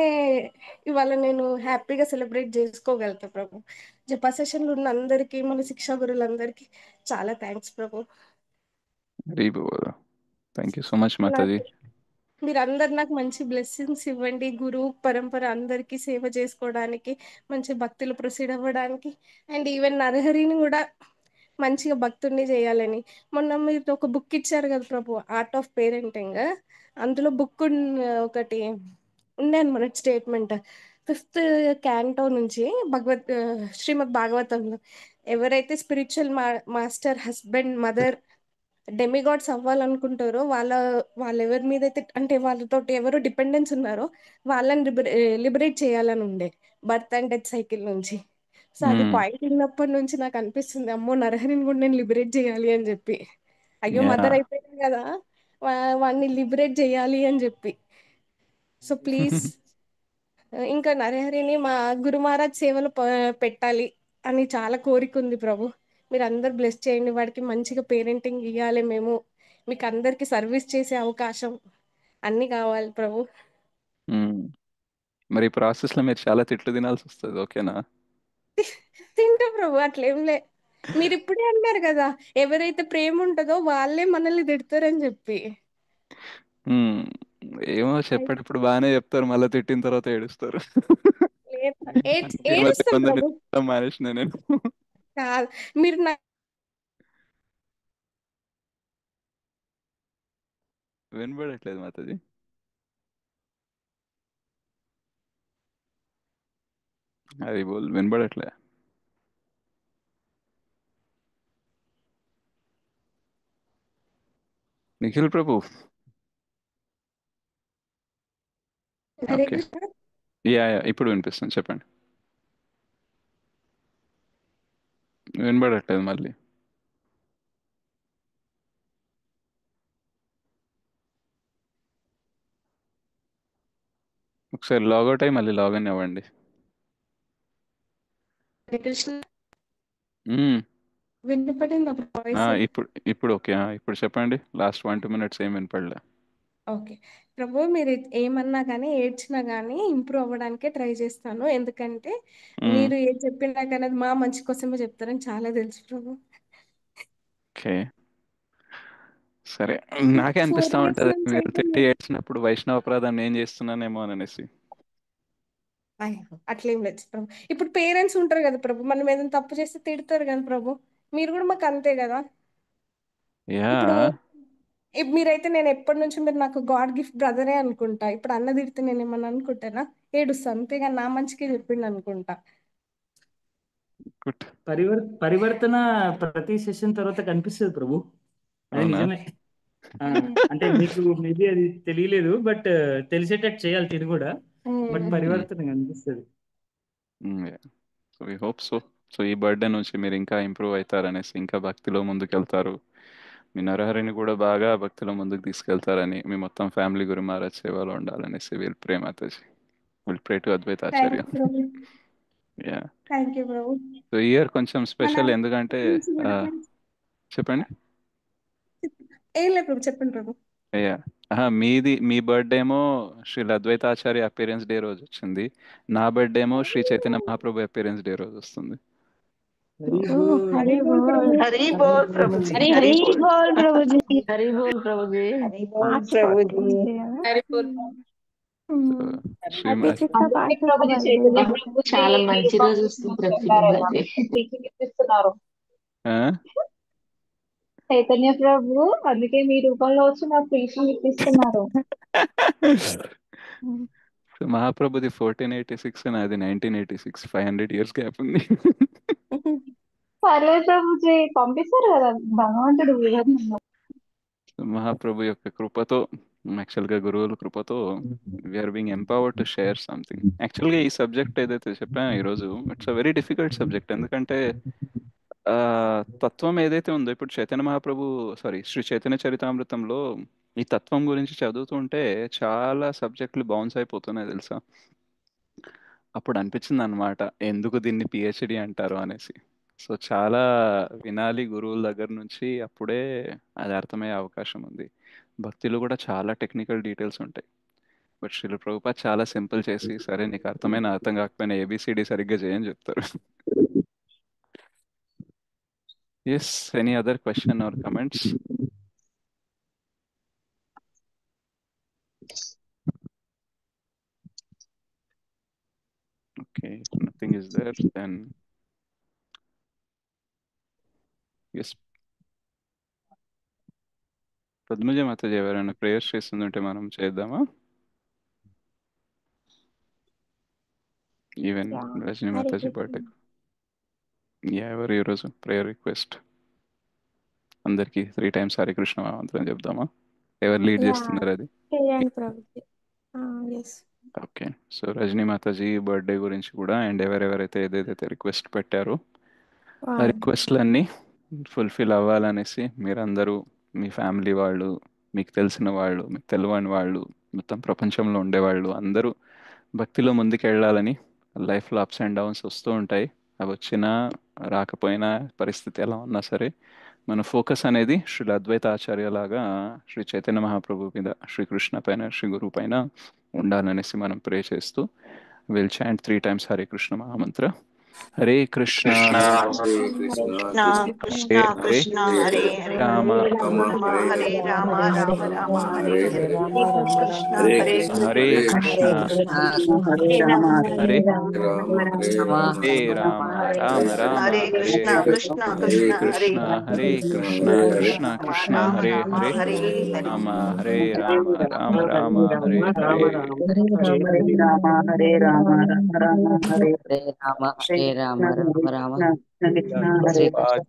ఇవాళ నేను హ్యాపీగా సెలబ్రేట్ చేసుకోగలుగుతా ప్రభు. జపా సెషన్లు ఉన్న అందరికీ మన శిక్షా గురువులందరికీ చాలా థ్యాంక్స్ ప్రభు. వెరీ బోల్. Thank you so much mataji. మీరందరు నాకు మంచి బ్లెస్సింగ్స్ ఇవ్వండి. గురువు పరంపర అందరికీ సేవ చేసుకోవడానికి, మంచి భక్తులు ప్రొసీడ్ అవ్వడానికి, అండ్ ఈవెన్ నరహరిని కూడా మంచిగా భక్తుడిని చేయాలని. మొన్న మీరు ఒక బుక్ ఇచ్చారు కదా ప్రభు, ఆర్ట్ ఆఫ్ పేరెంటింగ్. అందులో బుక్ ఒకటి ఉండే అనమాట స్టేట్మెంట్, 5th క్యాంటో నుంచి శ్రీమద్ భాగవతంలో ఎవరైతే spiritual master, husband, mother, demigods అవ్వాలనుకుంటారో వాళ్ళు ఎవరి మీద అయితే అంటే వాళ్ళతో ఎవరు డిపెండెన్స్ ఉన్నారో వాళ్ళని లిబరేట్ చేయాలని ఉండే బర్త్ అండ్ డెత్ సైకిల్ నుంచి. సో అది పాయింట్ ఉన్నప్పటి నుంచి నాకు అనిపిస్తుంది, అమ్మో నరహరిని కూడా నేను లిబరేట్ చేయాలి అని చెప్పి. అయ్యో యా. మదర్ అయిపోయింది కదా, వాడిని లిబరేట్ చేయాలి అని చెప్పి. సో ప్లీజ్ ఇంకా నరహరిని మా గురు మహారాజ్ సేవలో పెట్టాలి అని చాలా కోరిక ఉంది ప్రభు. మీరు అందరు బ్లెస్ చేయండి, వాడికి మంచిగా పేరెంటింగ్ ఇవ్వాలి. మేము మీకు అందరికి సర్వీస్ చేసే అవకాశం అన్ని కావాలి ప్రభు. మరి ఈ ప్రాసెస్ లో మీరు చాలా తిట్లు తినాల్సి వస్తుంది, ఓకేనా? తింటా ప్రభు, అట్లేంలే. మీరు ఇప్పుడే అన్నారు కదా ఎవరైతే ప్రేమ ఉంటుందో వాళ్ళే మనల్ని తిడతారని చెప్పి. మ్మ్. ఏమో చెప్పండి, ఇప్పుడు బాగానే చెప్తారు, మళ్ళీ తిట్టిన తర్వాత ఏడుస్తారు. ఈ మధ్య ఏడుస్తాం కొందరిని ప్రభు. తిట్టడం మానేసిన నేను. కాదు, మీరు వినబడట్లేదు మాతాజీ. అది బోల్ వినబడట్లే. Nikhil Prabhu. Hare okay. Krishna. Yeah yeah, ఇప్పుడు వినిపిస్తుంది, చెప్పండి. వినబడట్లేదు మళ్ళీ. ఒకసారి లాగౌట్ అయ్యి మళ్ళీ లాగిన్ అవ్వండి. హరే కృష్ణ. మ్మ్. వినపడింది వాయిస్? ఇప్పుడు ఓకే. ఇప్పుడు చెప్పండి. లాస్ట్ 1-2 minutes ఏం వినపడలే. ఓకే ప్రభు, మీరు ఏమన్నా కానీ ఏడ్చినా కానీ ఇంప్రూవ్ అవ్వడానికే ట్రై చేస్తాను. ఎందుకంటే మ్మ్. మీరు ఏం చెప్పినా కానీ అది మా మంచి కోసమే చెప్తారని చాలా తెలుసు ప్రభు. ఓకే సరే. నాకే 4 అనిపిస్తా years ఉంటది నుంచి మీరు అయితే తిట్టి ఏడ్చినప్పుడు వైష్ణవ అపరాధం ఏం చేస్తున్నానేమో అని అనేసి. అయ్యో, అట్లేం లేదు ప్రభు. ఇప్పుడు పేరెంట్స్ ఉంటారు కదా ప్రభు, మనం ఏదైనా తప్పు చేస్తే తిడతారు కదా ప్రభు, మీరు కూడా మాకు అంతే కదా. యా. ఇప్పుడు మీరైతే నేను ఎప్పటి నుంచి మీరు నాకు గాడ్ గిఫ్ట్ బ్రదరే అనుకుంటా. ఇప్పుడు అన్న తిడితే నేను ఏమన్నా అనుకుంటానా? ఏడుస్తా, అంతేగా నా మంచికే చెప్పిండు అనుకుంటా. గుడ్. పరివర్తన ప్రతి సెషన్ తర్వాత కనిపిస్తుంది ప్రభు, అది అవునా? నిజమే. అంటే మీకు మేబీ అది తెలియలేదు, బట్ తెలిసేటట్టు చేయాలి తిని కూడా, బట్ పరివర్తన కనిపిస్తుంది. So we hope so. So ఈ బర్త్డే నుంచి మీరు ఇంకా ఇంప్రూవ్ అవుతారనేసి, ఇంకా భక్తిలో ముందుకెళ్తారు, మీ నరహరిని కూడా బాగా భక్తిలో ముందుకు తీసుకెళ్తారని, మీ మొత్తం ఫ్యామిలీ గురు మహారాజ్ సేవలో ఉండాలనేసి will pray Mataji. Will pray to Advaita Acharya. Thank you Prabhu. Yeah. Thank you Prabhu. So ఈ ఇయర్ కొంచెం మన స్పెషల్, ఎందుకంటే చెప్పండి. ఏం లేదు ప్రభు, చెప్పండి ప్రభు. అయ్యా, మీ బర్త్డే ఏమో శ్రీ అద్వైత ఆచార్య అపీరెన్స్ డే రోజు వచ్చింది. నా బర్త్డే ఏమో శ్రీ చైతన్య మహాప్రభు అపీరెన్స్ డే రోజు వస్తుంది. హరి ఓ, బోల్. హరి బోల్ ప్రభు. హరి బోల్ ప్రభుజీ, హరి హరి హరి బోల్. బోల్ ప్రభుజీ. హరి బోల్ ప్రభుజీ. హరి బోల్ పార్ట్స్ ప్రభుజీ. అంతే కదా. హరి బోల్. శ్రీమ అందుకే ప్రభుజీ చైతన్య ప్రభుజీ చాలా మీ మంచి రూపంలో రోజు వస్తుంది ప్రభుజీ మీ వస్తున్నారేమో, బర్త్డే. టీచింగ్ ఇప్పిస్తున్నారు ఆ? చైతన్య ప్రభు. అందుకే మీ రూపంలో వచ్చి నాకు టీచింగ్ ఇప్పిస్తున్నారు. సో మహాప్రభుది 1486 అని అది 1986, 500 years గ్యాప్ ఉంది. పర్లేదు ప్రభుజీ, పంపిస్తారు కదా భగవంతుడు వివరణ. సో మహాప్రభు యొక్క కృపతో, యాక్చువల్గా గురువుల కృపతో we are being empowered to share something. యాక్చువల్గా ఈ సబ్జెక్ట్ ఏదైతే చెప్పానో ఈరోజు, it's a very difficult subject. ఎందుకంటే తత్వం ఏదైతే ఉందో, ఇప్పుడు చైతన్య మహాప్రభు శ్రీ చైతన్య చరితామృతంలో ఈ తత్వం గురించి చదువుతుంటే చాలా సబ్జెక్టులు బౌన్స్ అయిపోతున్నాయి తెలుసా. అప్పుడు అనిపించింది అనమాట ఎందుకు దీన్ని పిహెచ్డి అంటారు అనేసి. సో చాలా వినాలి గురువుల దగ్గర నుంచి, అప్పుడే అది అర్థమయ్యే అవకాశం ఉంది. భక్తిలో కూడా చాలా టెక్నికల్ డీటెయిల్స్ ఉంటాయి. బట్ శ్రీల ప్రభుపాద్ చాలా సింపుల్ చేసి, సరే నీకు అర్థమైనా అర్థం కాకపోయినా ఏబిసిడి సరిగ్గా చేయని చెప్తారు. Yes, any other question or comments? Okay, nothing is there, then yes. Padmaja mataji ఎవరైనా ప్రేయర్స్ చేస్తుందంటే మనం చేద్దామా? ఈవెన్ రజనీ హరే మాతాజీ కృష్ణ. బర్త్డే. ఎవరు ఈరోజు ప్రేయర్ రిక్వెస్ట్? అందరికి 3 times హరే కృష్ణ మంత్రం చెప్దామా? ఎవరు లీడ్ యా చేస్తున్నారు అది? చేయండి prabhuji. Yes. Okay, so Rajani mataji birthday గురించి కూడా, అండ్ ఎవరెవరైతే ఏదైతే రిక్వెస్ట్ పెట్టారో ఆ రిక్వెస్ట్లన్నీ ఫుల్ఫిల్ అవ్వాలనేసి మీరందరూ, మీ ఫ్యామిలీ వాళ్ళు, మీకు తెలిసిన వాళ్ళు, మీకు తెలియని వాళ్ళు, మొత్తం ప్రపంచంలో ఉండేవాళ్ళు అందరూ భక్తిలో ముందుకెళ్ళాలని. లైఫ్లో అప్స్ అండ్ డౌన్స్ వస్తూ ఉంటాయి. అవి వచ్చినా రాకపోయినా, పరిస్థితి ఎలా ఉన్నా సరే, మన ఫోకస్ అనేది శ్రీ అద్వైత ఆచార్యలాగా శ్రీ చైతన్య మహాప్రభు మీద, శ్రీకృష్ణ పైన, శ్రీ గురువు పైన ఉండాలనేసి మనం ప్రే చేస్తూ will chant 3 times Hare Krishna Mahamantra. Hare Krishna Hare Krishna Krishna Krishna Hare Hare, Krishna Hare Hare Rama Rama Hare Rama Rama Rama Hare Hare Krishna Hare Hare Krishna Krishna Hare Rama Hare Hare Hare Rama Rama Rama Hare Hare Krishna Hare, Krishna Hare Krishna Hare Krishna Hare Krishna Krishna Krishna Rama Hare Rama Hare, Hare Hare Rama Hare Rama Rama Rama Hare Hare. Hare Rama Hare Rama Rama Rama Hare Hare Rama Hare Hare Rama Rama Rama Krishna Krishna Hare Srikrishna.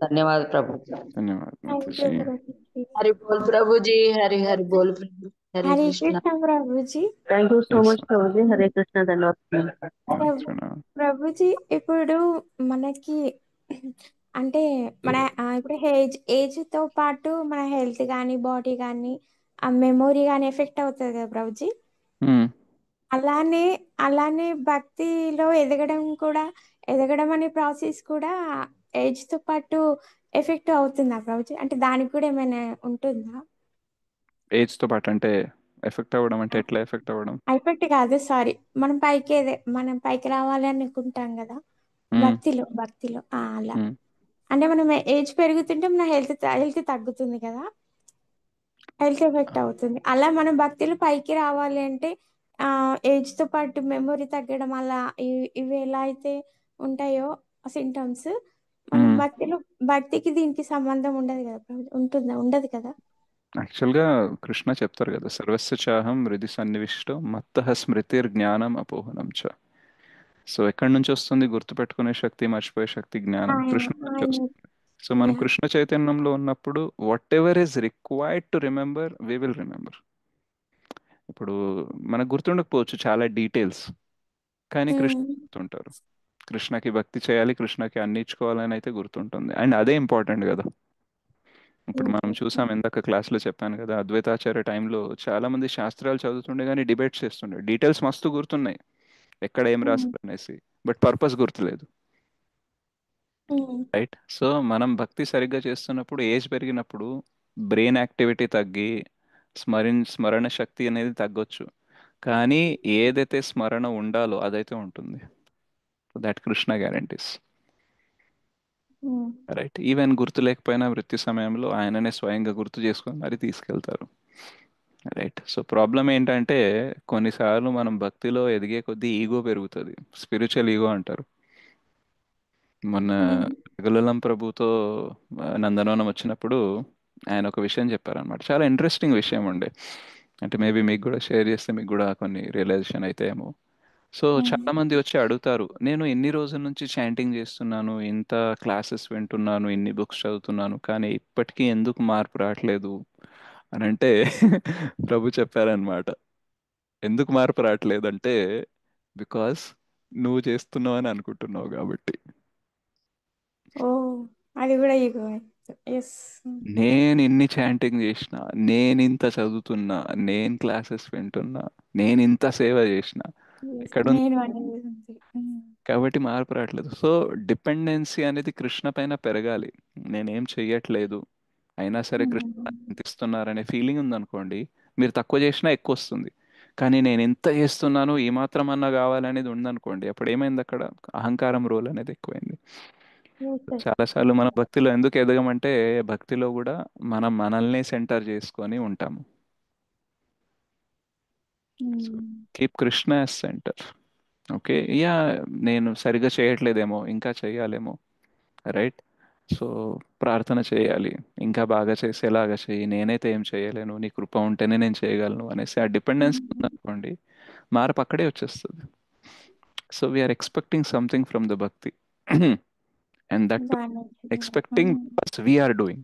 ధన్యవాద ప్రభు. ధన్యవాదాలు thank you Mataji. Prabhuji. Hari boll Prabhuji, Hari Hari boll Prabhu, Hare Hare Krishna. Krishna prabhuji. Thank you so yes much prabhuji. Hare Krishna, ధన్యవాదాలు. ప్రభుజీ, ఇప్పుడు మనకి అంటే మన ఇప్పుడు ఏజ్ తో పాటు మన హెల్త్ కానీ బాడీ కానీ ఆ మెమొరీ కానీ ఎఫెక్ట్ అవుతుంది కదా ప్రభుజీ. అలానే అలానే భక్తిలో ఎదగడం అనే ప్రాసెస్ కూడా ఏజ్ తో పాటు ఎఫెక్ట్ అవుతుందా ప్రభుజీ? అంటే దానికి కూడా ఏమైనా ఉంటుందా? ఏజ్ తో పాటు అంటే ఎఫెక్ట్ అవ్వడం అంటే ఎట్లా ఎఫెక్ట్ అవ్వడం? ఎఫెక్ట్ కాదు, సారీ, మనం పైకి రావాలి అనుకుంటాం కదా భక్తిలో అలా. అంటే మనం ఏజ్ పెరుగుతుంటే మన హెల్త్ తగ్గుతుంది కదా, హెల్త్ ఎఫెక్ట్ అవుతుంది. అలా మనం భక్తిలో పైకి రావాలి అంటే ఏజ్ తో పాటు మెమొరీ తగ్గడం అలా ఇవి ఎలా అయితే ఉంటాయో సింటమ్స్, మనం భక్తికి దీనికి సంబంధం ఉండదు కదా ప్రభుజీ? ఉండదు కదా? యాక్చువల్గా కృష్ణ చెప్తారు కదా, సర్వస్య చాహం హృది సన్నివిష్టో మత్తః స్మృతిర్ జ్ఞానం అపోహనం చ. సో ఎక్కడి నుంచి వస్తుంది గుర్తుపెట్టుకునే శక్తి, మర్చిపోయే శక్తి? జ్ఞానం కృష్ణ నుంచి వస్తుంది. సో మనం కృష్ణ చైతన్యంలో ఉన్నప్పుడు whatever is required to remember we will remember. ఇప్పుడు మనకు గుర్తుండకపోవచ్చు చాలా డీటెయిల్స్, కానీ కృష్ణ గుర్తుంటారు. కృష్ణకి భక్తి చేయాలి, కృష్ణకి అన్ని ఇచ్చుకోవాలని అయితే గుర్తుంటుంది. అండ్ అదే ఇంపార్టెంట్ కదా. ఇప్పుడు మనం చూసాం, ఇందాక క్లాస్లో చెప్పాను కదా, అద్వైతాచార్య టైంలో చాలా మంది శాస్త్రాలు చదువుతుండే కానీ డిబేట్స్ చేస్తుండే. డీటెయిల్స్ మస్తు గుర్తున్నాయి, ఎక్కడ ఏం రాశారు అనేసి, బట్ పర్పస్ గుర్తులేదు. రైట్. సో మనం భక్తి సరిగ్గా చేస్తున్నప్పుడు, ఏజ్ పెరిగినప్పుడు బ్రెయిన్ యాక్టివిటీ తగ్గి స్మరణ శక్తి అనేది తగ్గొచ్చు, కానీ ఏదైతే స్మరణ ఉండాలో అదైతే ఉంటుంది. That Krishna guarantees. Right. Even గుర్తు లేకపోయినా మృత్యు సమయంలో ఆయననే స్వయంగా గుర్తు చేసుకొని మరి తీసుకెళ్తారు. రైట్. సో ప్రాబ్లం ఏంటంటే కొన్నిసార్లు మనం భక్తిలో ఎదిగే కొద్దీ ఈగో పెరుగుతుంది, స్పిరిచువల్ ఈగో అంటారు. మొన్న రఘులలం ప్రభుతో నందనవనం వచ్చినప్పుడు ఆయన ఒక విషయం చెప్పారనమాట, చాలా ఇంట్రెస్టింగ్ విషయం ఉండే. అంటే మేబీ మీకు కూడా షేర్ చేస్తే మీకు కూడా కొన్ని రియలైజేషన్ అయితే ఏమో. సో చాలా మంది వచ్చి అడుగుతారు, నేను ఎన్ని రోజుల నుంచి చాంటింగ్ చేస్తున్నాను, ఇంత క్లాసెస్ వింటున్నాను, ఇన్ని బుక్స్ చదువుతున్నాను, కానీ ఇప్పటికీ ఎందుకు మార్పు రావట్లేదు అని అంటే ప్రభు చెప్పారనమాట, ఎందుకు మార్పు రావట్లేదు అంటే బికాస్ నువ్వు చేస్తున్నావు అని అనుకుంటున్నావు కాబట్టి. ఓ, అది కూడా ఈగో. ఎస్. నేను ఇన్ని చాంటింగ్ చేసిన, నేను ఇంత చదువుతున్నా, నేను క్లాసెస్ వింటున్నా, నేను ఇంత సేవ చేసిన, ఎక్కడుంది? నేను అనేది ఉంది. కాబట్టి మార్పు రావట్లేదు. సో డిపెండెన్సీ అనేది కృష్ణ పైన పెరగాలి. నేనేం చెయ్యట్లేదు, అయినా సరే కృష్ణ నాకు ఇంత ఇస్తున్నారనే ఫీలింగ్ ఉందనుకోండి, మీరు తక్కువ చేసినా ఎక్కువ వస్తుంది. కానీ నేను ఎంత చేస్తున్నాను, ఈ మాత్రం అన్నా కావాలనేది ఉందనుకోండి, అప్పుడు ఏమైంది అక్కడ? అహంకారం రోల్ అనేది ఎక్కువైంది. చాలాసార్లు మన భక్తిలో ఎందుకు ఎదగమంటే, భక్తిలో కూడా మనం మనల్ని సెంటర్ చేసుకొని ఉంటాము. So keep Krishna as centre. Okay, yeah, నేను సరిగ్గా చేయట్లేదేమో, ఇంకా చేయాలేమో, రైట్? సో ప్రార్థన చేయాలి, ఇంకా బాగా చేసేలాగా చెయ్యి, నేనైతే ఏం చేయలేను, నీ కృప ఉంటేనే నేను చేయగలను అనేసి ఆ డిపెండెన్స్ ఉందనుకోండి, మార్పు అక్కడే వచ్చేస్తుంది. So we are expecting something from the bhakti, and that expecting we are doing.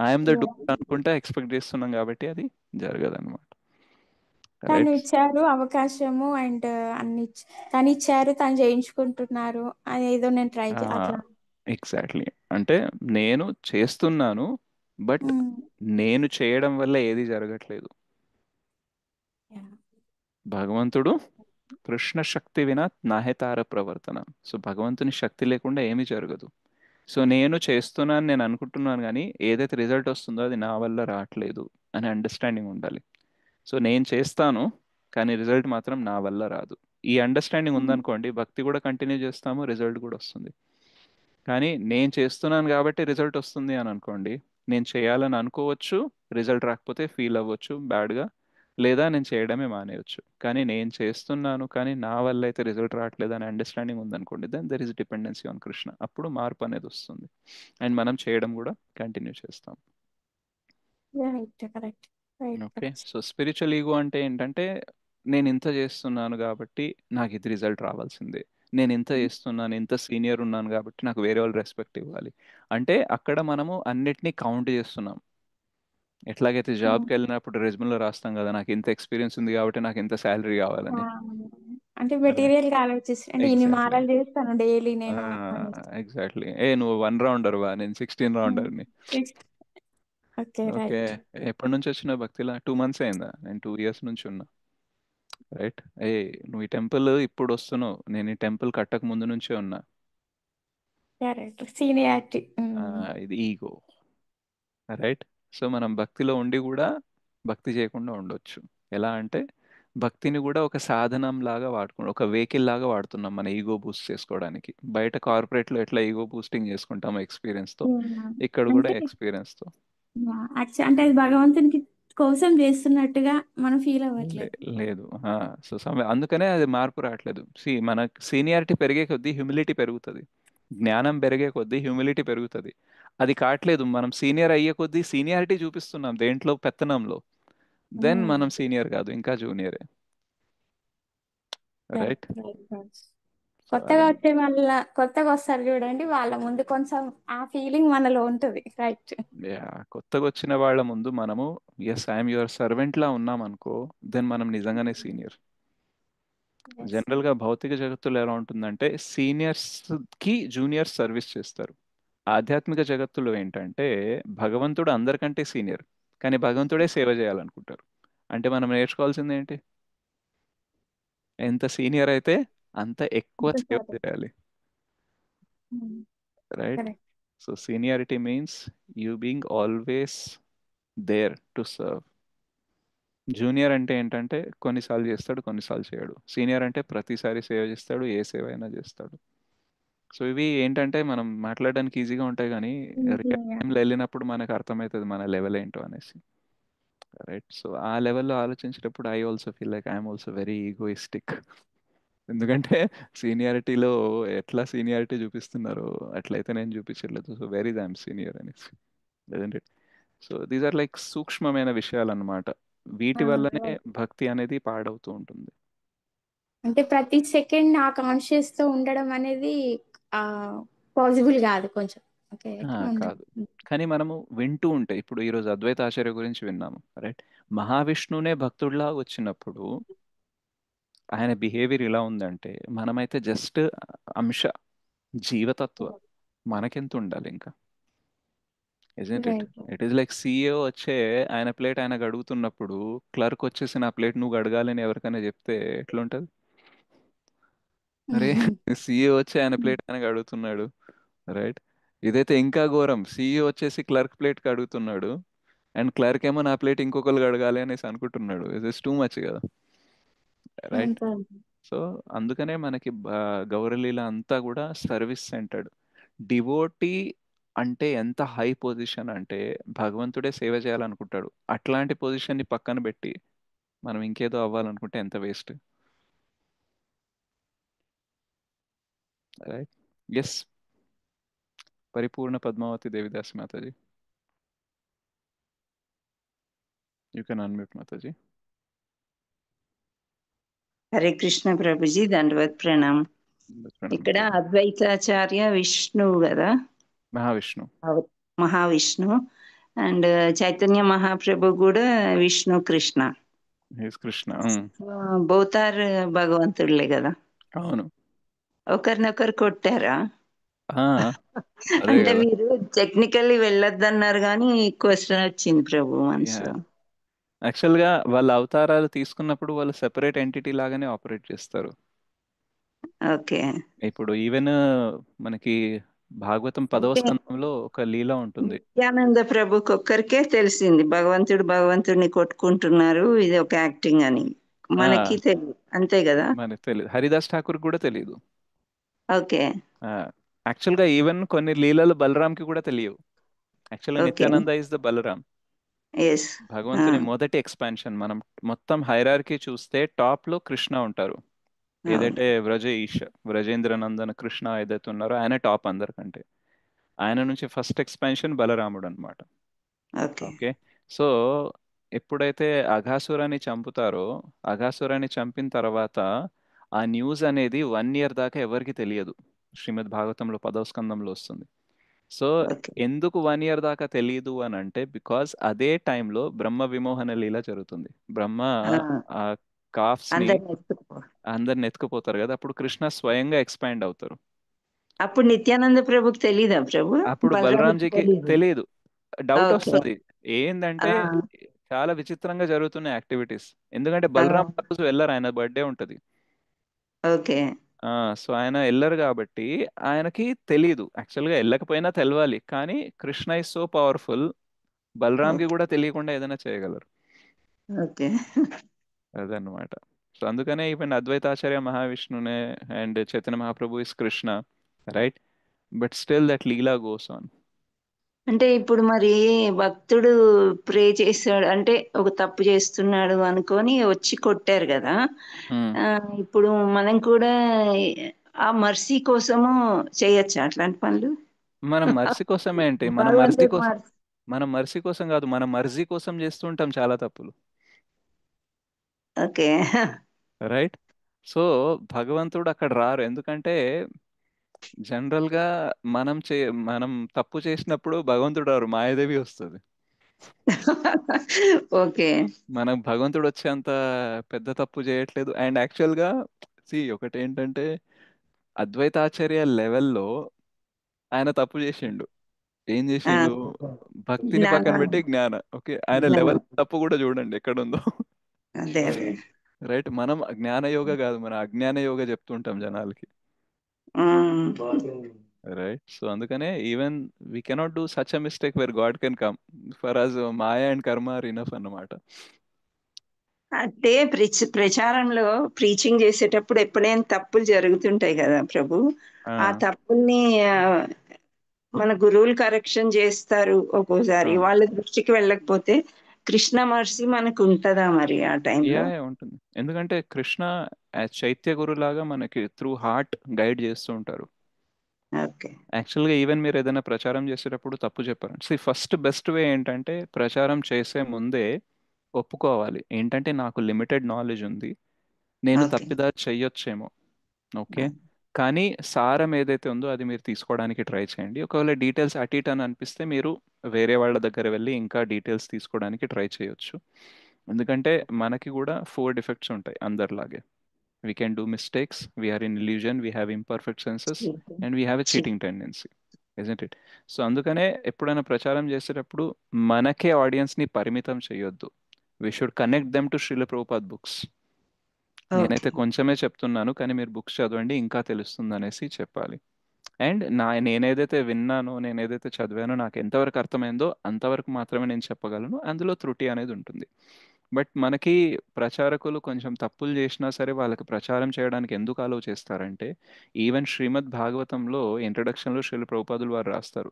I'm the do అనుకుంటే ఎక్స్పెక్ట్ చేస్తున్నాం కాబట్టి అది జరగదు అనమాట. తను రైట్? ఇచ్చారు అవకాశము అండ్ తను ఇచ్చారు, తను చేయించుకుంటున్నారు, అదేదో నేను ట్రై అట్లా. ఎగ్జాక్ట్లీ. అంటే నేను చేస్తున్నాను, బట్ నేను చేయడం వల్ల ఏది జరగట్లేదు. భగవంతుడు కృష్ణ శక్తి వినా నాహేతార ప్రవర్తన. సో భగవంతుని శక్తి లేకుండా ఏమీ జరగదు. సో నేను చేస్తున్నాను, నేను అనుకుంటున్నాను, కానీ ఏదైతే రిజల్ట్ వస్తుందో అది నా వల్ల రావట్లేదు అనే అండర్స్టాండింగ్ ఉండాలి. సో నేను చేస్తాను, కానీ రిజల్ట్ మాత్రం నా వల్ల రాదు. ఈ అండర్స్టాండింగ్ ఉందనుకోండి, భక్తి కూడా కంటిన్యూ చేస్తాము, రిజల్ట్ కూడా వస్తుంది. కానీ నేను చేస్తున్నాను కాబట్టి రిజల్ట్ వస్తుంది అని అనుకోండి, నేను చేయాలని అనుకోవచ్చు, రిజల్ట్ రాకపోతే ఫీల్ అవ్వచ్చు బ్యాడ్గా, లేదా నేను చేయడమే మానేయచ్చు. కానీ నేను చేస్తున్నాను, కానీ నా వల్ల అయితే రిజల్ట్ రావట్లేదు అనే అండర్స్టాండింగ్ ఉందనుకోండి, then there is dependency on Krishna. అప్పుడు మార్పు అనేది వస్తుంది, అండ్ మనం చేయడం కూడా కంటిన్యూ చేస్తాం. Correct. Okay, so spiritual ego అంటే ఏంటంటే, నేను ఇంత చేస్తున్నాను కాబట్టి నాకు ఇది రిజల్ట్ రావాల్సిందే, నేను ఇంత చేస్తున్నాను, ఇంత సీనియర్ ఉన్నాను కాబట్టి నాకు వేరే వాళ్ళు రెస్పెక్ట్ ఇవ్వాలి. అంటే అక్కడ మనము అన్నిటినీ కౌంట్ చేస్తున్నాం. ఎట్లాగైతే జాబ్కి వెళ్ళినప్పుడు రెజ్యూమ్లో రాస్తాం కదా, నాకు ఇంత ఎక్స్పీరియన్స్ ఉంది కాబట్టి నాకు ఇంత శాలరీ కావాలని. అంటే మెటీరియల్ గా ఆలోచిస్తాను, అంటే ఇన్ని ఎగ్జాక్ట్లీ, మాలలు చేస్తాను డైలీ నేను ఎగ్జాక్ట్లీ. నువ్వు 1 రౌండర్వా, నేను 16 రౌండర్ని. Okay okay, right. ఎప్పటి నుంచి వచ్చిన భక్తిలా? 2 months అయిందా? నేను 2 years నుంచి ఉన్నా. రైట్? నువ్వు ఈ టెంపుల్ ఇప్పుడు వస్తున్నావు, నేను ఈ టెంపుల్ కట్టక ముందు నుంచే ఉన్నా. Correct, seniority. ఇది ఈగో, రైట్? సో మనం భక్తిలో ఉండి కూడా భక్తి చేయకుండా ఉండొచ్చు. ఎలా అంటే, భక్తిని కూడా ఒక సాధనం లాగా వాడుకున్నాం, ఒక వెహికల్ లాగా వాడుతున్నాం మన ఈగో బూస్ట్ చేసుకోవడానికి. బయట కార్పొరేట్లో ఎట్లా ఈగో బూస్టింగ్ చేసుకుంటామో ఎక్స్పీరియన్స్తో, ఇక్కడ కూడా అంటే ఎక్స్పీరియన్స్తో. అంటే అది భగవంతునికి కోసం చేస్తున్నట్టుగా మనం ఫీల్ అవ్వట్లేదు. లేదు. సో అందుకనే అది మార్పు రావట్లేదు. మన సీనియారిటీ పెరిగే కొద్దీ హ్యూమిలిటీ పెరుగుతుంది, జ్ఞానం పెరిగే కొద్దీ హ్యూమిలిటీ పెరుగుతుంది. అది కావట్లేదు, మనం సీనియర్ అయ్యే కొద్దీ సీనియారిటీ చూపిస్తున్నాం దేంట్లో, పెత్తనంలో. దెన్ మనం సీనియర్ కాదు, ఇంకా జూనియరే. రైట్? కొత్తగా వచ్చే వాళ్ళ, కొత్తగా వస్తారు చూడండి, వాళ్ళ ముందు కొంచెం ఆ ఫీలింగ్ మనలో ఉంటుంది. రైట్. కొత్తగా వచ్చిన వాళ్ళ ముందు మనము ఎస్ ఐఎమ్ యువర్ సర్వెంట్ లా ఉన్నాం అనుకో, దెన్ మనం నిజంగానే సీనియర్. జనరల్ గా భౌతిక జగత్తులో ఎలా ఉంటుందంటే, సీనియర్స్ కి జూనియర్స్ సర్వీస్ చేస్తారు. ఆధ్యాత్మిక జగత్తులో ఏంటంటే, భగవంతుడు అందరికంటే సీనియర్, కానీ భగవంతుడే సేవ చేయాలనుకుంటారు. అంటే మనం నేర్చుకోవాల్సింది ఏంటి? ఎంత సీనియర్ అయితే అంత ఎక్కువ సేవ చేయాలి. Right? So seniority means you being always there to serve. Junior అంటే ఏంటంటే, కొన్నిసార్లు చేస్తాడు, కొన్నిసార్లు చేయడు. సీనియర్ అంటే ప్రతిసారి సేవ చేస్తాడు, ఏ సేవ అయినా చేస్తాడు. సో ఇవి ఏంటంటే మనం మాట్లాడడానికి ఈజీగా ఉంటాయి, కానీ రియల్ టైంలో వెళ్ళినప్పుడు మనకు అర్థమవుతుంది మన లెవెల్ ఏంటో అనేసి. రైట్? సో ఆ లెవెల్లో ఆలోచించేటప్పుడు I also feel like I'm also very egoistic. ఎందుకంటే సీనియారిటీలో ఎట్లా సీనియారిటీ చూపిస్తున్నారో అట్లయితే నేను చూపించట్లేదు. సో వెరీ ఐఎమ్ సీనియర్ అనేసి, లేదంటే. సో దీస్ ఆర్ లైక్ సూక్ష్మమైన విషయాలు అన్నమాట. వీటి వల్లనే భక్తి అనేది పాడవుతూ ఉంటుంది. అంటే ప్రతి సెకండ్ ఆ కాన్షియస్ తో ఉండడం అనేది ఆ పాసిబుల్ కాదు కొంచెం. ఓకే, కాదు, కానీ మనము వింటూ ఉంటే, ఇప్పుడు ఈరోజు అద్వైత ఆచార్య గురించి విన్నాము, రైట్? మహావిష్ణువునే భక్తుడిలా వచ్చినప్పుడు ఆయన బిహేవియర్ ఇలా ఉందంటే, మనమైతే జస్ట్ అంశ జీవతత్వ, మనకెంత ఉండాలి ఇంకా? Isn't it? Right it is like CEO వచ్చే ఆయన ప్లేట్ ఆయనకు అడుగుతున్నప్పుడు క్లర్క్ వచ్చేసి నా ప్లేట్ నువ్వు అడగాలని ఎవరికైనా చెప్తే ఎట్లుంటది? అరే సిఇఓ వచ్చి ఆయన ప్లేట్ ఆయనకు అడుగుతున్నాడు, రైట్? ఇదైతే ఇంకా ఘోరం, సిఇఓ వచ్చేసి క్లర్క్ ప్లేట్కి అడుగుతున్నాడు అండ్ క్లర్క్ ఏమో నా ప్లేట్ ఇంకొకరికి అడగాలి అనేసి అనుకుంటున్నాడు. ఇస్ టూ మచ్ కదా, రైట్? అంతే. సో అందుకనే మనకి గౌరలీల అంతా కూడా సర్వీస్ సెంటర్డ్. డివోటీ అంటే ఎంత హై పొజిషన్ అంటే భగవంతుడే సేవ చేయాలనుకుంటాడు. అట్లాంటి పొజిషన్ని పక్కన పెట్టి మనం ఇంకేదో అవ్వాలనుకుంటే ఎంత waste, right? Yes, Paripurna Padmavati Devidas Mataji, you can unmute Mataji. Hare Krishna Prabhuji, దండవత్ ప్రణామ్. ఇక్కడ అద్వైతాచార్య విష్ణువు కదా, మహావిష్ణు, మహావిష్ణు. అండ్ చైతన్య మహాప్రభు కూడా విష్ణు కృష్ణ, కృష్ణ. బోత్ ఆర్ భగవంతుడులే కదా. అవును, ఒకరినొకరు కొట్టారా? అదే అంటే కదా. మీరు టెక్నికల్లీ వెళ్ళొద్దన్నారు కానీ క్వశ్చన్ వచ్చింది ప్రభు మనసులో. యాక్చువల్గా వాళ్ళ అవతారాలు తీసుకున్నప్పుడు వాళ్ళు సెపరేట్ ఎంటిటీ లాగానే ఆపరేట్ చేస్తారు. ఓకే. ఇప్పుడు ఈవెన్ మనకి భాగవతం 10వ స్కంధంలో ఒక లీల ఉంటుంది. నిత్యానంద ప్రభుకి ఒక్కరికే తెలిసింది భగవంతుడిని కొట్టుకుంటున్నారు, ఇది ఒక యాక్టింగ్ అని. మనకి తెలియదు, అంతే కదా? మనకి తెలియదు, హరిదాస్ ఠాకూర్ కూడా తెలియదు. ఓకే. యాక్చువల్గా ఈవెన్ కొన్ని లీలలు బలరాంకి కూడా తెలియవు. యాక్చువల్గా నిత్యానంద ఇస్ ద బలరాం, భగవంతుని మొదటి ఎక్స్పాన్షన్. మనం మొత్తం హైరార్కీ చూస్తే టాప్ లో కృష్ణ ఉంటారు. ఏదైతే వ్రజేంద్ర నందన కృష్ణ ఏదైతే ఉన్నారో ఆయన టాప్ అందరికంటే. ఆయన నుంచి ఫస్ట్ ఎక్స్పాన్షన్ బలరాముడు అనమాట. ఓకే, సో ఎప్పుడైతే అఘాసురాన్ని చంపుతారో, అఘాసురాన్ని చంపిన తర్వాత ఆ న్యూస్ అనేది 1 year దాకా ఎవరికి తెలియదు. శ్రీమద్ భాగవతంలో 10వ స్కందంలో వస్తుంది. సో ఎందుకు 1 year దాకా తెలియదు అని అంటే, బికాస్ అదే టైంలో బ్రహ్మ విమోహన లీల జరుగుతుంది. బ్రహ్మ ఆ కాఫ్స్ ని అందరిని ఎత్తుకుపోతారు కదా, అప్పుడు కృష్ణ స్వయంగా ఎక్స్పాండ్ అవుతారు. అప్పుడు నిత్యానంద ప్రభుకి తెలీదా ప్రభు? అప్పుడు బలరాంజీకి తెలియదు. డౌట్ వస్తుంది ఏంటంటే చాలా విచిత్రంగా జరుగుతున్నాయి యాక్టివిటీస్. ఎందుకంటే బలరాం రోజు వెళ్ళరు, ఆయన బర్త్డే ఉంటది. ఓకే. సో ఆయన వెళ్ళరు కాబట్టి ఆయనకి తెలీదు. యాక్చువల్గా వెళ్ళకపోయినా తెలవాలి, కానీ కృష్ణ ఇస్ సో పవర్ఫుల్, బలరాంకి కూడా తెలియకుండా ఏదైనా చేయగలరు. ఓకే, అదన్నమాట. సో అందుకనే ఈవెన్ అద్వైతాచార్య మహావిష్ణునే and Chaitanya Mahaprabhu is Krishna, right? But still that lila goes on. అంటే ఇప్పుడు మరి భక్తుడు ప్రే చేశాడు అంటే ఒక తప్పు చేస్తున్నాడు అనుకొని వచ్చి కొట్టారు కదా, ఇప్పుడు మనం కూడా ఆ మర్సీ కోసము చేయొచ్చా అట్లాంటి పనులు? మనం మర్సీ కోసమే అంటే మనం మర్సీ కోసం కాదు, మన మర్జీ కోసం చేస్తుంటాం చాలా తప్పులు. Okay, right? సో భగవంతుడు అక్కడ రారు, ఎందుకంటే జనరల్ గా మనం తప్పు చేసినప్పుడు భగవంతుడు రారు, మాయాదేవి వస్తుంది. ఓకే. మనం భగవంతుడు వచ్చేంత పెద్ద తప్పు చేయట్లేదు. అండ్ యాక్చువల్ గా ఒకటి ఏంటంటే, అద్వైతాచార్య లెవెల్లో ఆయన తప్పు చేసిండు. ఏం చేసిండు? భక్తిని పక్కన పెట్టి ఓకే, ఆయన లెవెల్ తప్పు కూడా చూడండి ఎక్కడ ఉందో. రైట్? మనం జ్ఞాన యోగ కాదు, మన అజ్ఞాన యోగ చెప్తుంటాం జనాలకి, రైట్? సో అందుకనే even we cannot do such a mistake where God can come. For us maya and karma are enough అన్నమాట. అంటే ప్రచారంలో ప్రీచింగ్ చేసేటప్పుడు ఎప్పుడైనా తప్పులు జరుగుతుంటాయి కదా ప్రభు, ఆ తప్పుల్ని మన గురువులు కరెక్షన్ చేస్తారు ఒక్కోసారి, వాళ్ళ దృష్టికి వెళ్ళకపోతే కృష్ణ మర్సి మనకు ఉంటుందా మరి ఆ టైంలో? ఉంటుంది, ఎందుకంటే కృష్ణ చైత్య గురులాగా మనకి త్రూ హార్ట్ గైడ్ చేస్తూ ఉంటారు. యాక్చువల్గా ఈవెన్ మీరు ఏదైనా ప్రచారం చేసేటప్పుడు తప్పు చెప్పారు, ఫస్ట్ బెస్ట్ వే ఏంటంటే ప్రచారం చేసే ముందే ఒప్పుకోవాలి, ఏంటంటే నాకు లిమిటెడ్ నాలెడ్జ్ ఉంది, నేను తప్పిదారి చెయ్యొచ్చేమో, ఓకే, కానీ సారం ఏదైతే ఉందో అది మీరు తీసుకోవడానికి ట్రై చేయండి. ఒకవేళ డీటెయిల్స్ అటు ఇటు అని అనిపిస్తే మీరు వేరే వాళ్ళ దగ్గర వెళ్ళి ఇంకా డీటెయిల్స్ తీసుకోవడానికి ట్రై చేయొచ్చు. ఎందుకంటే మనకి కూడా 4 డిఫెక్ట్స్ ఉంటాయి అందరిలాగే. We can do mistakes, we are in illusion, we have imperfect senses, and we have a cheating tendency. Isn't it? So అందుకనే ఎప్పుడైనా ప్రచారం చేసేటప్పుడు మనకే ఆడియన్స్ని పరిమితం చేయొద్దు. We should connect them to Srila Prabhupad books. నేనైతే కొంచెమే చెప్తున్నాను, కానీ మీరు బుక్స్ చదవండి ఇంకా తెలుస్తుంది అనేసి చెప్పాలి. అండ్ నేనేదైతే విన్నానో, నేనేదైతే చదివానో, నాకు ఎంతవరకు అర్థమైందో అంతవరకు మాత్రమే నేను చెప్పగలను. అందులో త్రుటి అనేది ఉంటుంది. బట్ మనకి ప్రచారకులు కొంచెం తప్పులు చేసినా సరే వాళ్ళకి ప్రచారం చేయడానికి ఎందుకు అలో చేస్తారంటే, ఈవెన్ శ్రీమద్ భాగవతంలో ఇంట్రడక్షన్లో శ్రీల ప్రభుపాదులు వారు రాస్తారు,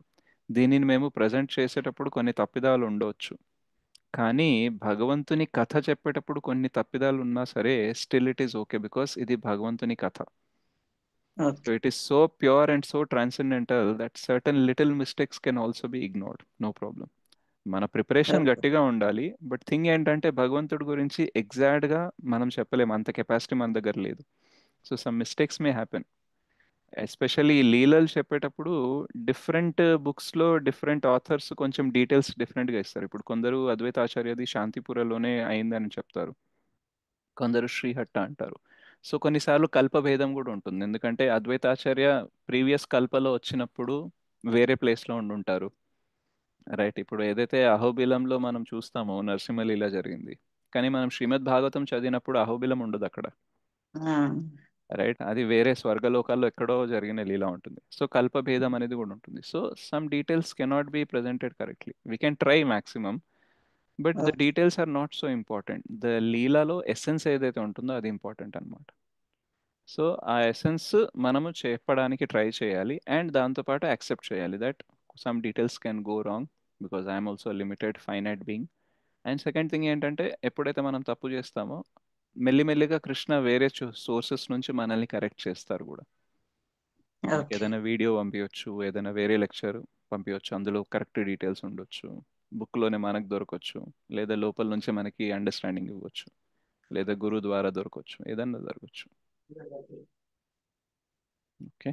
దీనిని మేము ప్రజెంట్ చేసేటప్పుడు కొన్ని తప్పిదాలు ఉండవచ్చు, కానీ భగవంతుని కథ చెప్పేటప్పుడు కొన్ని తప్పిదాలు ఉన్నా సరే still it is okay, because ఇది భగవంతుని కథ. So it is so pure and so transcendental that certain little mistakes can also be ignored. No problem. మన ప్రిపరేషన్ గట్టిగా ఉండాలి. బట్ థింగ్ ఏంటంటే భగవంతుడి గురించి ఎగ్జాక్ట్గా మనం చెప్పలేము, అంత కెపాసిటీ మన దగ్గర లేదు. So some mistakes may happen. Especially లీలలు చెప్పేటప్పుడు డిఫరెంట్ బుక్స్లో డిఫరెంట్ ఆథర్స్ కొంచెం డీటెయిల్స్ డిఫరెంట్గా ఇస్తారు. ఇప్పుడు కొందరు అద్వైతాచార్యది శాంతిపురలోనే అయిందని చెప్తారు, కొందరు శ్రీహట్ట అంటారు. సో కొన్నిసార్లు కల్పభేదం కూడా ఉంటుంది, ఎందుకంటే అద్వైతాచార్య ప్రీవియస్ కల్పలో వచ్చినప్పుడు వేరే ప్లేస్లో ఉండుంటారు. రైట్, ఇప్పుడు ఏదైతే అహోబిలంలో మనం చూస్తామో నరసింహలీల జరిగింది, కానీ మనం శ్రీమద్ భాగవతం చదివినప్పుడు అహోబిలం ఉండదు అక్కడ. రైట్, అది వేరే స్వర్గలోకాల్లో ఎక్కడో జరిగిన లీల ఉంటుంది. సో కల్పభేదం అనేది కూడా ఉంటుంది. So some details cannot be presented correctly. We can try maximum, but the details are not so important. The లీలాలో ఎసెన్స్ ఏదైతే ఉంటుందో అది ఇంపార్టెంట్ అనమాట. సో ఆ ఎసెన్స్ మనము చెప్పడానికి ట్రై చేయాలి, అండ్ దాంతోపాటు యాక్సెప్ట్ చేయాలి that some details can go wrong, because I'm also limited finite being. And second thing ఏంటంటే, ఎప్పుడైతే మనం తప్పు చేస్తామో మెల్లిమెల్లిగా కృష్ణ వేరే సోర్సెస్ నుంచి మనల్ని కరెక్ట్ చేస్తారు కూడా. మనకి ఏదైనా వీడియో పంపించవచ్చు, ఏదైనా వేరే లెక్చర్ పంపించవచ్చు, అందులో కరెక్ట్ డీటెయిల్స్ ఉండొచ్చు, బుక్లోనే మనకు దొరకవచ్చు, లేదా లోపల నుంచి మనకి అండర్స్టాండింగ్ ఇవ్వచ్చు, లేదా గురువు ద్వారా దొరకవచ్చు, ఏదన్నా జరగచ్చు. Okay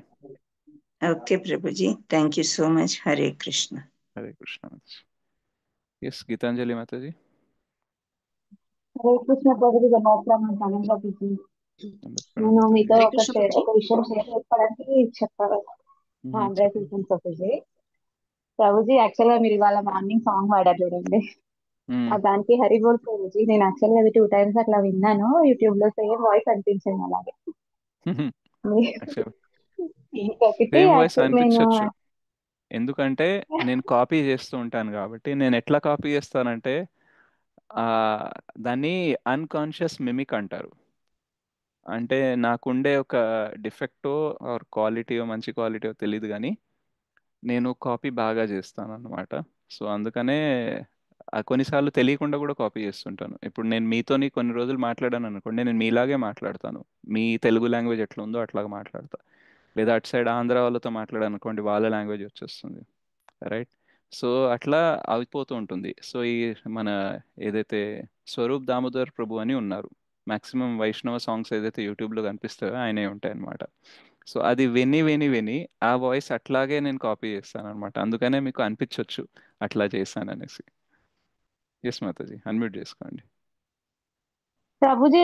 okay Prabhuji, thank you so much. Hare Krishna. Hare Krishna. Yes Geetanjali Mataji. Hare Krishna Prabhuji, ధన్యవాదాలు ప్రభుజీ. నేను మీతో హరే ఒక కృష్ణ ప్రభుజీ. ఒక విషయం షేర్ చేసుకోవడానికి చెప్పాను. ప్రభుజీ ప్రభుజీ యాక్చువల్ గా మీరు ఇవాళ మార్నింగ్ సాంగ్ పాడారు చూడండి, దానికి హరి బోల్ ప్రభుజీ. నేను యాక్చువల్ గా అది 2 times అట్లా విన్నాను యూట్యూబ్ లో, సేమ్ వాయిస్ అనిపించింది అలాగే. ఇంకొకటి సేమ్ వాయిస్ నేను అనిపించవచ్చు, ఎందుకంటే నేను కాపీ చేస్తూ ఉంటాను కాబట్టి. నేను ఎట్లా కాపీ చేస్తానంటే, దాన్ని అన్కాన్షియస్ మిమిక్ అంటారు. అంటే నాకుండే ఒక డిఫెక్టో ఆర్ క్వాలిటీయో, మంచి క్వాలిటీయో తెలియదు, కానీ నేను కాపీ బాగా చేస్తాను అన్నమాట. సో అందుకనే కొన్నిసార్లు తెలియకుండా కూడా కాపీ చేస్తుంటాను. ఇప్పుడు నేను మీతోని కొన్ని రోజులు మాట్లాడాను అనుకోండి, నేను మీలాగే మాట్లాడతాను, మీ తెలుగు లాంగ్వేజ్ ఎట్లా ఉందో అట్లాగా మాట్లాడతా. లేదా అటు సైడ్ ఆంధ్ర వాళ్ళతో మాట్లాడాను అనుకోండి, వాళ్ళ లాంగ్వేజ్ వచ్చేస్తుంది. రైట్, సో అట్లా అయిపోతూ ఉంటుంది. సో ఈ మన ఏదైతే స్వరూప్ దామోదర్ ప్రభు అని ఉన్నారు, మ్యాక్సిమం వైష్ణవ సాంగ్స్ ఏదైతే యూట్యూబ్లో కనిపిస్తాయో ఆయనే ఉంటాయి అన్నమాట. సో అది విని విని విని ఆ వాయిస్ అట్లాగే నేను కాపీ చేస్తాను అనమాట. అందుకనే మీకు అనిపించవచ్చు అట్లా చేశాననేసి. ఎస్ మాతాజీ, అన్మ్యూట్ చేసుకోండి. ప్రభుజీ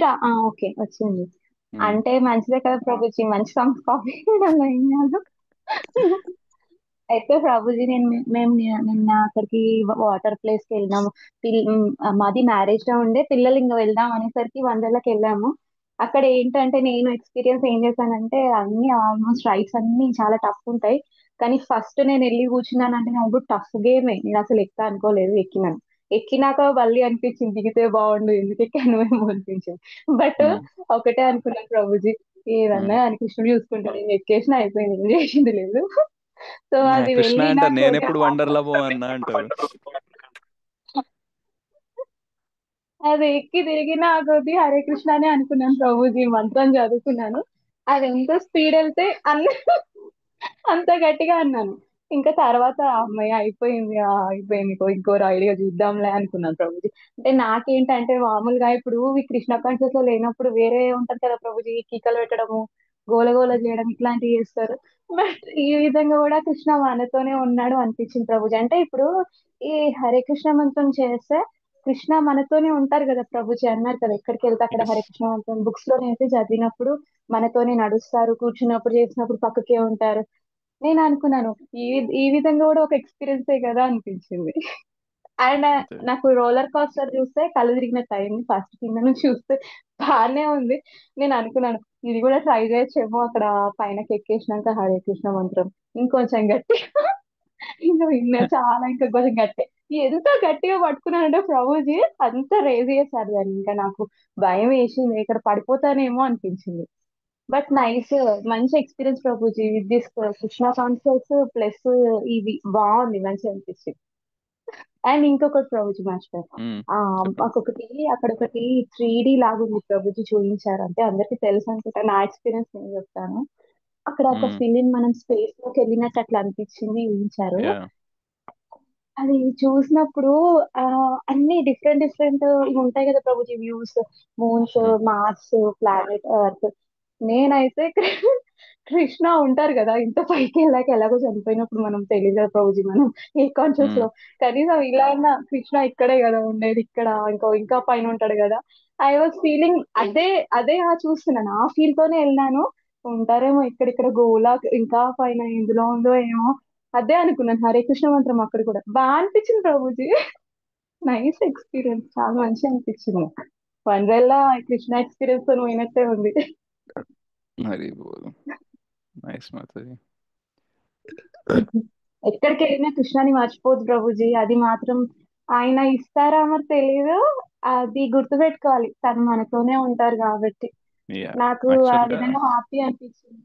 ఓకే వచ్చింది. అంటే మంచిదే కదా ప్రభుజీ, మంచి సాంగ్స్ కాపీ చేయడంలో ఏం కాదు. అయితే ప్రభుజీ మేము నిన్న అక్కడికి వాటర్ ప్లేస్ కి వెళ్ళినాము. మాది మ్యారేజ్ డే ఉండే, పిల్లలు ఇంకా వెళ్దాం అనేసరికి వండర్లకు వెళ్ళాము. అక్కడ ఏంటంటే నేను ఎక్స్పీరియన్స్ ఏం చేశానంటే, అన్ని ఆల్మోస్ట్ రైడ్స్ అన్ని చాలా టఫ్ ఉంటాయి, కానీ ఫస్ట్ నేను వెళ్ళి కూర్చున్నానంటే నాకు టఫ్ గేమే, నేను అసలు ఎక్కా అనుకోలేదు, ఎక్కినాను. ఎక్కినాక మళ్ళీ అనిపించింది దిగితే బాగుండు, ఎందుకు ఎక్కాను ఏమో అనిపించింది. బట్ ఒకటే అనుకున్నాను ప్రభుజీ, ఏదన్నా అని కృష్ణుడు చూసుకుంటాను, నేను ఎక్కేసిన అయిపోయింది, ఏం చేసింది లేదు. సో అది కృష్ణ వెళ్ళి అంటే నాకు నేను ఎప్పుడు వండర్లా పోవన్నా అంటారు. అది ఎక్కి తిరిగి నా కొద్ది హరే కృష్ణ అని అనుకున్నాను ప్రభుజీ, మంత్రం చదువుకున్నాను. అది ఎంత స్పీడ్ వెళ్తే అంత గట్టిగా అన్నాను. ఇంకా తర్వాత అమ్మాయి అయిపోయింది అయిపోయింది, ఇంకో రైడ్గా చూద్దాంలే అనుకున్నాను ప్రభుజీ. అంటే నాకేంటంటే మామూలుగా ఇప్పుడు ఈ కృష్ణ కాన్షియస్ లో లేనప్పుడు వేరే ఉంటది కదా ప్రభుజీ, కీకలు పెట్టడము, గోలగోల చేయడం ఇట్లాంటివి చేస్తారు. బట్ ఈ విధంగా కూడా కృష్ణ మనతోనే ఉన్నాడు అనిపించింది ప్రభుజీ. అంటే ఇప్పుడు ఈ హరే కృష్ణ మంత్రం చేస్తే కృష్ణ మనతోనే ఉంటారు కదా ప్రభుజీ, అన్నారు కదా ఎక్కడికి వెళ్తే అక్కడ హరే కృష్ణ మంత్రం బుక్స్ లో అయితే చదివినప్పుడు మనతోనే నడుస్తారు, కూర్చున్నప్పుడు చేసినప్పుడు పక్కకే ఉంటారు. నేను అనుకున్నాను ఈ ఈ విధంగా కూడా ఒక ఎక్స్పీరియన్సే కదా అనిపించింది. అండ్ అంతే. నాకు రోలర్ కోస్టర్ చూస్తే కళ్ళు తిరిగినట్టు అయింది. ఫస్ట్ కింద నుంచి చూస్తే బాగానే ఉంది. నేను అనుకున్నాను ఇది కూడా ట్రై చేయొచ్చేమో అక్కడ పైనకి ఎక్కేసినాక హరే కృష్ణ మంత్రం ఇంకొంచెం గట్టిగా ఇంకా విన్నా చాలా ఇంకా కొంచెం గట్టి ఎంత గట్టిగా పట్టుకున్నానంటే ప్రభుజీ అంత రేజ్ చేశారు దాన్ని. ఇంకా నాకు భయం వేసింది ఇక్కడ పడిపోతానేమో అనిపించింది. బట్ నైస్, మంచి experience Prabhuji with this Krishna concerts plus ఇవి బాగుంది, మంచిగా అనిపించింది. అండ్ ఇంకొకటి ప్రభుజీ మాస్టర్, చెప్పండి. మాకొకటి అక్కడ ఒకటి 3D లాగా ఉంది ప్రభుజీ చూపించారు. అంటే అందరికి తెలుసు అనుకుంటా, నా ఎక్స్పీరియన్స్ నేను చెప్తాను. అక్కడ ఒక ఫిలిం మనం స్పేస్ లోకి వెళ్ళినట్టు అట్లా అనిపించింది, ఊహించారు. యా అది చూసినప్పుడు ఆ అన్ని డిఫరెంట్ డిఫరెంట్ ఇవి ఉంటాయి కదా Prabhuji, views, moons, Mars, planet Earth. నేనైతే కృష్ణ ఉంటారు కదా ఇంత పైకి వెళ్ళాక ఎలాగో చనిపోయినప్పుడు మనం తెలియదు కదా ప్రభుజీ, మనం ఏ కాన్షియస్ లో కనీసం ఇలా అన్న కృష్ణ ఇక్కడే కదా ఉండేది, ఇక్కడ ఇంకా పైన ఉంటాడు కదా. ఐ వాజ్ ఫీలింగ్ అదే అదే చూస్తున్నాను, ఆ ఫీల్ తోనే వెళ్ళాను. ఉంటారేమో ఇక్కడిక్కడ గోలా ఇంకా పైన ఎందులో ఉందో ఏమో, అదే అనుకున్నాను. హరే కృష్ణ మంత్రం అక్కడ కూడా బాగా అనిపించింది ప్రభుజీ. నైస్ ఎక్స్పీరియన్స్, చాలా మంచిగా అనిపించింది. వండర్లా కృష్ణ ఎక్స్పీరియన్స్ తో పోయినట్టే ఉంది. మరి నైస్ మాతాజీ. ఎక్కడికి వెళ్ళినా కృష్ణాని మర్చిపోదు ప్రభుజీ, అది మాత్రం ఆయన ఇస్తారా మరి తెలియదు. అది గుర్తుపెట్టుకోవాలి, తను మనతోనే ఉంటారు కాబట్టి. యా నాకు ఆ యాక్చువల్గా విధంగా హ్యాపీ అనిపించింది.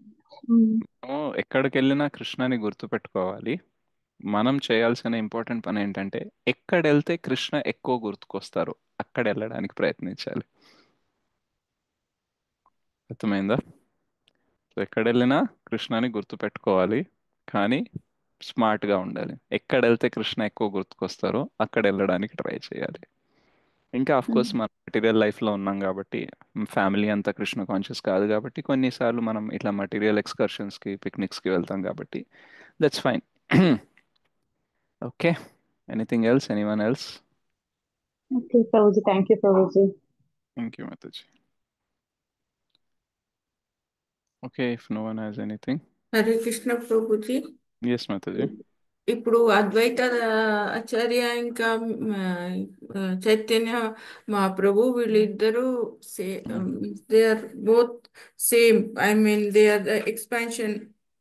ఉమ్. ఎక్కడికి వెళ్ళినా కృష్ణని గుర్తుపెట్టుకోవాలి. మనం చేయాల్సిన ఇంపార్టెంట్ పని ఏంటంటే ఎక్కడ వెళ్తే కృష్ణ ఎక్కువ గుర్తుకొస్తారో అక్కడ వెళ్ళడానికి ప్రయత్నించాలి. అర్థమైందా? సో ఎక్కడ వెళ్ళినా కృష్ణని గుర్తుపెట్టుకోవాలి, కానీ స్మార్ట్గా ఉండాలి. ఎక్కడ వెళ్తే కృష్ణ ఎక్కువ గుర్తుకొస్తారో అక్కడ వెళ్ళడానికి ట్రై చేయాలి. ఇంకా ఆఫ్ కోర్స్ మన మెటీరియల్ లైఫ్లో ఉన్నాం కాబట్టి ఫ్యామిలీ అంతా కృష్ణ కాన్షియస్ కాదు కాబట్టి కొన్నిసార్లు మనం ఇట్లా మటీరియల్ ఎక్స్కర్షన్స్కి పిక్నిక్స్కి వెళ్తాం కాబట్టి that's fine. Okay, anything else, anyone else? Okay Prabhuji, thank you Prabhuji. Thank you Mataji. Okay, if no one has anything. Hare Krishna Prabhuji. Yes Mataji. ఇప్పుడు అద్వైత ఆచార్య ఇంకా చైతన్య మా ప్రభు వీళ్ళిద్దరూ they are both same. I mean they are the expansion.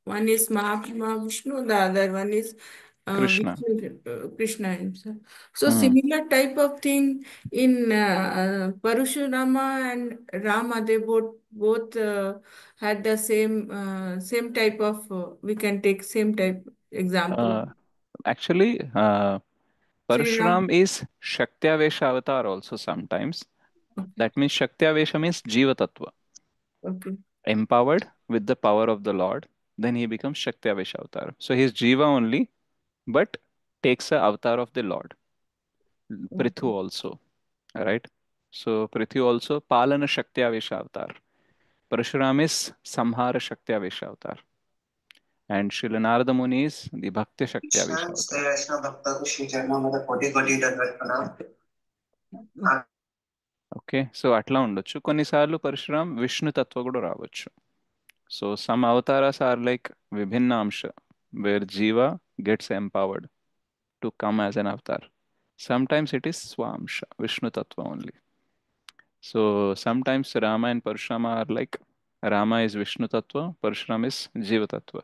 One is Mahavishnu, the other one is Krishna. Krishna himself. So similar type of thing in Parashurama and Rama, they both had the same type of we can take same type example. Actually, Sri Parshuram Ram. is Shaktavesha avatar also sometimes. Okay. That means Shaktavesha means Jiva Tattva. Okay. Empowered with the power of the Lord, then he becomes Shaktavesha avatar. So he is Jiva only, but takes the avatar of the Lord. Prithu also. Alright? So Prithu also Palana Shaktavesha avatar. Parshuram is Samhara Shaktavesha avatar. And Srila Narada Muni is the Bhakti Shaktavesha avatar. Okay, so అట్లా ఉండొచ్చు. కొన్నిసార్లు పరశురామ్ విష్ణు తత్వ కూడా రావచ్చు. So some avatars are like విభిన్న అంశ where jiva gets empowered to come as an avatar. Sometimes it is స్వాంశ విష్ణు తత్వ only. So sometimes Rama and Parashurama are like Rama is Vishnu Tattva, Parshuram is Jiva Tattva.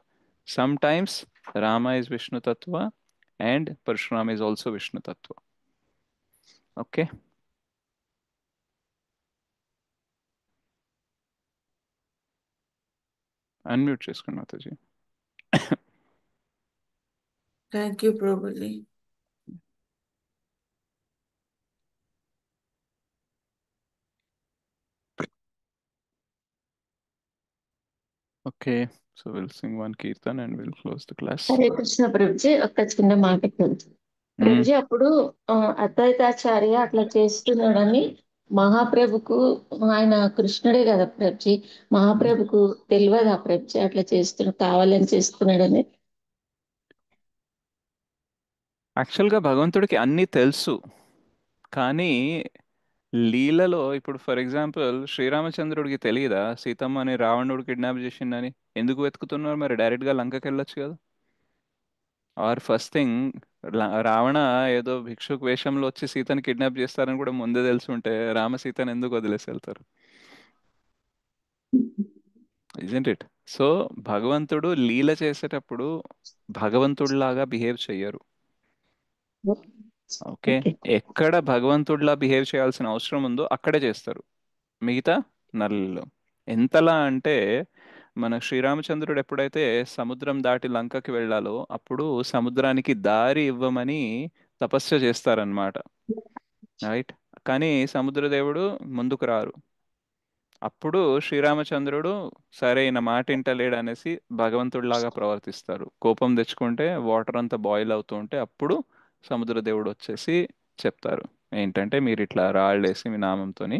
Sometimes Rama is Vishnu Tattva and Parshuram is also Vishnu Tattva. Okay. Unmute చేసుకోండి Mataji. Thank you, Prabhuji. Okay, so we'll sing one kirtan and we'll close the class. Hare Krishna Prabhuji, ఒక్క చిన్న మాట ప్రభుజీ. అప్పుడు అద్వైతాచార్య అట్లా చేస్తున్నాడని మహాప్రభుకు, ఆయన కృష్ణుడే కదా ప్రభుజీ, మహాప్రభుకు తెలియదా ప్రభుజీ అట్లా చేస్తున్నాడు, కావాలని చేస్తున్నాడని? యాక్చువల్గా భగవంతుడికి అన్నీ తెలుసు, కానీ లీలలో ఇప్పుడు ఫర్ ఎగ్జాంపుల్ శ్రీరామచంద్రుడికి తెలియదా సీతమ్మని రావణుడు కిడ్నాప్ చేసిండని? ఎందుకు వెతుకుతున్నారు మరి? డైరెక్ట్గా లంకకి వెళ్ళొచ్చు కదా. ఆర్ ఫస్ట్ థింగ్, రావణ ఏదో భిక్షుక్ వేషంలో వచ్చి సీతని కిడ్నాప్ చేస్తారని కూడా ముందే తెలిసి ఉంటే రామ సీతని ఎందుకు వదిలేసి వెళ్తారు? Isn't it? సో భగవంతుడు లీల చేసేటప్పుడు భగవంతుడిలాగా బిహేవ్ చెయ్యరు. ఓకే, ఎక్కడ భగవంతుడిలా బిహేవ్ చేయాల్సిన అవసరం ఉందో అక్కడే చేస్తారు, మిగతా నల్లలో. ఎంతలా అంటే మన శ్రీరామచంద్రుడు ఎప్పుడైతే సముద్రం దాటి లంకకి వెళ్ళాలో అప్పుడు సముద్రానికి దారి ఇవ్వమని తపస్సు చేస్తారనమాట, రైట్? కానీ సముద్రదేవుడు ముందుకు రారు. అప్పుడు శ్రీరామచంద్రుడు సరే ఈయన మాట వింటలేడు అనేసి భగవంతుడిలాగా ప్రవర్తిస్తారు. కోపం తెచ్చుకుంటే వాటర్ అంతా బాయిల్ అవుతూ ఉంటే అప్పుడు సముద్రదేవుడు వచ్చేసి చెప్తారు ఏంటంటే మీరు ఇట్లా రాళ్ళేసి మీ నామంతోని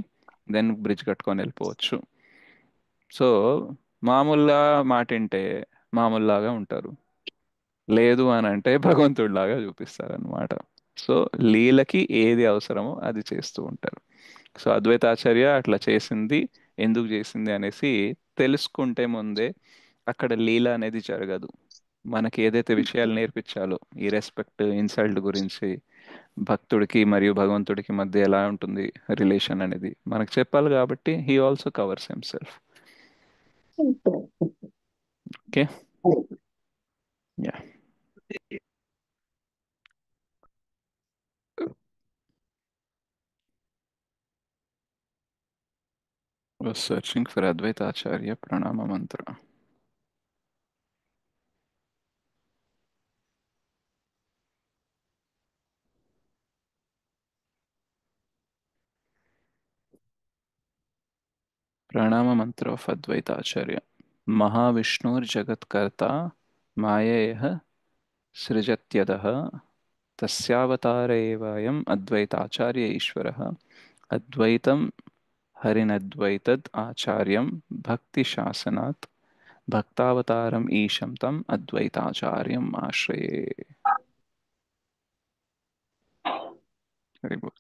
దెన్ బ్రిడ్జ్ కట్టుకొని వెళ్ళిపోవచ్చు. సో మామూలుగా మాట వింటే మామూలులాగా ఉంటారు, లేదు అని అంటే భగవంతుడిలాగా చూపిస్తారు అనమాట. సో లీలకి ఏది అవసరమో అది చేస్తూ ఉంటారు. సో అద్వైతాచార్య అట్లా చేసింది, ఎందుకు చేసింది అనేసి తెలుసుకుంటే ముందే అక్కడ లీల అనేది జరగదు. మనకి ఏదైతే విషయాలు నేర్పించాలో ఈ రెస్పెక్ట్ ఇన్సల్ట్ గురించి, భక్తుడికి మరియు భగవంతుడికి మధ్య ఎలా ఉంటుంది రిలేషన్ అనేది మనకు చెప్పాలి కాబట్టి he also covers himself. Okay, yeah. Was searching for Advaita Acharya Pranama Mantra. Pranama Mantra of Advaita Acharya. Mahavishnurjagatkarta Mayayeha सृजत्यदः तस्यावतार एव अयम् अद्वैताचार्य ईश्वरः अद्वैतं हरिनद्वैतद् आचार्यं भक्तिशासनात् भक्तावतारम् ईशं तम् अद्वैताचार्यम् आश्रये. Very good.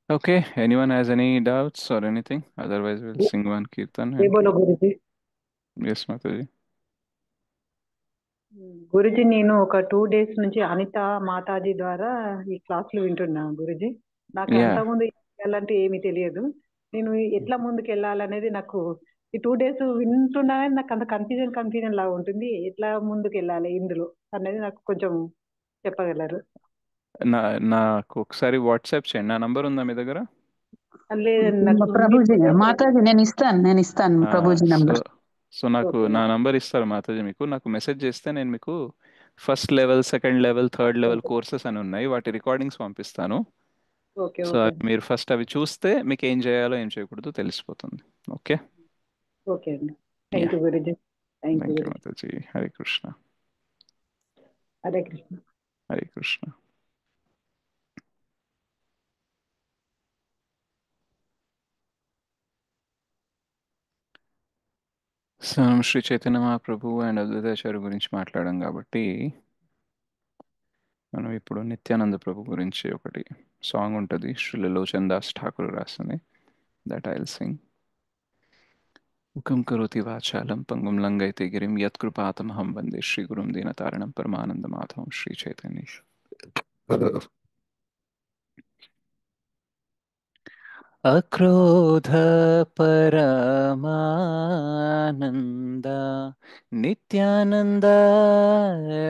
Okay, anyone has any doubts or anything? Otherwise we'll sing one kirtan జై and బోలో Guruji. yes, Mataji. Guruji, నేను ఒక 2 days నుంచి అనిత మాతాజీ ద్వారా ఈ క్లాసులు వింటున్నా గురుజీ. నాకు Yeah. అంతకుముందు ఏం చేయాలంటే ఏమీ తెలియదు. నేను ఎట్లా ముందుకు వెళ్ళాలనేది నాకు ఈ 2 days వింటున్నా కానీ నాకు అంత కన్ఫ్యూజన్ లాగా ఉంటుంది. ఎట్లా ముందుకు వెళ్ళాలి ఇందులో అనేది నాకు కొంచెం చెప్పగలరు? నాకు ఒకసారి వాట్సాప్ చేయండి. నా నంబర్ ఉందా మీ దగ్గర? లేదండి, నాకు ప్రభుజీ మాతాజీ నేను ఇస్తాను ప్రభుజీ సో నంబర్. సో నాకు నా నంబర్ ఇస్తారు మాతాజీ మీకు. నాకు మెసేజ్ చేస్తే నేను మీకు first level, second level, third level courses అని ఉన్నాయి, వాటి రికార్డింగ్స్ పంపిస్తాను. ఓకే సో ఓకే మీరు ఫస్ట్ అవి చూస్తే మీకు ఏం చేయాలో ఏం చేయకూడదో తెలిసిపోతుంది. ఓకే, ఓకే అండి. Thank you Guruji. Thank you thank you Guruji. Mataji. Hare Krishna, Hare Krishna. Hare Krishna. So మనం శ్రీ చైతన్య మహాప్రభు అండ్ అద్వైతాచార్య గురించి మాట్లాడాం కాబట్టి మనం ఇప్పుడు నిత్యానంద ప్రభు గురించి ఒకటి సాంగ్ ఉంటుంది, శ్రీ లోచన్ దాస్ ఠాకూర్ రాసింది. That I will sing. ముఖం కరోతి వాచాలం పంగుం లంఘయతే గిరిం యత్కృపాతమహం వందే శ్రీగురుం దీనతారణం పరమానందమాధవం శ్రీ చైతన్య. అక్రోధ పరమానంద నిత్యానంద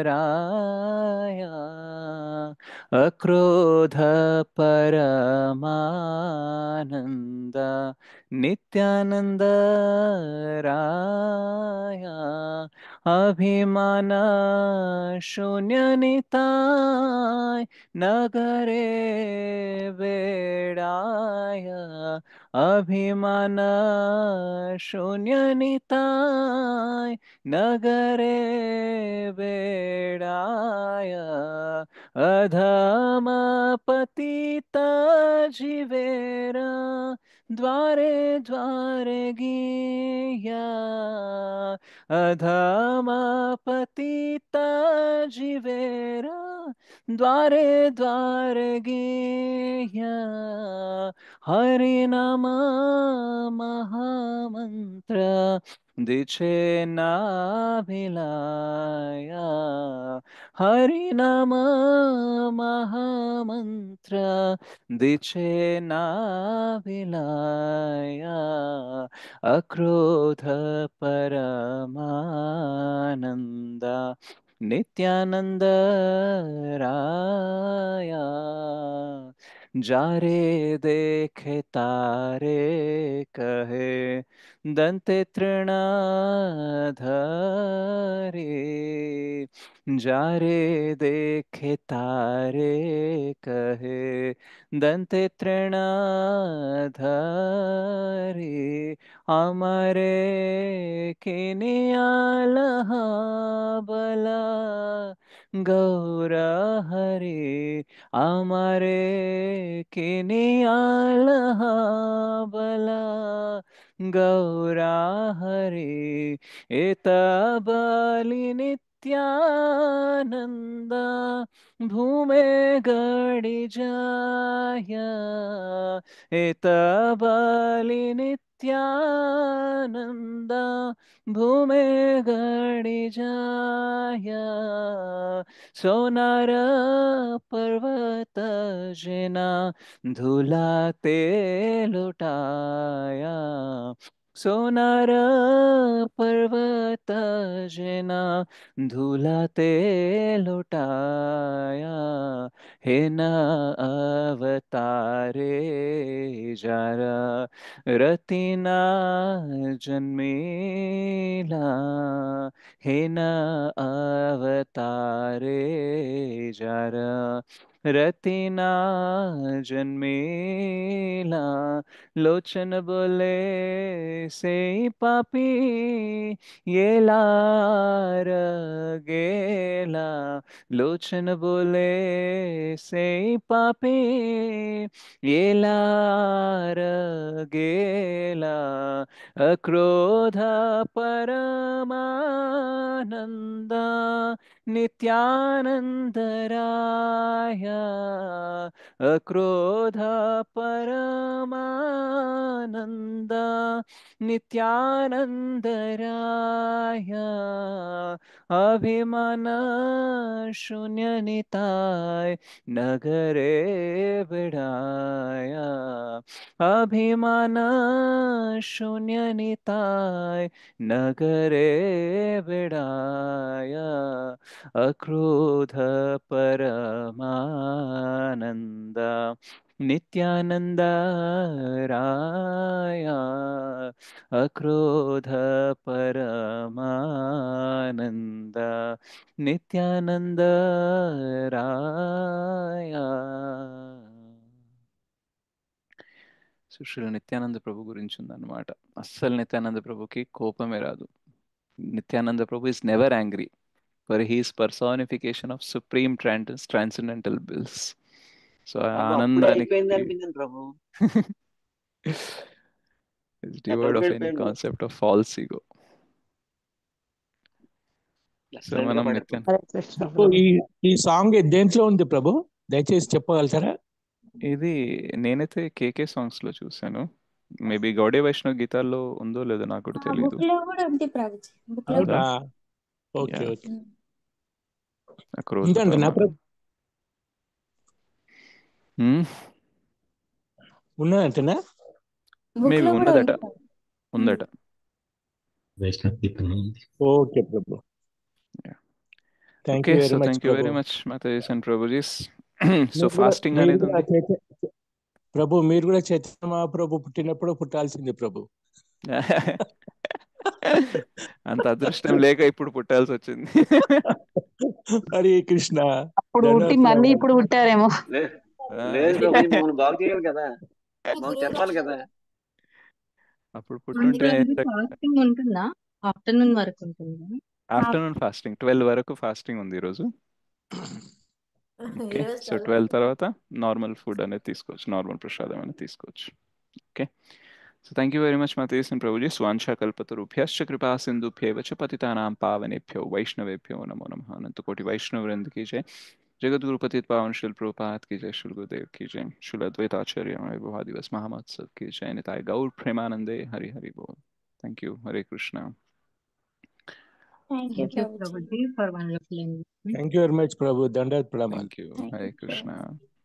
రాయ, అక్రోధ పరమానంద నిత్యానంద రాయ, అభిమాన శూన్య నితాయ నగరే వేడాయ, అభిమాన శూన్య నితాయ నగరే వేడాయ, అధమ పతిత జీవేరా द्वारे द्वारे गीया, अधम पतिता जीवेरा द्वारे द्वारे गेय हरिनाम महामंत्र दिछे नाभिलाया हरिनाम महामंत्र दिछे नाभिलाया अक्रोध परमानंद नित्यानंद राया जारे देखे तारे कहे दंते तृणाधारे जारे देखे तारे कहे दंते तृणाधारे हमारे किनियालहा बला गौरा हरे हमारे किनियालहा बला गौरा हरे एतबलि नित्यानंद भूमे गणि जाय एतबलि नित्यानंद भूमे गणि जाय सोनार पर्वत जिना धुलाते लुटाया सोनार पर्वत जिना धुलाते लुटाया हे न अवतारे जरा रतिना जन्मेला हे न अवतारे जरा रतिना जन्मेला लोचन बोले से पापी ये लार गेला लोचन बोले से पापी ये लार गेला अक्रोध परमानंद नित्यानंद राया अक्रोध परमानंद नित्यानंद राया अभिमान शून्य निताय नगरे बिड़ाया अभिमान शून्य निताय नगरे बिड़ाया अक्रोध परमानंद नित्यानंद राया अक्रोध परमानंद नित्यानंद राया సుశ్రీ నిత్యానంద ప్రభు గురించి ఉందన్నమాట. అస్సలు నిత్యానంద ప్రభుకి కోపమే రాదు. నిత్యానంద ప్రభు is never angry, for he is personification of supreme transcendental bliss. So బాబు అప్పుడే ఆనందానికి అయిపోయింది అనిపించింది Prabhu. is devoid of any concept of false ego. So మనం ఈ సాంగ్ దేంట్లో ఉంది ప్రభు, దయచేసి చెప్పగలుగుతారా? ఇది నేనైతే కేకే సాంగ్స్ లో చూసాను. మేబీ గౌడీ వైష్ణవ్ గీతాల్లో ఉందో లేదో నాకు కూడా తెలియదు. బుక్ లో కూడా ఉంది ప్రభుజీ, బుక్ లో అవునా? కూడా. Okay okay. అక్రోధ ఉందండి ఉన్నదంటనా? బుక్ మేబీ లో కూడా ఉన్నదట, ఉంది. ఉందట. Okay Prabhu. Thank okay, you so very much thank you very Prabhu. Much Matajis and prabhujis. So మీరు కూడా- ఫాస్టింగ్ మీరు అనేది కూడా ఉంది. ప్రభు మీరు కూడా చైతన్య మహాప్రభు పుట్టినప్పుడు పుట్టాల్సింది ప్రభు. అంత అదృష్టం లేక ఇప్పుడు పుట్టాల్సి వచ్చింది. హరే కృష్ణ. అప్పుడు పుట్టి మళ్ళీ ఇప్పుడు పుట్టారేమో. లేదు ప్రభు, మమ్మల్ని బాగు చేయాలి కదా, మాకు చెప్పాలి కదా. అప్పుడు పుట్టుంటే ఫాస్టింగ్ ఉంటుందా? ఆఫ్టర్నూన్ వరకు ఉంటుందా? ఆఫ్టర్నూన్ ఫాస్టింగ్ 12 వరకు ఫాస్టింగ్ ఉంది ఈరోజు. ఓకే, సో 12 తర్వాత నార్మల్ ఫుడ్ అనేది తీసుకోవచ్చు, నార్మల్ ప్రసాదం అనేది తీసుకోవచ్చు. Okay, so thank you very much Matajis and Prabhuji. స్వాంఛా కల్పతరుభ్యశ్చ కృపా సింధుభ్యైవ చ పతితానాం పావనేభ్యో వైష్ణవేభ్యో నమో నమః. అనంతకోటి వైష్ణవ వృందకి జై. जगत गुरु पतित पावन श्रील प्रभुपाद की जय, श्री गुरुदेव की जय, श्रील अद्वैताचार्य विवाह दिवस महामहोत्सव की जय, निताय गौर प्रेमानंदे, हरि हरि बोल। Thank you. Hare Krishna. Thank you, Thank you, Prabhuji. Prabhuji, for wonderful. Thank you very much Prabhu. దండాత్ ప్రణామాలు. Thank you. Thank Hare you, Krishna. Prabhuji.